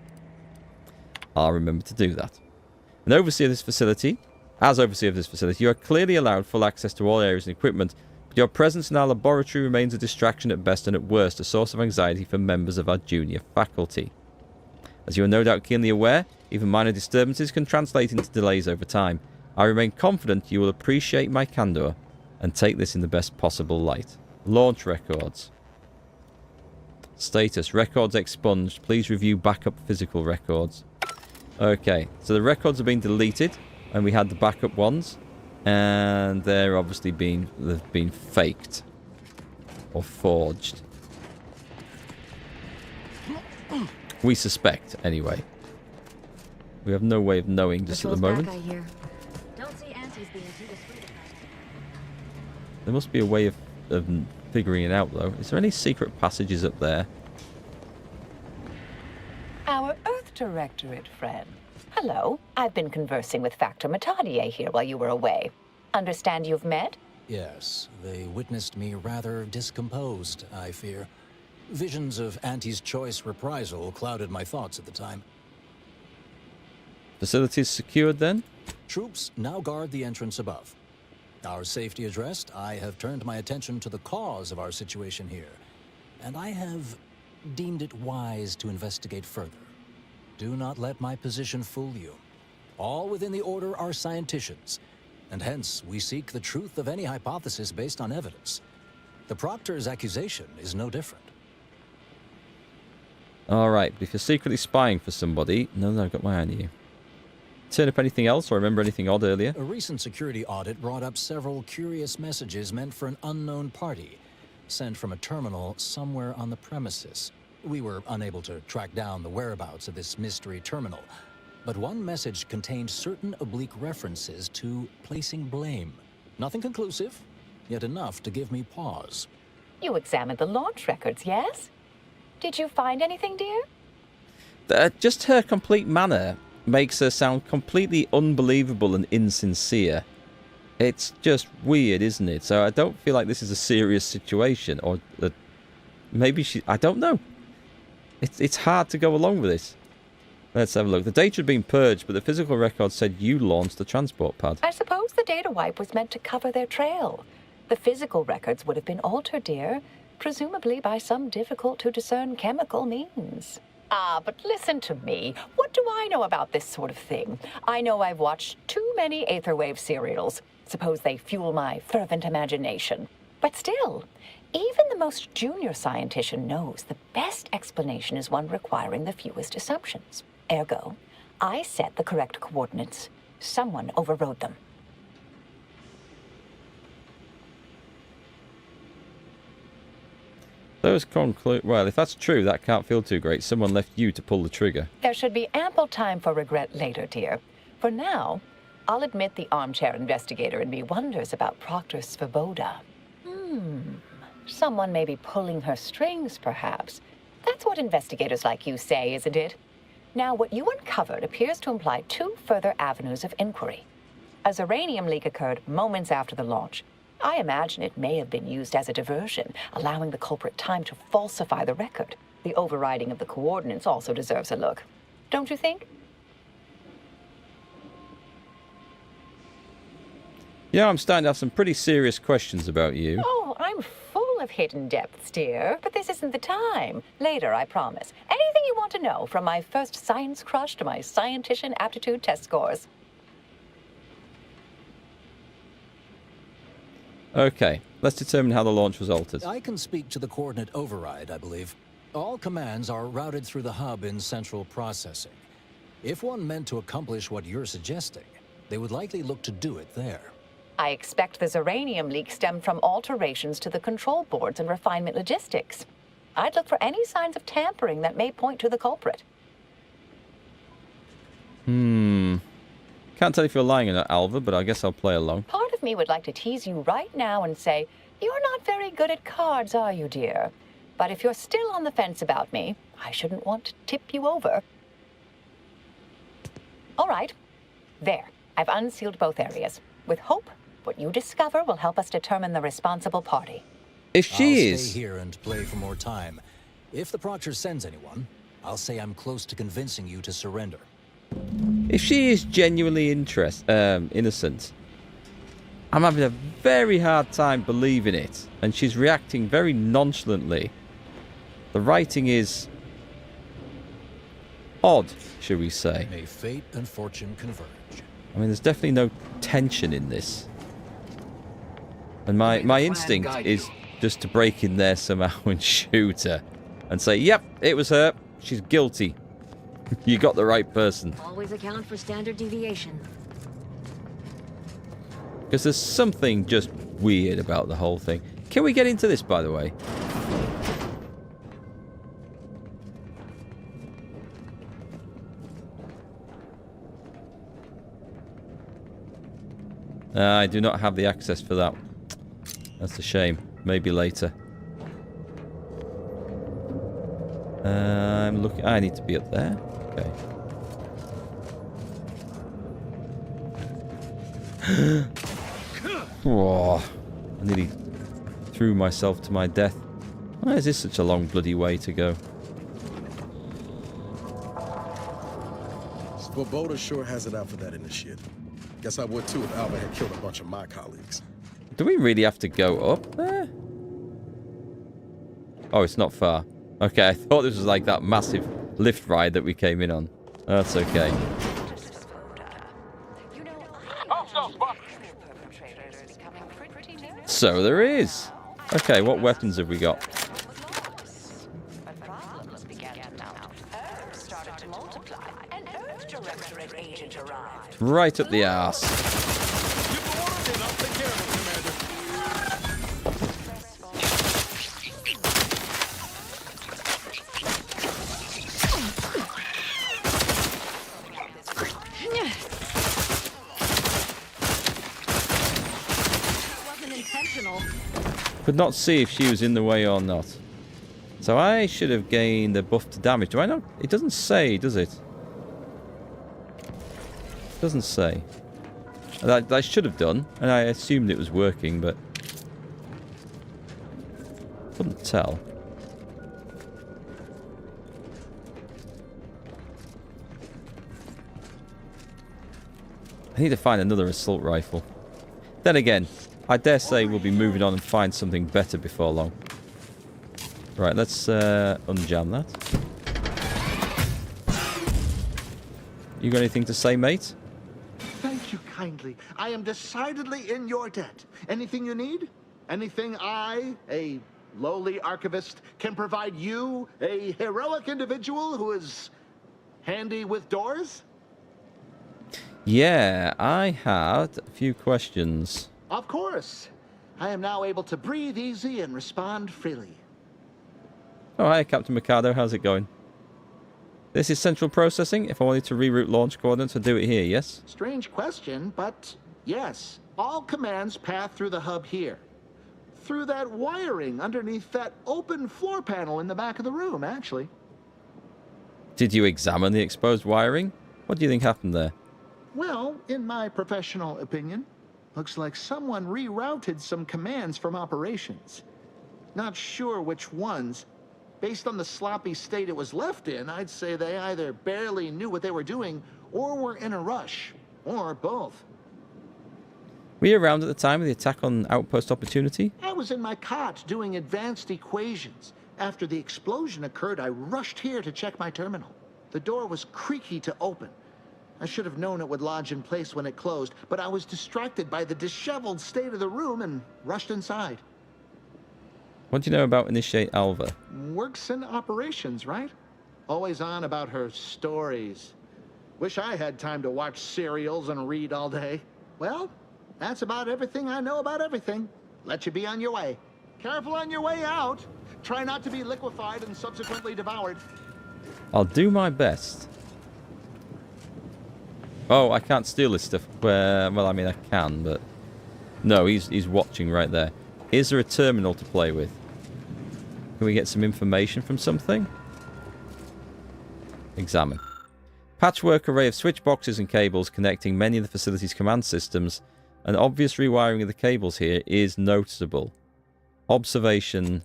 I'll remember to do that. As overseer of this facility, you are clearly allowed full access to all areas and equipment, but your presence in our laboratory remains a distraction at best and at worst a source of anxiety for members of our junior faculty. As you are no doubt keenly aware, even minor disturbances can translate into delays over time. I remain confident you will appreciate my candor and take this in the best possible light. Launch records. Status. Records expunged. Please review backup physical records. Okay, so the records have been deleted, and we had the backup ones, and they're obviously they've been faked or forged. We suspect, anyway. We have no way of knowing just at the moment. There must be a way of figuring it out, though. Is there any secret passages up there? Our Earth Directorate friend. Hello. I've been conversing with Factor Matadier here while you were away. Understand you've met? Yes, they witnessed me rather discomposed, I fear. Visions of Auntie's choice reprisal clouded my thoughts at the time. Facilities secured, then? Troops now guard the entrance above. Our safety addressed, I have turned my attention to the cause of our situation here, and I have deemed it wise to investigate further. Do not let my position fool you. All within the Order are scienticians, and hence we seek the truth of any hypothesis based on evidence. The Proctor's accusation is no different. Alright, but if you're secretly spying for somebody... No, I've got my eye on you. Turn up anything else or remember anything odd earlier? A recent security audit brought up several curious messages meant for an unknown party, sent from a terminal somewhere on the premises. We were unable to track down the whereabouts of this mystery terminal, but one message contained certain oblique references to placing blame. Nothing conclusive, yet enough to give me pause. You examined the launch records, yes? Did you find anything, dear? Just her complete manner makes her sound completely unbelievable and insincere. It's just weird, isn't it? So I don't feel like this is a serious situation, or maybe she... I don't know. It's hard to go along with this. Let's have a look. The data had been purged, but the physical record said you launched the transport pod. I suppose the data wipe was meant to cover their trail. The physical records would have been altered, dear, presumably by some difficult-to-discern chemical means. Ah, but listen to me. What do I know about this sort of thing? I know I've watched too many Aetherwave serials. Suppose they fuel my fervent imagination. But still, even the most junior scientician knows the best explanation is one requiring the fewest assumptions. Ergo, I set the correct coordinates. Someone overrode them. Those conclude... Well, if that's true, that can't feel too great. Someone left you to pull the trigger. There should be ample time for regret later, dear. For now, I'll admit the armchair investigator in me wonders about Proctor Svoboda. Someone may be pulling her strings, perhaps. That's what investigators like you say, isn't it? Now, what you uncovered appears to imply two further avenues of inquiry. A uranium leak occurred moments after the launch. I imagine it may have been used as a diversion, allowing the culprit time to falsify the record. The overriding of the coordinates also deserves a look. Don't you think? Yeah, I'm starting to have some pretty serious questions about you. Oh, I'm full of hidden depths, dear, but this isn't the time. Later, I promise. Anything you want to know, from my first science crush to my scientician aptitude test scores. Okay, let's determine how the launch was altered. I can speak to the coordinate override, I believe. All commands are routed through the hub in central processing. If one meant to accomplish what you're suggesting, they would likely look to do it there. I expect the Zeranium leak stemmed from alterations to the control boards and refinement logistics. I'd look for any signs of tampering that may point to the culprit. Can't tell if you're lying or not, Alva, but I guess I'll play along. Part of me would like to tease you right now and say, you're not very good at cards, are you, dear? But if you're still on the fence about me, I shouldn't want to tip you over. All right. There. I've unsealed both areas. With hope, what you discover will help us determine the responsible party. If she I'll stay here and play for more time. If the Proctor sends anyone, I'll say I'm close to convincing you to surrender. If she is genuinely innocent, I'm having a very hard time believing it, and she's reacting very nonchalantly. The writing is odd, shall we say. May fate and fortune converge. I mean, there's definitely no tension in this. And my instinct is just to break in there somehow and shoot her. And say, yep, it was her. She's guilty. You got the right person. Always account for standard deviation. Because there's something just weird about the whole thing. Can we get into this, by the way? I do not have the access for that. That's a shame. Maybe later. I'm looking. I need to be up there. Okay. Oh, I nearly threw myself to my death. Why is this such a long bloody way to go? Svoboda sure has it out for that initiate. Guess I would too if Alva had killed a bunch of my colleagues. Do we really have to go up there? Oh, it's not far. Okay, I thought this was like that massive lift ride that we came in on. That's okay. So there is. Okay, what weapons have we got? Right up the arse. Could not see if she was in the way or not. So I should have gained a buff to damage. Do I not? It doesn't say, does it? It doesn't say. That I should have done, and I assumed it was working, but couldn't tell. I need to find another assault rifle. Then again, I dare say we'll be moving on and find something better before long. Right, let's unjam that. You got anything to say, mate? Thank you kindly. I am decidedly in your debt. Anything you need? Anything I, a lowly archivist, can provide you, a heroic individual who is handy with doors? Yeah, I had a few questions. Of course. I am now able to breathe easy and respond freely. Oh, hi, Captain Mikado. How's it going? This is central processing. If I wanted to reroute launch coordinates, I'd do it here, yes? Strange question, but yes. All commands pass through the hub here. Through that wiring underneath that open floor panel in the back of the room, actually. Did you examine the exposed wiring? What do you think happened there? Well, in my professional opinion, looks like someone rerouted some commands from operations. Not sure which ones. Based on the sloppy state it was left in, I'd say they either barely knew what they were doing or were in a rush, or both. Were you around at the time of the attack on Outpost Opportunity? I was in my cot doing advanced equations. After the explosion occurred, I rushed here to check my terminal. The door was creaky to open. I should have known it would lodge in place when it closed, but I was distracted by the disheveled state of the room and rushed inside. What do you know about Initiate Alva? Works in operations, right? Always on about her stories. Wish I had time to watch serials and read all day. Well, that's about everything I know about everything. Let you be on your way. Careful on your way out. Try not to be liquefied and subsequently devoured. I'll do my best. Oh, I can't steal this stuff. Well, I mean, I can, but... No, he's watching right there. Is there a terminal to play with? Can we get some information from something? Examine. Patchwork array of switch boxes and cables connecting many of the facility's command systems. An obvious rewiring of the cables here is noticeable. Observation.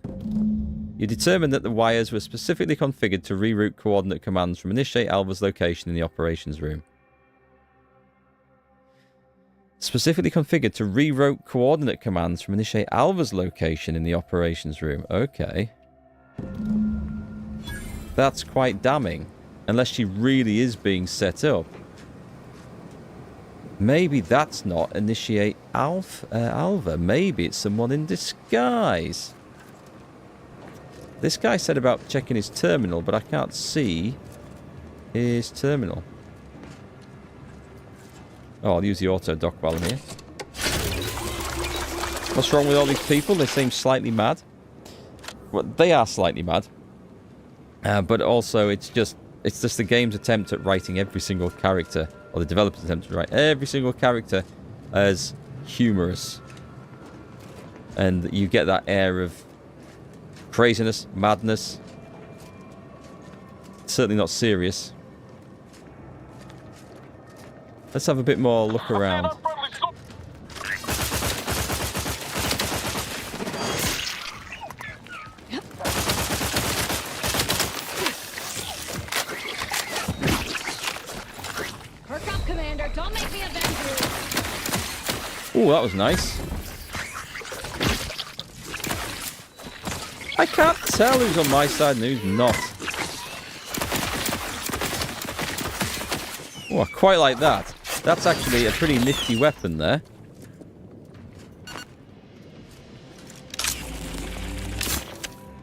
You determined that the wires were specifically configured to reroute coordinate commands from Initiate Alva's location in the operations room. Specifically configured to reroute coordinate commands from Initiate Alva's location in the operations room. Okay. That's quite damning. Unless she really is being set up. Maybe that's not Initiate Alva. Maybe it's someone in disguise. This guy said about checking his terminal, but I can't see his terminal. Oh, I'll use the auto dock while I'm here. What's wrong with all these people? They seem slightly mad. Well, they are slightly mad. But also, it's just the game's attempt at writing every single character, or the developer's attempt to write every single character as humorous. And you get that air of craziness, madness. Certainly not serious. Let's have a bit more look around. Ooh, that was nice. I can't tell who's on my side and who's not. Oh, I quite like that. That's actually a pretty nifty weapon there.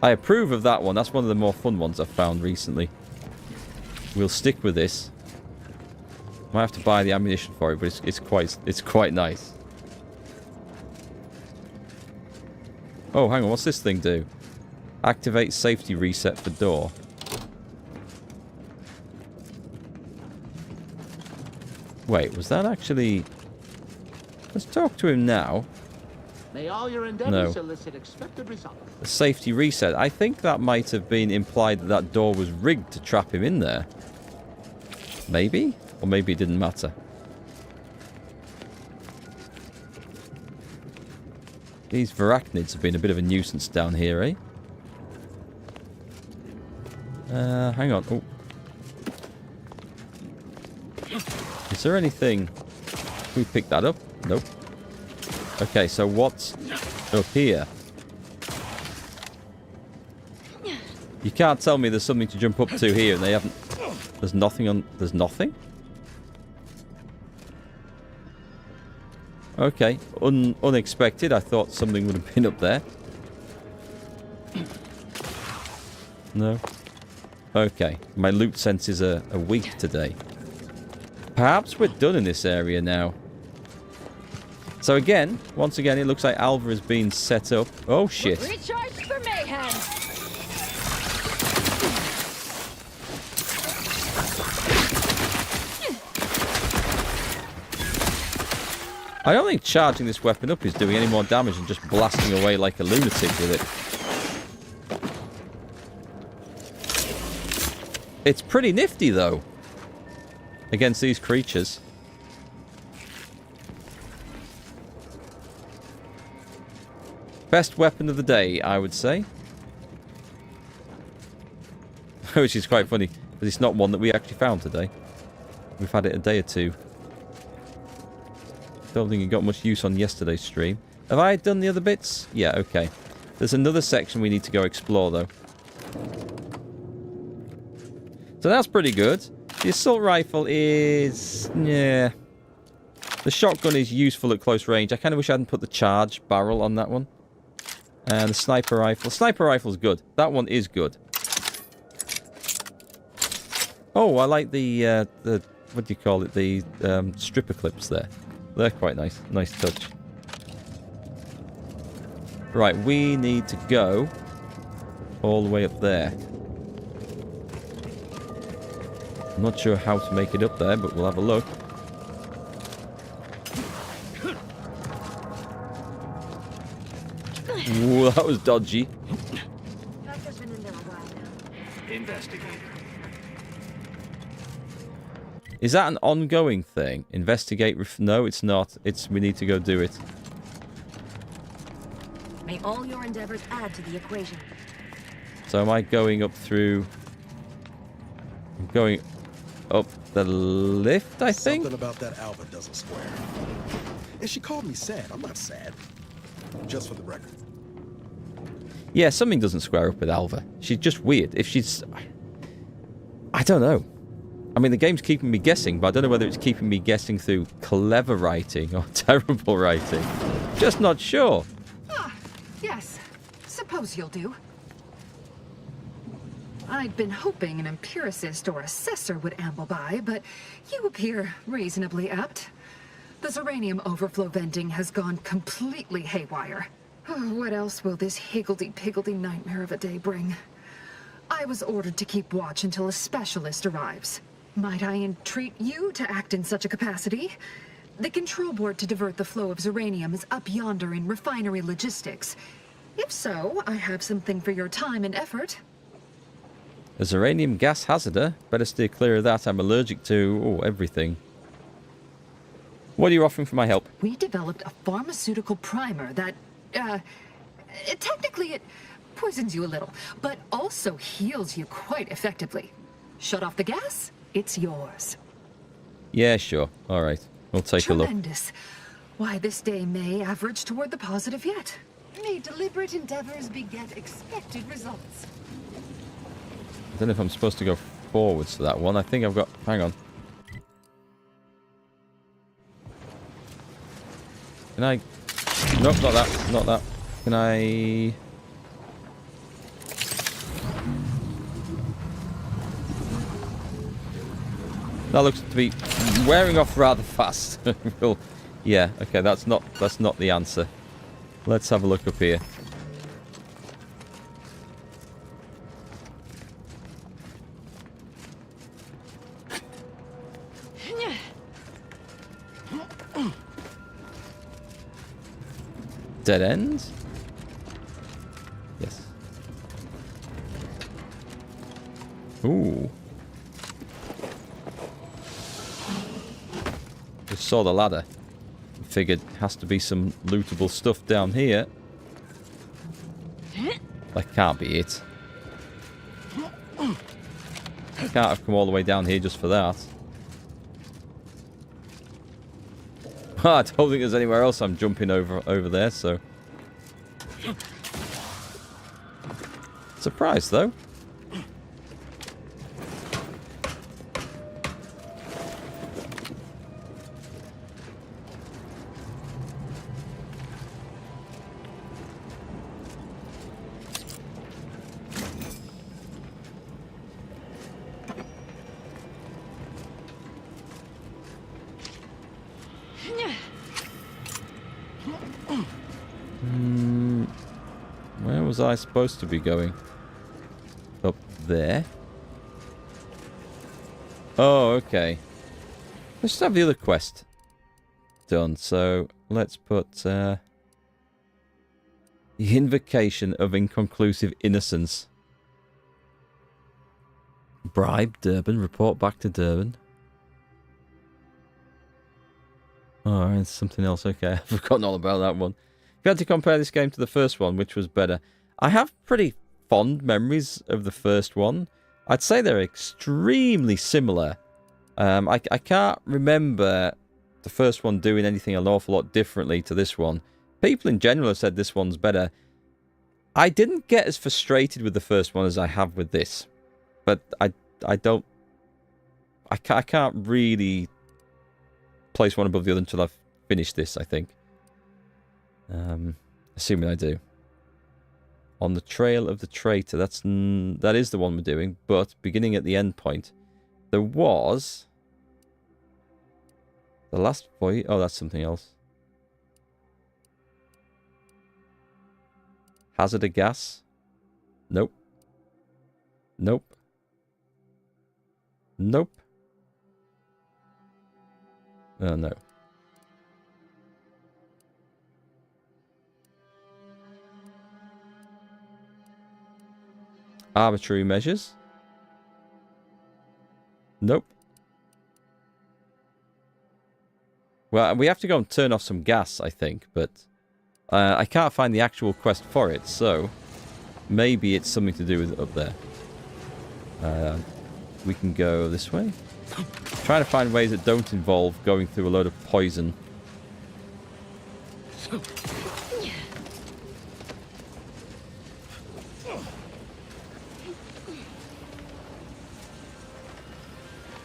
I approve of that one. That's one of the more fun ones I've found recently. We'll stick with this. Might have to buy the ammunition for it, but it's quite nice. Oh, hang on. What's this thing do? Activate safety reset for door. Wait, was that actually... Let's talk to him now. May all your endeavors elicit expected results. A safety reset. I think that might have been implied that that door was rigged to trap him in there. Maybe? Or maybe it didn't matter. These Varachnids have been a bit of a nuisance down here, eh? Hang on. Oh. Is there anything... Can we pick that up? Nope. Okay, so what's up here? You can't tell me there's something to jump up to here and they haven't... There's nothing on... There's nothing? Okay. Unexpected. I thought something would have been up there. No. Okay. My loot senses are weak today. Perhaps we're done in this area now. So again, once again, it looks like Alva has been set up. Oh, shit. Recharge for mayhem. I don't think charging this weapon up is doing any more damage than just blasting away like a lunatic with it. It's pretty nifty, though, against these creatures. Best weapon of the day, I would say. Which is quite funny, because it's not one that we actually found today. We've had it a day or two. Don't think it got much use on yesterday's stream. Have I done the other bits? Yeah, okay. There's another section we need to go explore, though. So that's pretty good. The assault rifle is... yeah. The shotgun is useful at close range. I kind of wish I hadn't put the charge barrel on that one. And the sniper rifle. The sniper rifle's good. That one is good. Oh, I like the what do you call it? The stripper clips there. They're quite nice. Nice touch. Right, we need to go all the way up there. I'm not sure how to make it up there, but we'll have a look. Ooh, that was dodgy. Investigator. Is that an ongoing thing? Investigate... no, it's not. It's... we need to go do it. May all your endeavors add to the equation. So am I going up through... I'm going up the lift, I think? Something about that Alva doesn't square. And she called me sad. I'm not sad. Just for the record. Yeah, something doesn't square up with Alva. She's just weird. If she's... I don't know. I mean, the game's keeping me guessing, but I don't know whether it's keeping me guessing through clever writing or terrible writing. Just not sure. Ah, yes. Suppose you'll do. I'd been hoping an empiricist or assessor would amble by, but you appear reasonably apt. The Zeranium overflow venting has gone completely haywire. Oh, what else will this higgledy-piggledy nightmare of a day bring? I was ordered to keep watch until a specialist arrives. Might I entreat you to act in such a capacity? The control board to divert the flow of Zeranium is up yonder in refinery logistics. If so, I have something for your time and effort. A Zeranium gas hazard? Better steer clear of that. I'm allergic to everything. What are you offering for my help? We developed a pharmaceutical primer that, technically it poisons you a little, but also heals you quite effectively. Shut off the gas? It's yours. Yeah, sure. All right. We'll take a look. Tremendous. Why, this day may average toward the positive yet. May deliberate endeavors beget expected results. I don't know if I'm supposed to go forwards to that one. I think I've got... hang on. Can I... nope, not that. Not that. Can I... that looks to be wearing off rather fast. Well, yeah, okay, that's not the answer. Let's have a look up here. Dead end? Yes. Ooh. Just saw the ladder. Figured has to be some lootable stuff down here. That can't be it. I can't have come all the way down here just for that. I don't think there's anywhere else I'm jumping over there, so... surprised, though. Where was I supposed to be going? Up there? Oh, okay. Let's just have the other quest done. So, let's put the Invocation of Inconclusive Innocence. Bribe Durban. Report back to Durban. Oh, and something else. Okay, I've forgotten all about that one. If you had to compare this game to the first one, which was better? I have pretty fond memories of the first one. I'd say they're extremely similar. I can't remember the first one doing anything an awful lot differently to this one. People in general have said this one's better. I didn't get as frustrated with the first one as I have with this. But I can't really place one above the other until I've finished this, I think. Assuming I do. On the Trail of the Traitor. That is the one we're doing. But beginning at the end point, there was the last voyage. Oh, that's something else. Hazard of Gas. Nope. Nope. Nope. Oh, no. Arbitrary measures. Nope. Well, we have to go and turn off some gas, I think, but I can't find the actual quest for it, so maybe it's something to do with it up there. We can go this way. Trying to find ways that don't involve going through a load of poison.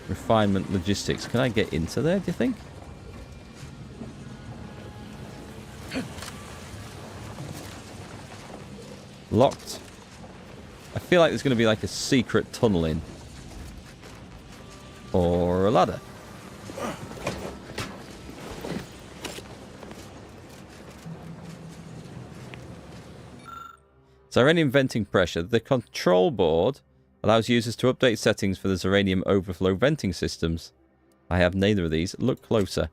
Refinement logistics. Can I get into there, do you think? Locked. I feel like there's going to be like a secret tunnel in. Or a ladder. Zeranium venting pressure. The control board allows users to update settings for the Zeranium overflow venting systems. I have neither of these. Look closer.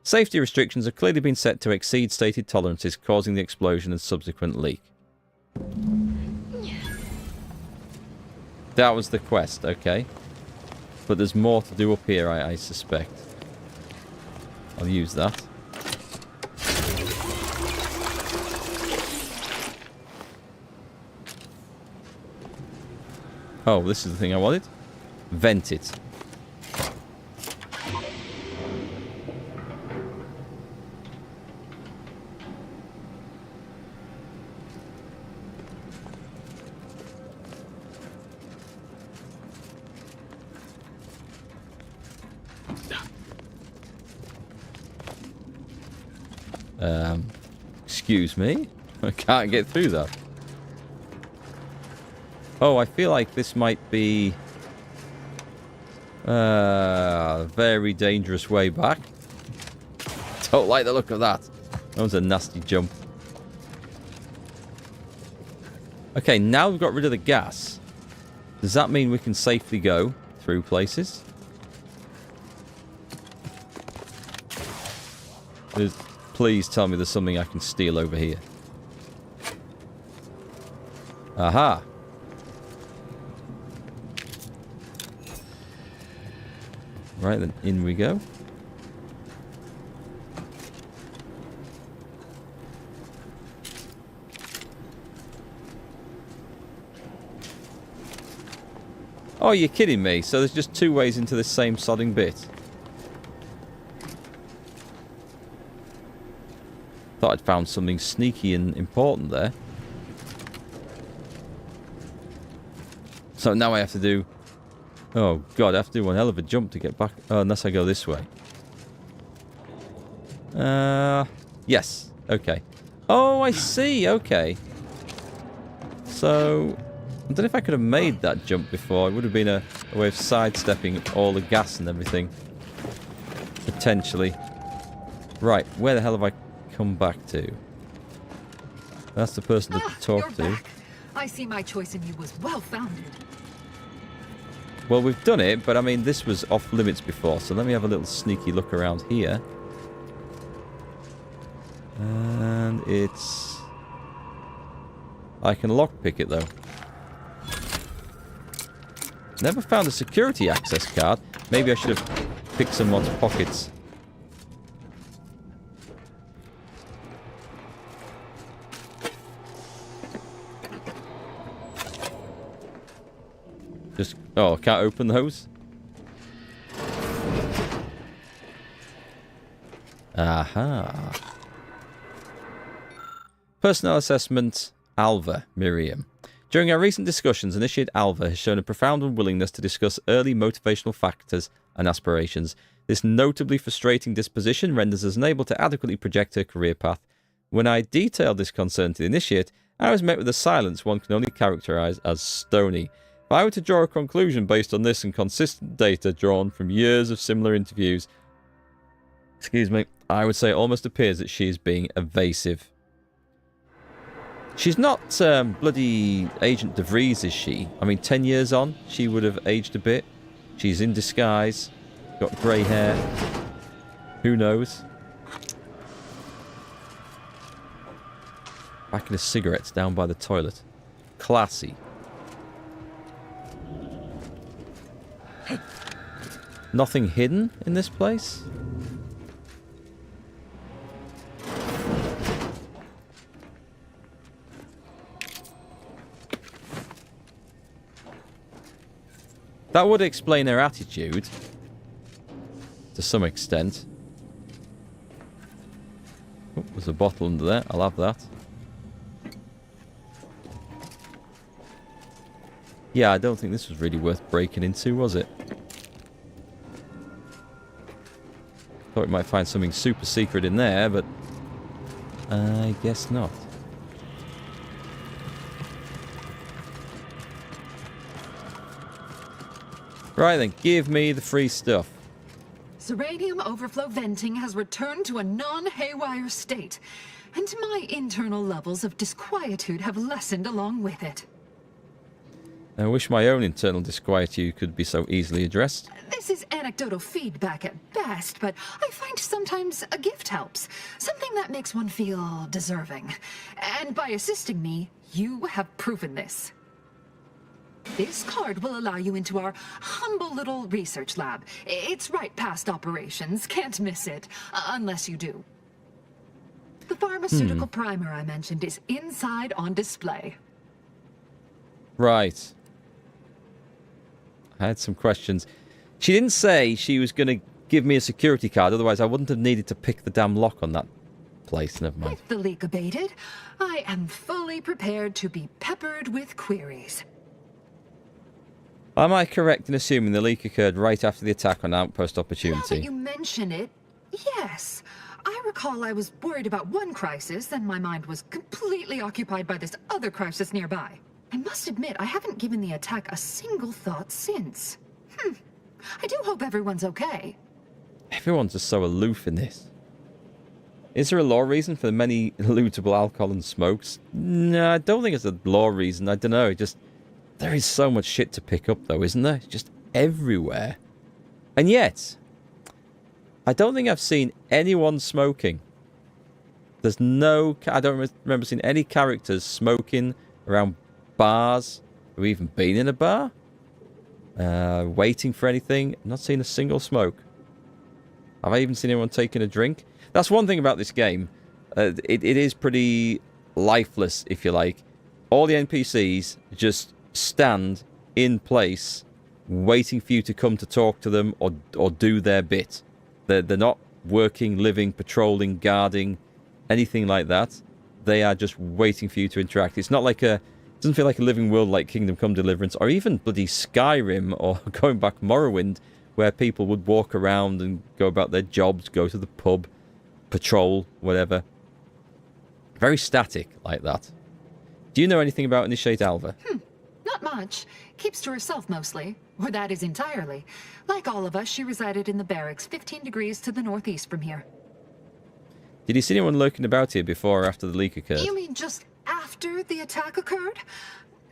Safety restrictions have clearly been set to exceed stated tolerances, causing the explosion and subsequent leak. That was the quest, okay. But there's more to do up here, I suspect. I'll use that. Oh, this is the thing I wanted. Vent it. Excuse me? I can't get through that. Oh, I feel like this might be a very dangerous way back. Don't like the look of that. That was a nasty jump. Okay, now we've got rid of the gas. Does that mean we can safely go through places? Please tell me there's something I can steal over here. Aha! Right then, in we go. Oh, you're kidding me. So there's just two ways into this same sodding bit. Thought I'd found something sneaky and important there. So now I have to do... Oh, God, I have to do one hell of a jump to get back. Oh, unless I go this way. Yes. Okay. Oh, I see. Okay. So... I don't know if I could have made that jump before. It would have been a way of sidestepping all the gas and everything. Potentially. Right, where the hell have I come back to? That's the person to talk to. Back. I see my choice in you was well-founded. Well, we've done it, but I mean, this was off limits before, so let me have a little sneaky look around here. And it's... I can lockpick it, though. Never found a security access card. Maybe I should have picked someone's pockets. Just... Oh, I can't open those? Aha. Personnel assessment, Alva, Miriam. During our recent discussions, Initiate Alva has shown a profound unwillingness to discuss early motivational factors and aspirations. This notably frustrating disposition renders us unable to adequately project her career path. When I detailed this concern to the Initiate, I was met with a silence one can only characterize as stony. If I were to draw a conclusion based on this and consistent data drawn from years of similar interviews, I would say it almost appears that she is being evasive. She's not bloody Agent DeVries, is she? I mean, 10 years on, she would have aged a bit. She's in disguise, got grey hair. Who knows? Packing a cigarettes down by the toilet. Classy. Nothing hidden in this place? That would explain her attitude. To some extent. Oh, there's a bottle under there. I'll have that. Yeah, I don't think this was really worth breaking into, was it? Thought we might find something super secret in there, but I guess not. Right then, give me the free stuff. Zeranium overflow venting has returned to a non-haywire state, and my internal levels of disquietude have lessened along with it. I wish my own internal disquietude could be so easily addressed. This is anecdotal feedback at best, but I find sometimes a gift helps. Something that makes one feel deserving. And by assisting me, you have proven this. This card will allow you into our humble little research lab. It's right past operations, can't miss it, unless you do. The pharmaceutical primer I mentioned is inside on display. Right. I had some questions. She didn't say she was going to give me a security card, otherwise I wouldn't have needed to pick the damn lock on that place. Never mind. With the leak abated, I am fully prepared to be peppered with queries. Am I correct in assuming the leak occurred right after the attack on Outpost Opportunity? Now that you mention it, yes. I recall I was worried about one crisis, then my mind was completely occupied by this other crisis nearby. I must admit, I haven't given the attack a single thought since. I do hope everyone's okay. Everyone's just so aloof in this. Is there a law reason for the many lootable alcohol and smokes? No, I don't think it's a law reason. I don't know. It just... There is so much shit to pick up, though, isn't there? It's just everywhere. And yet, I don't think I've seen anyone smoking. There's no... I don't remember seeing any characters smoking around bars. Have we even been in a bar? Waiting for anything. Not seen a single smoke. Have I even seen anyone taking a drink? That's one thing about this game. It is pretty lifeless, if you like. All the NPCs just stand in place waiting for you to come to talk to them or do their bit. They're not working, living, patrolling, guarding, anything like that. They are just waiting for you to interact. It's not like a... It doesn't feel like a living world like Kingdom Come Deliverance or even bloody Skyrim or going back Morrowind, where people would walk around and go about their jobs, go to the pub, patrol, whatever. Very static like that. Do you know anything about Initiate Alva? Not much. Keeps to herself mostly. Or that is entirely. Like all of us, she resided in the barracks 15 degrees to the northeast from here. Did you see anyone lurking about here before or after the leak occurred? You mean just after the attack occurred?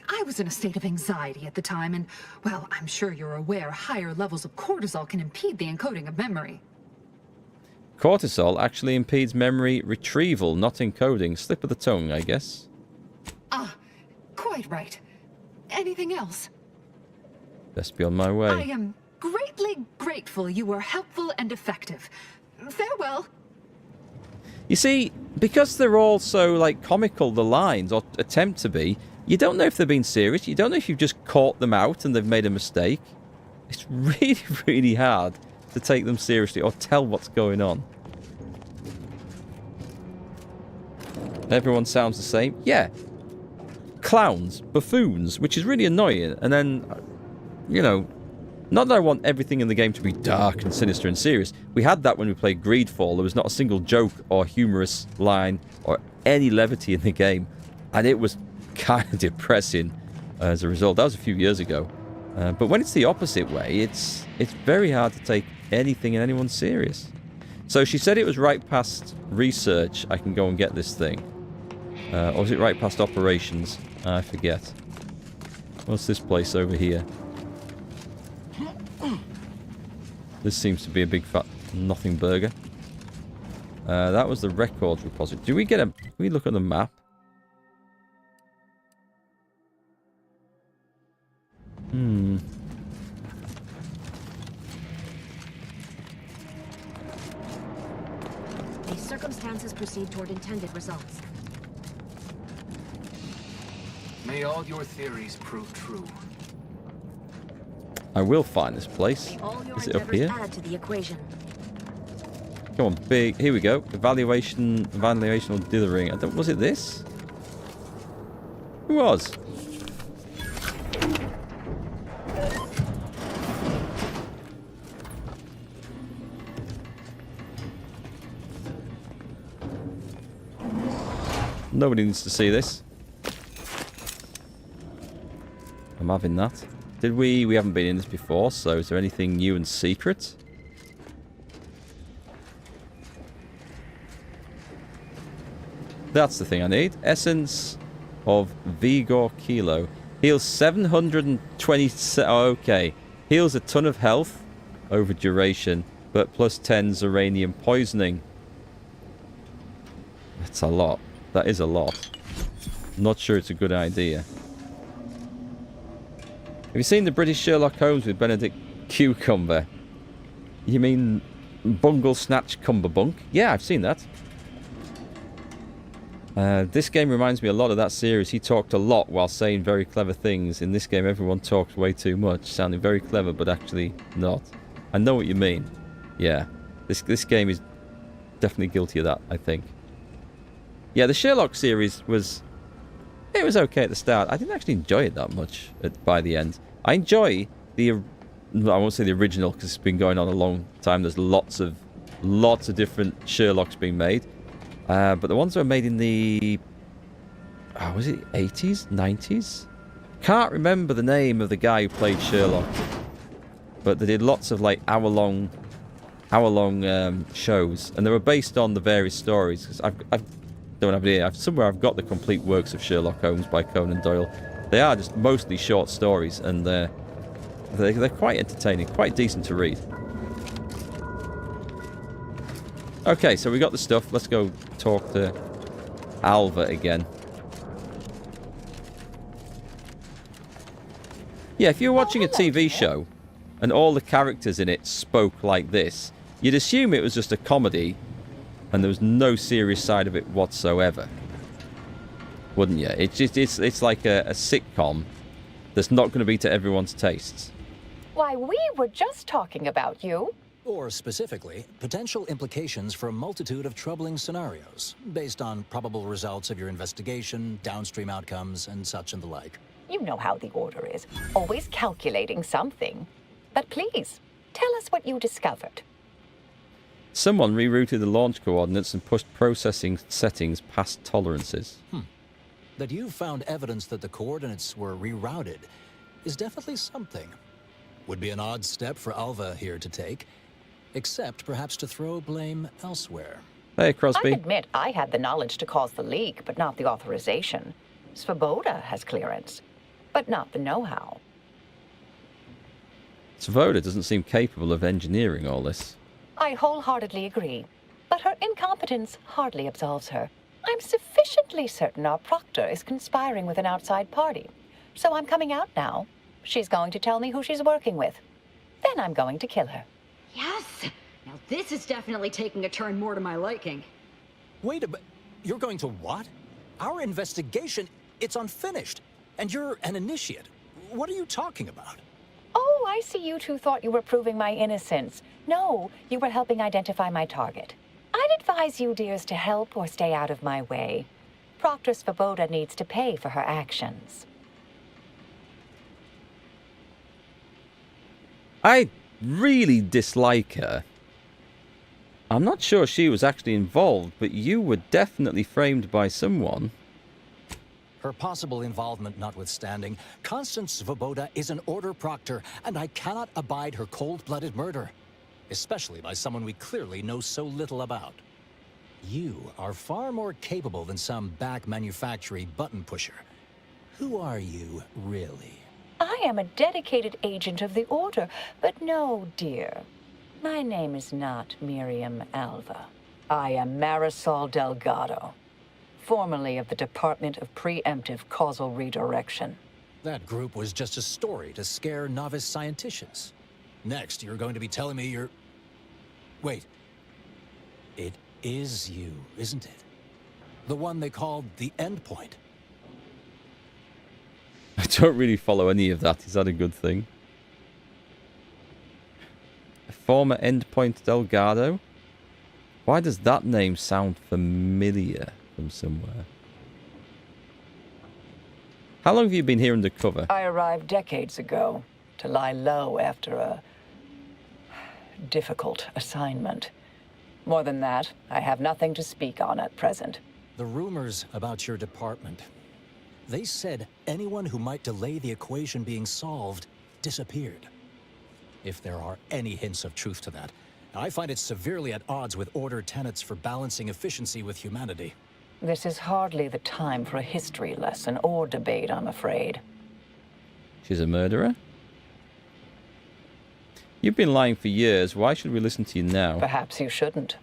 I was in a state of anxiety at the time, and, well, I'm sure you're aware higher levels of cortisol can impede the encoding of memory. Cortisol actually impedes memory retrieval, not encoding. Slip of the tongue, I guess. Ah, quite right. Anything else? Best be on my way. I am greatly grateful you were helpful and effective. Farewell. You see, because they're all so, like, comical, the lines, or attempt to be, you don't know if they're being serious. You don't know if you've just caught them out and they've made a mistake. It's really, really hard to take them seriously or tell what's going on. Everyone sounds the same. Yeah. Clowns, buffoons, which is really annoying. And then, you know, not that I want everything in the game to be dark and sinister and serious. We had that when we played Greedfall. There was not a single joke or humorous line or any levity in the game. And it was kind of depressing as a result. That was a few years ago. But when it's the opposite way, it's very hard to take anything and anyone serious. So she said it was right past research. I can go and get this thing. Or was it right past operations? I forget. What's this place over here? This seems to be a big fat nothing burger. That was the records repository. Do we get a... Can we look at the map? These circumstances proceed toward intended results. May all your theories prove true. I will find this place. Is it up here? Add to the equation. Come on, big. Here we go. Evaluational dithering. Was it this? Who was? Nobody needs to see this. I'm having that. Did we? We haven't been in this before, so is there anything new and secret? That's the thing I need. Essence of Vigor Kilo. Heals 720... Oh, okay. Heals a ton of health over duration, but plus 10 Zeranium poisoning. That's a lot. That is a lot. Not sure it's a good idea. Have you seen the British Sherlock Holmes with Benedict Cucumber? You mean Bungle Snatch Cumberbunk? Yeah, I've seen that. This game reminds me a lot of that series. He talked a lot while saying very clever things. In this game, everyone talks way too much, sounding very clever, but actually not. I know what you mean. Yeah, this game is definitely guilty of that, I think. Yeah, the Sherlock series was... It was okay at the start. I didn't actually enjoy it that much by the end. I enjoy the... I won't say the original, because it's been going on a long time. There's lots of different Sherlocks being made. But the ones that were made in the... Oh, was it 80s? 90s? Can't remember the name of the guy who played Sherlock. But they did lots of, like, hour-long shows. And they were based on the various stories. Because I don't have any idea. Somewhere I've got the complete works of Sherlock Holmes by Conan Doyle. They are just mostly short stories. And they're quite entertaining. Quite decent to read. Okay, so we got the stuff. Let's go talk to Alva again. Yeah, if you're watching a TV show and all the characters in it spoke like this, you'd assume it was just a comedy and there was no serious side of it whatsoever. Wouldn't you? It's like a sitcom that's not going to be to everyone's tastes. Why, we were just talking about you. Or specifically, potential implications for a multitude of troubling scenarios, based on probable results of your investigation, downstream outcomes, and such and the like. You know how the Order is, always calculating something. But please, tell us what you discovered. Someone rerouted the launch coordinates and pushed processing settings past tolerances. That you found evidence that the coordinates were rerouted is definitely something. Would be an odd step for Alva here to take. Except perhaps to throw blame elsewhere. Hey, Crosby. I admit I had the knowledge to cause the leak, but not the authorization. Svoboda has clearance, but not the know-how. Svoboda doesn't seem capable of engineering all this. I wholeheartedly agree, but her incompetence hardly absolves her. I'm sufficiently certain our proctor is conspiring with an outside party, so I'm coming out now. She's going to tell me who she's working with. Then I'm going to kill her. Yes! Now this is definitely taking a turn more to my liking. Wait a minute. You're going to what? Our investigation, it's unfinished. And you're an initiate. What are you talking about? Oh, I see you two thought you were proving my innocence. No, you were helping identify my target. I'd advise you dears to help or stay out of my way. Proctor Svoboda needs to pay for her actions. I really dislike her. I'm not sure she was actually involved, but you were definitely framed by someone. Her possible involvement notwithstanding, Constance Svoboda is an Order Proctor, and I cannot abide her cold-blooded murder. Especially by someone we clearly know so little about. You are far more capable than some back manufactory button pusher. Who are you, really? I am a dedicated agent of the Order, but no, dear. My name is not Miriam Alva. I am Marisol Delgado, formerly of the Department of Preemptive Causal Redirection. That group was just a story to scare novice scienticians. Next, you're going to be telling me you're... Wait. It is you, isn't it? The one they called the Endpoint. I don't really follow any of that. Is that a good thing? Former Endpoint Delgado? Why does that name sound familiar from somewhere? How long have you been here undercover? I arrived decades ago to lie low after a difficult assignment. More than that, I have nothing to speak on at present. The rumors about your department. They said anyone who might delay the equation being solved disappeared. If there are any hints of truth to that, I find it severely at odds with Order tenets for balancing efficiency with humanity. This is hardly the time for a history lesson or debate, I'm afraid. She's a murderer? You've been lying for years. Why should we listen to you now? Perhaps you shouldn't.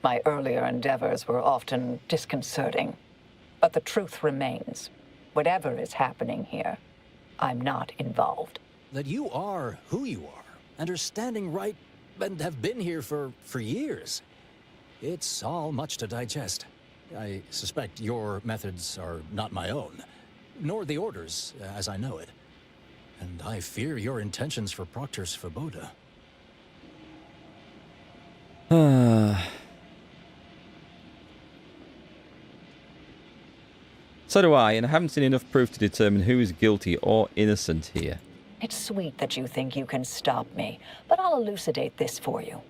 My earlier endeavors were often disconcerting. But the truth remains. Whatever is happening here, I'm not involved. That you are who you are, and are standing right, and have been here for years. It's all much to digest. I suspect your methods are not my own, nor the Order's, as I know it. And I fear your intentions for Proctor Svoboda. So do I, and I haven't seen enough proof to determine who is guilty or innocent here. It's sweet that you think you can stop me, but I'll elucidate this for you.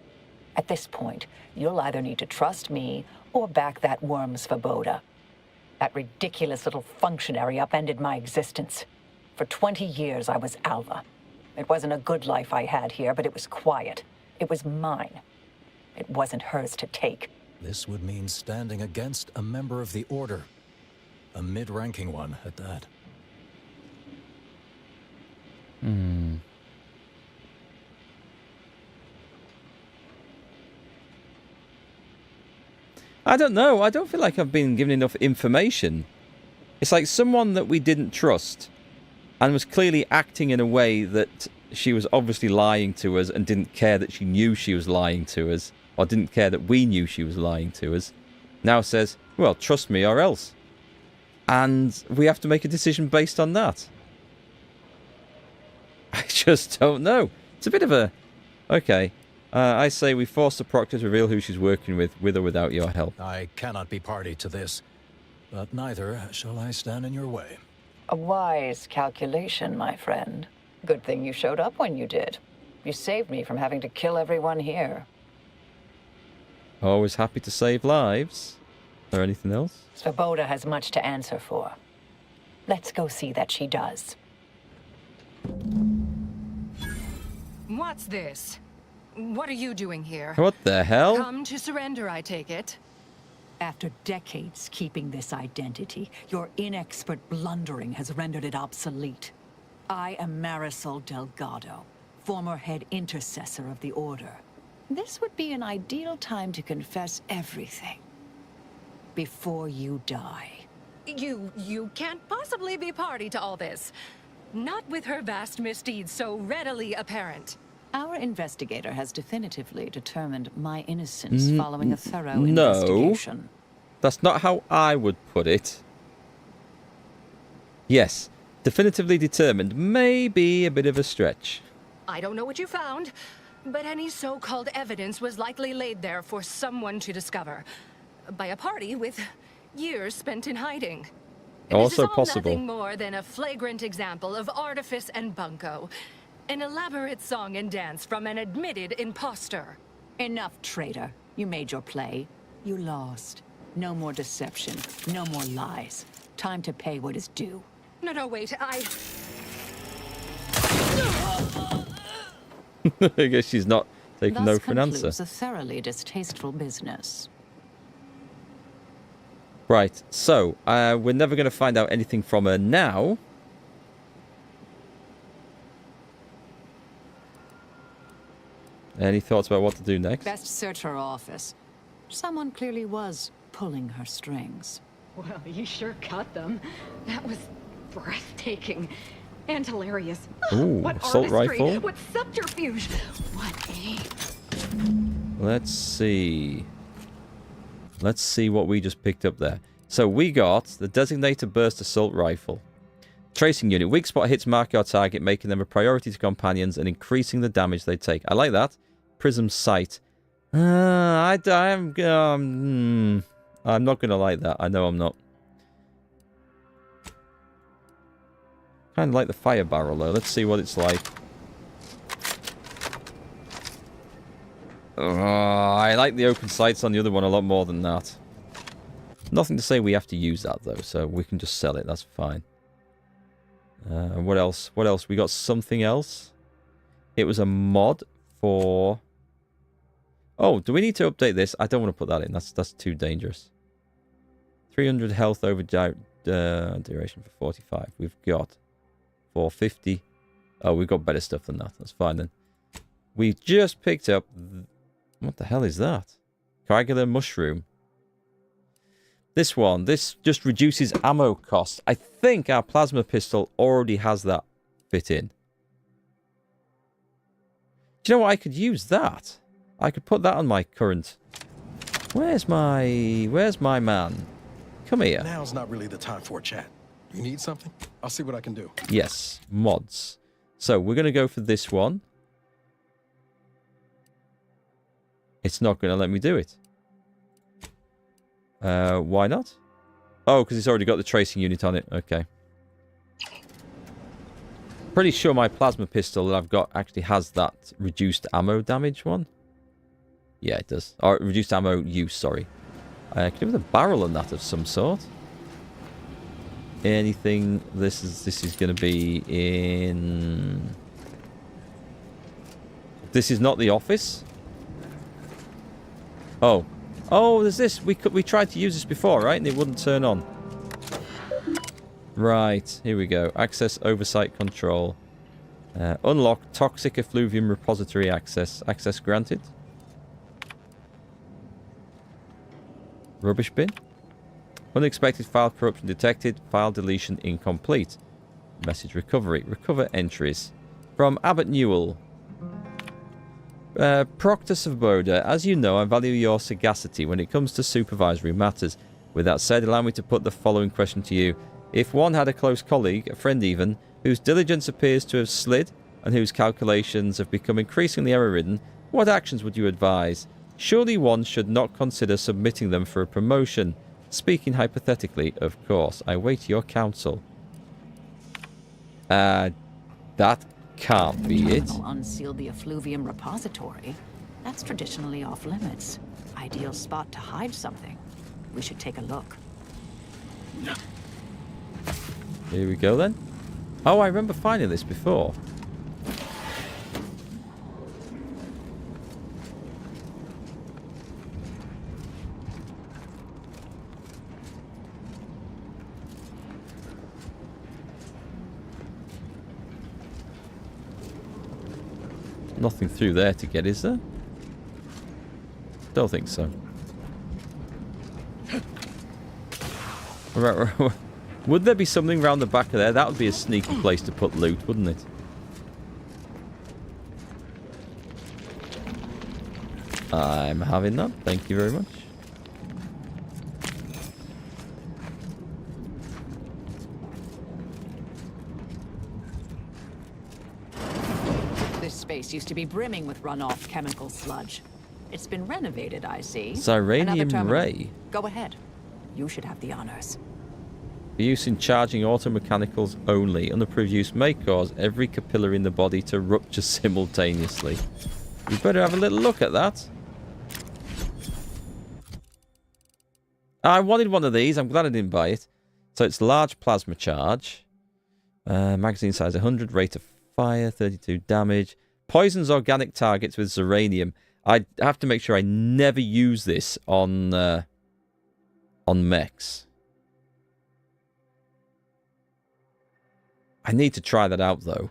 At this point, you'll either need to trust me or back that worm Svoboda. That ridiculous little functionary upended my existence. For 20 years, I was Alva. It wasn't a good life I had here, but it was quiet. It was mine. It wasn't hers to take. This would mean standing against a member of the Order. A mid-ranking one, at that. I don't know. I don't feel like I've been given enough information. It's like someone that we didn't trust and was clearly acting in a way that she was obviously lying to us and didn't care that she knew she was lying to us, or didn't care that we knew she was lying to us, now says, well, trust me or else. And we have to make a decision based on that. I just don't know. It's a bit of a... Okay. I say we force the Proctor to reveal who she's working with or without your help. I cannot be party to this, but neither shall I stand in your way. A wise calculation, my friend. Good thing you showed up when you did. You saved me from having to kill everyone here. Always happy to save lives. Or anything else? Svoboda has much to answer for. Let's go see that she does. What's this? What are you doing here? What the hell? Come to surrender, I take it. After decades keeping this identity, your inexpert blundering has rendered it obsolete. I am Marisol Delgado, former head intercessor of the Order. This would be an ideal time to confess everything. Before you die. You can't possibly be party to all this. Not with her vast misdeeds so readily apparent. Our investigator has definitively determined my innocence following a thorough investigation. No, that's not how I would put it. Yes, definitively determined may be a bit of a stretch. I don't know what you found, but any so-called evidence was likely laid there for someone to discover. By a party with Years spent in hiding. Also this is all possible. nothing more than a flagrant example of artifice and bunco. An elaborate song and dance from an admitted imposter. Enough, traitor. You made your play. You lost. No more deception. No more lies. Time to pay what is due. No, wait, I guess she's not taking no for an answer. Thus concludes a thoroughly distasteful business. Right, so we're never going to find out anything from her now. Any thoughts about what to do next? Best search her office. Someone clearly was pulling her strings. Well, you sure cut them. That was breathtaking and hilarious. Ooh, what assault artistry, rifle. what subterfuge, what aim. Let's see. Let's see what we just picked up there. So we got the Designator Burst Assault Rifle. Tracing unit. Weak spot hits mark your target, making them a priority to companions and increasing the damage they take. I like that. Prism Sight. I'm not going to like that. I know I'm not. Kind of like the fire barrel though. Let's see what it's like. I like the open sights on the other one a lot more than that. Nothing to say we have to use that though, so we can just sell it. That's fine. What else? What else? We got something else. It was a mod for... Oh, do we need to update this? I don't want to put that in. That's too dangerous. 300 health over duration for 45. We've got 450. Oh, we've got better stuff than that. That's fine then. We just picked up... What the hell is that? Coagular mushroom. This one. This just reduces ammo cost. I think our plasma pistol already has that fit in. Do you know what? I could use that. I could put that on my current... Where's my man? Come here. Now's not really the time for a chat. You need something? I'll see what I can do. Yes, mods. So we're going to go for this one. It's not going to let me do it. Why not? Oh, because it's already got the tracing unit on it. Okay. Pretty sure my plasma pistol that I've got actually has that reduced ammo damage one. Yeah, it does. Or reduced ammo use, sorry. I could do with a barrel on that of some sort. Anything. This is going to be in... This is not the office. Oh. Oh, there's this. We tried to use this before, right? And it wouldn't turn on. Right. Here we go. Access oversight control. Unlock toxic effluvium repository access. Access granted. Rubbish bin. Unexpected file corruption detected. File deletion incomplete. Message recovery. Recover entries. From Abbott Newell. Proctor Svoboda, as you know, I value your sagacity when it comes to supervisory matters. With that said, allow me to put the following question to you. If one had a close colleague, a friend even, whose diligence appears to have slid and whose calculations have become increasingly error-ridden, what actions would you advise? Surely one should not consider submitting them for a promotion. Speaking hypothetically, of course. I wait your counsel. That can't be it. Unseal the effluvium repository. That's traditionally off limits. Ideal spot to hide something. We should take a look. Here we go then. Oh, I remember finding this before. Nothing through there to get, is there? Don't think so. Right. Would there be something around the back of there? That would be a sneaky place to put loot, wouldn't it? I'm having that. Thank you very much. This space used to be brimming with runoff chemical sludge. It's been renovated, I see. Ziranium Another terminal. Ray. Go ahead. You should have the honors. For use in charging automechanicals only. Unapproved use may cause every capillary in the body to rupture simultaneously. We better have a little look at that. I wanted one of these. I'm glad I didn't buy it. So it's large plasma charge. Magazine size 100. Rate of fire 32 damage. Poisons organic targets with Zeranium. I have to make sure I never use this on mechs. I need to try that out though,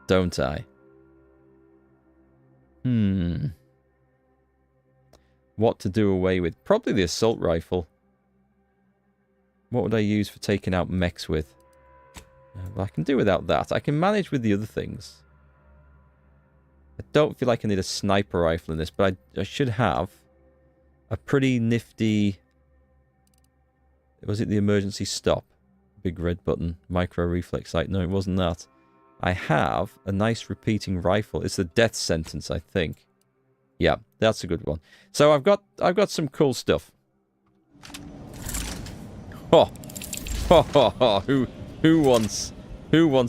don't I? What to do away with? Probably the assault rifle. What would I use for taking out mechs with? Well, I can do without that. I can manage with the other things. I don't feel like I need a sniper rifle in this, but I should have a pretty nifty... Was it the emergency stop? Big red button. Micro reflex sight. No, it wasn't that. I have a nice repeating rifle. It's the death sentence, I think. Yeah, that's a good one. So I've got some cool stuff. Oh, who wants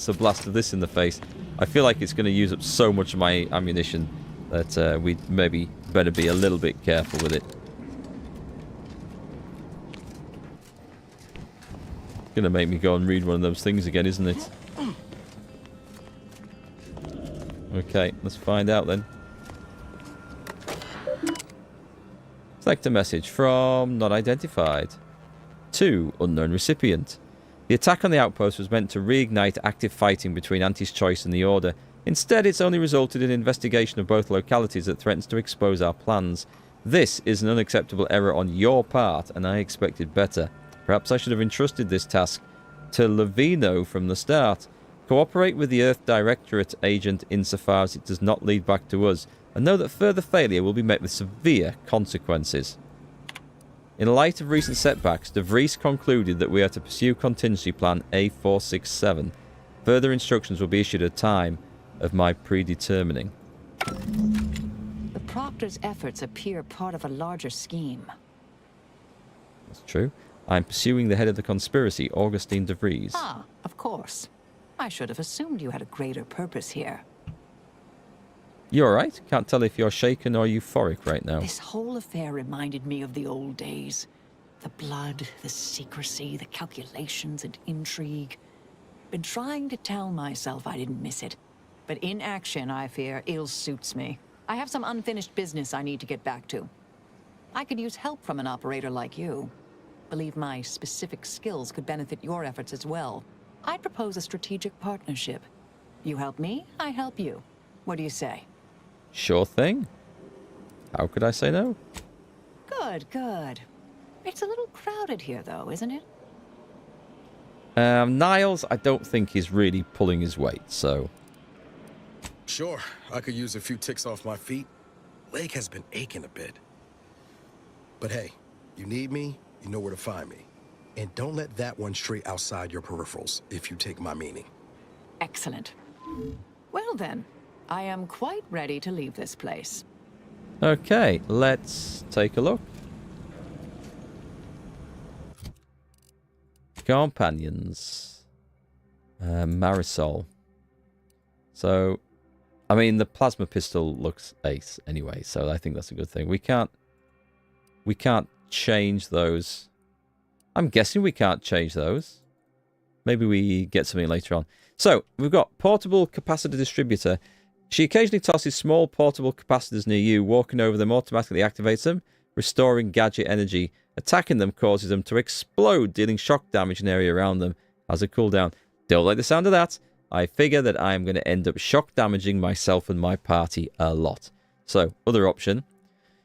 a blast of this in the face? I feel like it's going to use up so much of my ammunition that we maybe better be a little bit careful with it. It's going to make me go and read one of those things again, isn't it? Okay, let's find out then. Select a message from not identified to unknown recipient. The attack on the outpost was meant to reignite active fighting between Anti-Choice and the Order. Instead, it's only resulted in investigation of both localities that threatens to expose our plans. This is an unacceptable error on your part, and I expected better. Perhaps I should have entrusted this task to Levino from the start. Cooperate with the Earth Directorate agent insofar as it does not lead back to us, and know that further failure will be met with severe consequences. In light of recent setbacks, De Vries concluded that we are to pursue contingency plan A467. Further instructions will be issued at a time of my predetermining. The Proctor's efforts appear part of a larger scheme. That's true. I'm pursuing the head of the conspiracy, Augustine De Vries. Ah, of course. I should have assumed you had a greater purpose here. You alright? Can't tell if you're shaken or euphoric right now. This whole affair reminded me of the old days. The blood, the secrecy, the calculations and intrigue. Been trying to tell myself I didn't miss it. But in action, I fear, ill suits me. I have some unfinished business I need to get back to. I could use help from an operator like you. Believe my specific skills could benefit your efforts as well. I'd propose a strategic partnership. You help me, I help you. What do you say? Sure thing. How could I say no? Good, good. It's a little crowded here, though, isn't it? Niles, I don't think he's really pulling his weight, so... Sure, I could use a few ticks off my feet. Leg has been aching a bit. But hey, you need me, you know where to find me. And don't let that one stray outside your peripherals, if you take my meaning. Excellent. Well then, I am quite ready to leave this place. Okay, let's take a look. Companions. Marisol. So, I mean, the plasma pistol looks ace anyway, so I think that's a good thing. We can't change those. I'm guessing we can't change those. Maybe we get something later on. So, we've got portable capacitor distributor. She occasionally tosses small portable capacitors near you. Walking over them automatically activates them, restoring gadget energy. Attacking them causes them to explode, dealing shock damage in the area around them. Has a cooldown. Don't like the sound of that. I figure that I am going to end up shock damaging myself and my party a lot. So, other option.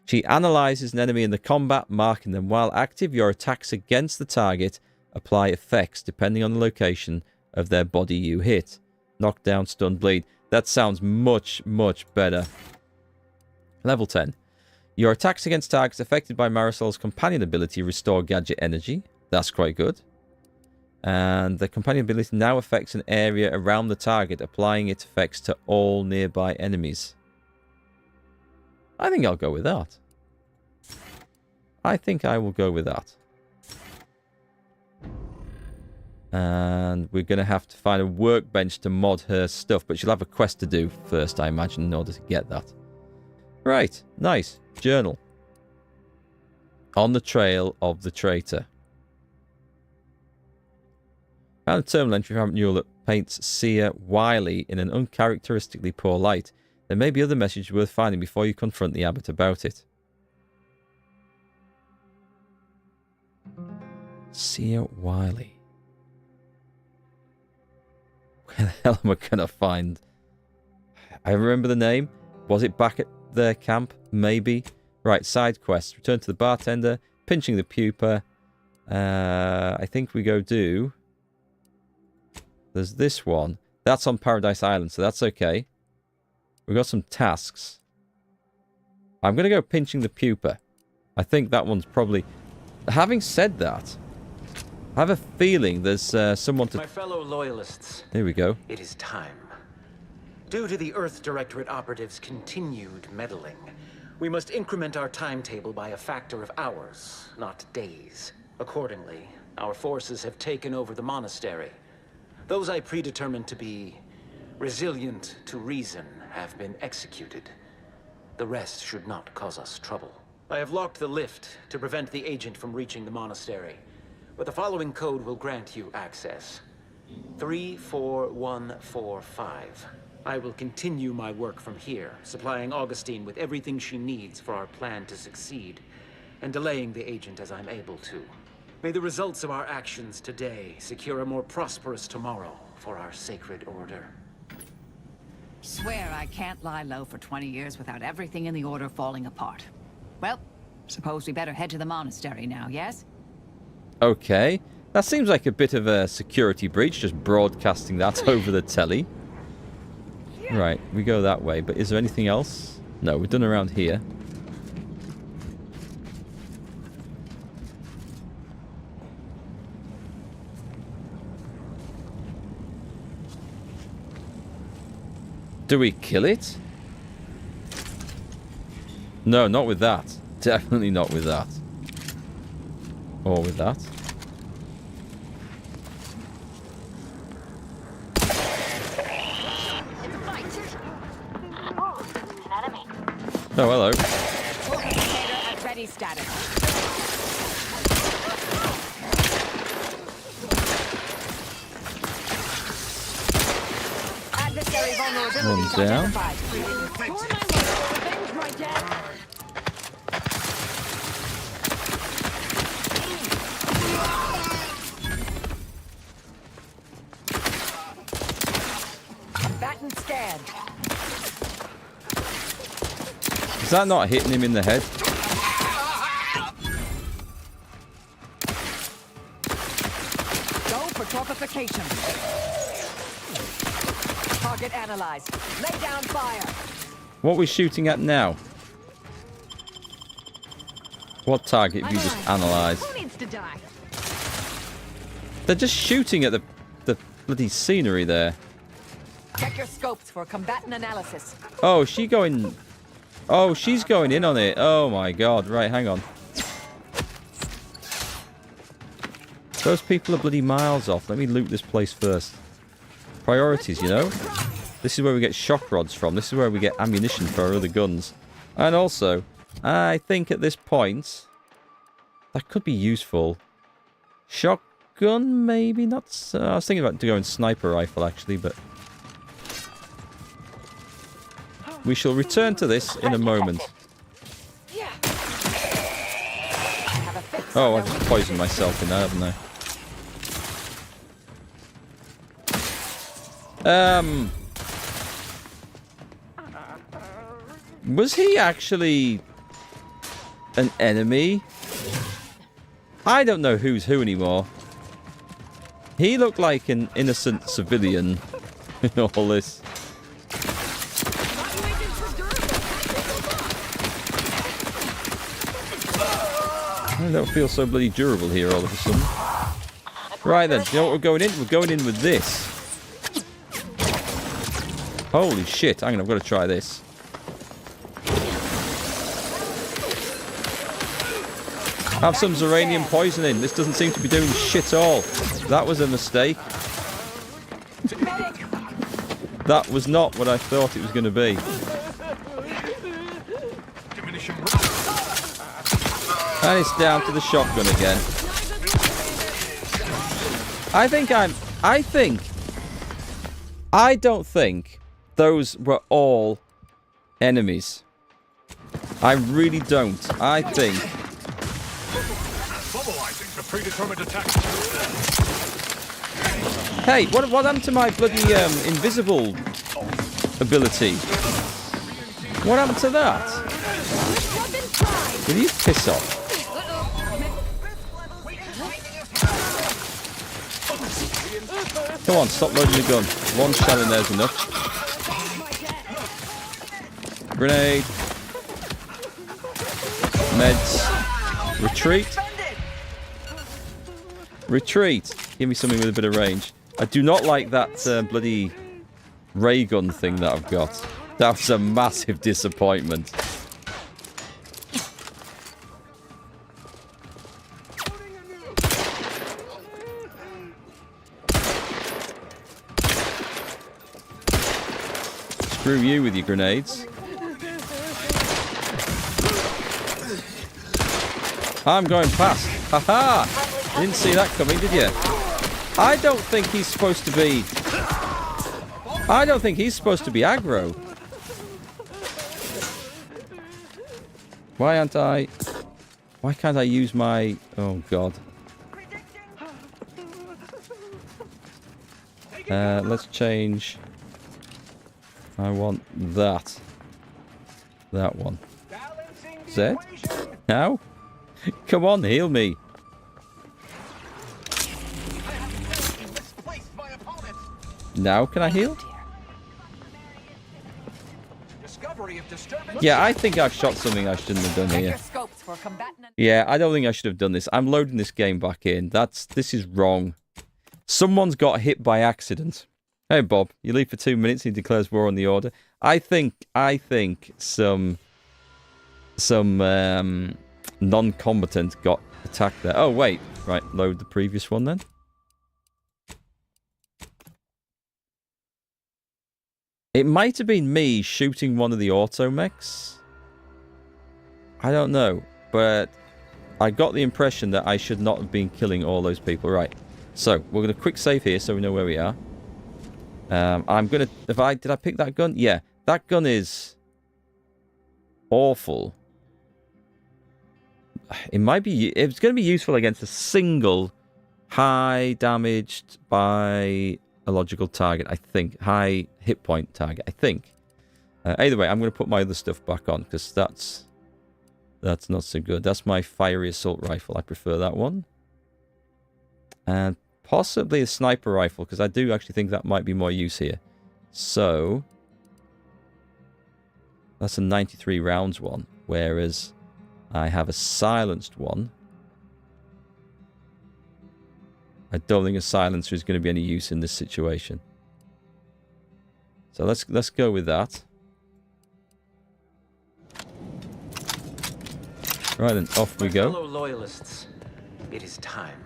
She analyzes an enemy in the combat, marking them. While active, your attacks against the target apply effects depending on the location of their body you hit. Knockdown, stun, bleed. That sounds much, much better. Level 10. Your attacks against targets affected by Marisol's companion ability restore gadget energy. That's quite good. And the companion ability now affects an area around the target, applying its effects to all nearby enemies. I think I'll go with that. I think I will go with that. And we're going to have to find a workbench to mod her stuff. But she'll have a quest to do first, I imagine, in order to get that. Right. Nice. Journal. On the trail of the traitor. Found a terminal entry from Newell that paints Seer Wiley in an uncharacteristically poor light. There may be other messages worth finding before you confront the abbot about it. Seer Wiley. Where the hell am I going to find? I remember the name. Was it back at their camp? Maybe. Right, side quest. Return to the bartender. Pinching the pupa. I think we go do... There's this one. That's on Paradise Island, so that's okay. We've got some tasks. I'm going to go pinching the pupa. I think that one's probably... Having said that, I have a feeling there's someone to... My fellow loyalists. Here we go. It is time. Due to the Earth Directorate operatives' continued meddling, we must increment our timetable by a factor of hours, not days. Accordingly, our forces have taken over the monastery. Those I predetermined to be resilient to reason have been executed. The rest should not cause us trouble. I have locked the lift to prevent the agent from reaching the monastery, but the following code will grant you access. 34145. I will continue my work from here, supplying Augustine with everything she needs for our plan to succeed, and delaying the agent as I'm able to. May the results of our actions today secure a more prosperous tomorrow for our sacred order. Swear I can't lie low for 20 years without everything in the order falling apart. Well, suppose we better head to the monastery now, yes? Okay. That seems like a bit of a security breach, just broadcasting that over the telly. Right, we go that way, but is there anything else? No, we're done around here. Do we kill it? No, not with that. Definitely not with that. Or with that. Oh, hello. At ready status. Adversary vulnerability One down. Combatant scanned. Is that not hitting him in the head? Go for torpification. Target analyzed. Lay down fire. What are we shooting at now? What target have you just analysed? Who needs to die? They're just shooting at the bloody scenery there. Check your scopes for combatant analysis. Oh, is she going... Oh, she's going in on it. Oh my god. Right, hang on. Those people are bloody miles off. Let me loot this place first. Priorities, you know? This is where we get shock rods from. This is where we get ammunition for our other guns. And also, I think at this point, that could be useful. Shotgun, maybe? Not so. I was thinking about going sniper rifle, actually, but... We shall return to this in a moment. Oh, I've just poisoned myself in there, haven't I? Was he actually an enemy? I don't know who's who anymore. He looked like an innocent civilian in all this. I don't feel so bloody durable here all of a sudden. Right then, you know what we're going in? We're going in with this. Holy shit, hang on, I've got to try this. Have some Zeranium poisoning. This doesn't seem to be doing shit all. That was a mistake. That was not what I thought it was going to be. And it's down to the shotgun again. I don't think those were all enemies. I really don't. I think... Hey, what happened to my bloody invisible ability? What happened to that? Will you piss off? Come on, stop loading the gun. One shell in there's enough. Grenade. Meds. Retreat. Retreat. Give me something with a bit of range. I do not like that bloody ray gun thing that I've got. That was a massive disappointment. Screw you with your grenades. I'm going past. Haha! Didn't see that coming, did you? I don't think he's supposed to be... I don't think he's supposed to be aggro. Why aren't I... Why can't I use my... Oh, God. Let's change... I want that. That one. Zed? Now? Come on, heal me. Now can I heal? Yeah, I think I've shot something I shouldn't have done here. Yeah, I don't think I should have done this. I'm loading this game back in. This is wrong. Someone's got hit by accident. Hey Bob, you leave for 2 minutes, he declares war on the order. I think some non-combatant got attacked there. Oh wait, right, load the previous one then. It might have been me shooting one of the automechs. I don't know, but I got the impression that I should not have been killing all those people. Right, so we're going to quick save here so we know where we are. I'm going to... Did I pick that gun? Yeah, that gun is awful. It might be... It's going to be useful against a single high damaged by... a logical target, I think. High hit point target, I think. Either way, I'm going to put my other stuff back on, because that's not so good. That's my fiery assault rifle. I prefer that one. And possibly a sniper rifle, because I do actually think that might be more use here. So, that's a 93 rounds one, whereas I have a silenced one. I don't think a silencer is going to be any use in this situation. So let's go with that. Right then, off we go. Fellow loyalists, it is time.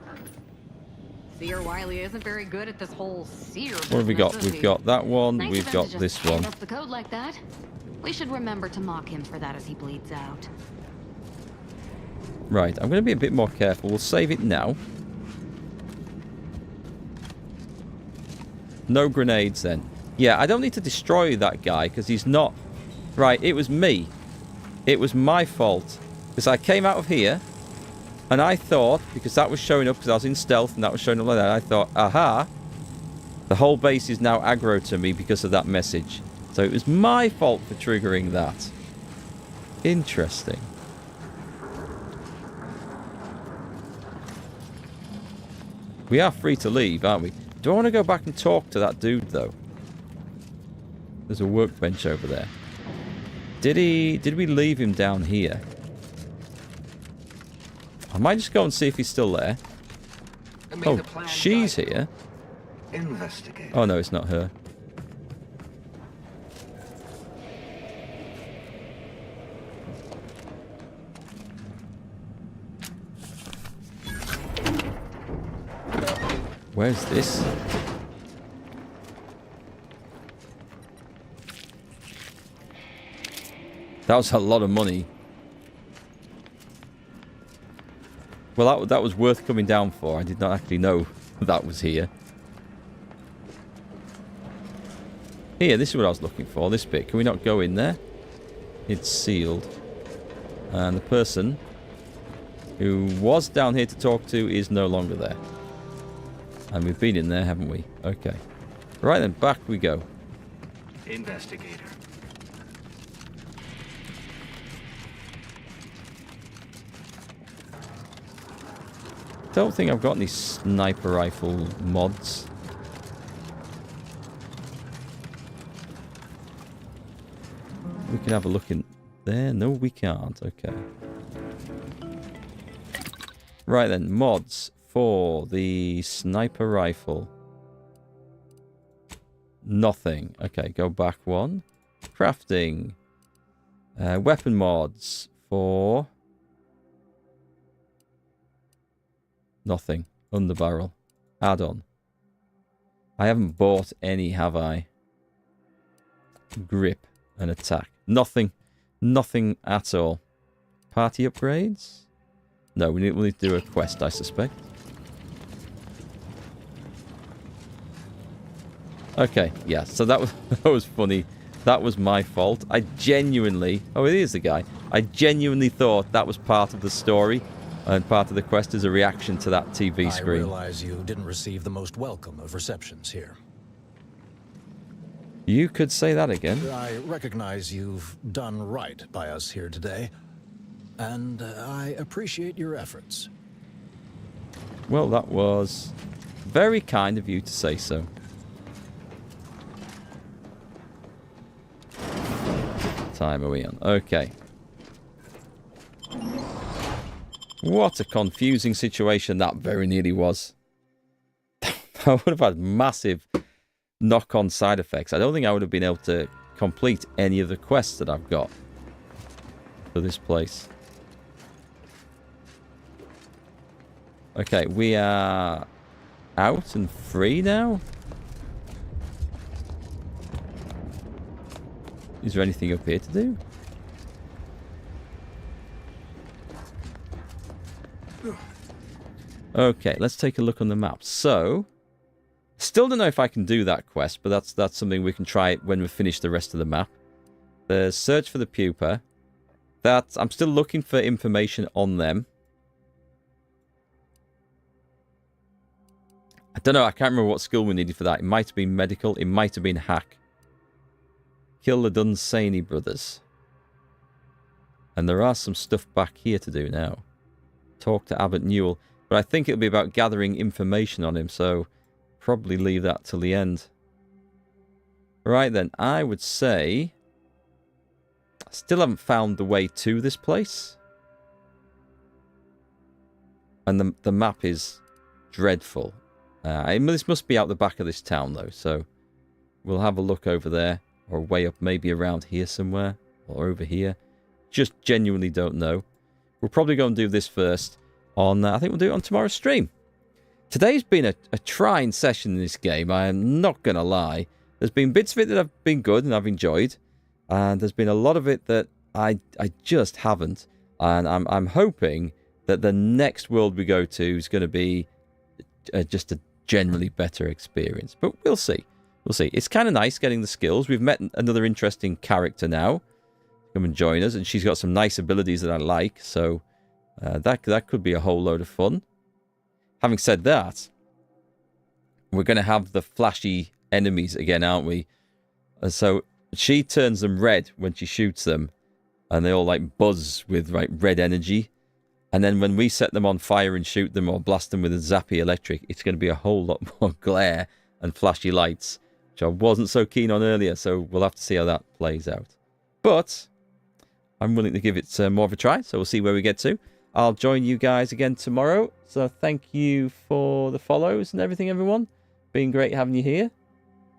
Seer Wiley isn't very good at this whole seer business, What have we got? is We've he? got that one. Nice We've of him got to just this hand one. us the code like that. We should remember to mock him for that as he bleeds out. Right, I'm going to be a bit more careful. We'll save it now. No grenades then. Yeah, I don't need to destroy that guy because he's not... Right, it was me. It was my fault. Because I came out of here and I thought, because that was showing up because I was in stealth and that was showing up like that, I thought, aha, the whole base is now aggro to me because of that message. So it was my fault for triggering that. Interesting. We are free to leave, aren't we? Do I want to go back and talk to that dude, though? There's a workbench over there. Did we leave him down here? I might just go and see if he's still there. Oh, she's here. Investigate. Oh, no, it's not her. Where's this? That was a lot of money. Well, that was worth coming down for. I did not actually know that was here. Here, this is what I was looking for. This bit. Can we not go in there? It's sealed. And the person who was down here to talk to is no longer there. And we've been in there, haven't we? Okay. Right then, back we go. Investigator. Don't think I've got any sniper rifle mods. We can have a look in there. No, we can't. Okay. Right then, mods for the sniper rifle. Nothing. Okay, go back one. Crafting. Weapon mods for... Nothing. Underbarrel. Add-on. I haven't bought any, have I? Grip and attack. Nothing. Nothing at all. Party upgrades? No, we'll need to do a quest, I suspect. Okay, yeah, so that was funny. That was my fault. I genuinely... Oh, it is the guy. I genuinely thought that was part of the story. And part of the quest is a reaction to that TV screen. I realize you didn't receive the most welcome of receptions here. You could say that again. I recognize you've done right by us here today, and I appreciate your efforts. Well, that was very kind of you to say so. What time are we on? Okay. What a confusing situation that very nearly was. I would have had massive knock-on side effects. I don't think I would have been able to complete any of the quests that I've got for this place. Okay, we are out and free now. Is there anything up here to do? Okay, let's take a look on the map. So, still don't know if I can do that quest, but that's something we can try when we finish the rest of the map. The search for the pupa. I'm still looking for information on them. I don't know, I can't remember what skill we needed for that. It might have been medical, it might have been hack. Kill the Dunsany brothers. And there are some stuff back here to do now. Talk to Abbot Newell. But I think it'll be about gathering information on him, so probably leave that till the end. Right then, I would say... I still haven't found the way to this place. And the map is dreadful. This must be out the back of this town, though, so we'll have a look over there, or way up, maybe around here somewhere, or over here. Just genuinely don't know. We'll probably go and do this first. I think we'll do it on tomorrow's stream. Today's been a trying session in this game, I am not going to lie. There's been bits of it that have been good and I've enjoyed. And there's been a lot of it that I just haven't. And I'm hoping that the next world we go to is going to be just a generally better experience. But we'll see. We'll see. It's kind of nice getting the skills. We've met another interesting character now. Come and join us. And she's got some nice abilities that I like. So... that could be a whole load of fun. Having said that, we're going to have the flashy enemies again, aren't we? And so she turns them red when she shoots them, and they all like buzz with like red energy. And then when we set them on fire and shoot them or blast them with a zappy electric, it's going to be a whole lot more glare and flashy lights, which I wasn't so keen on earlier. So we'll have to see how that plays out. But I'm willing to give it more of a try, so we'll see where we get to. I'll join you guys again tomorrow. So thank you for the follows and everything, everyone. Been great having you here.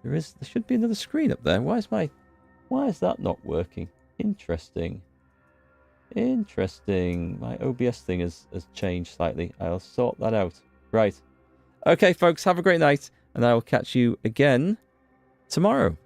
There should be another screen up there. Why is that not working? Interesting. My OBS thing has changed slightly. I'll sort that out. Right. Okay, folks, have a great night, and I will catch you again tomorrow.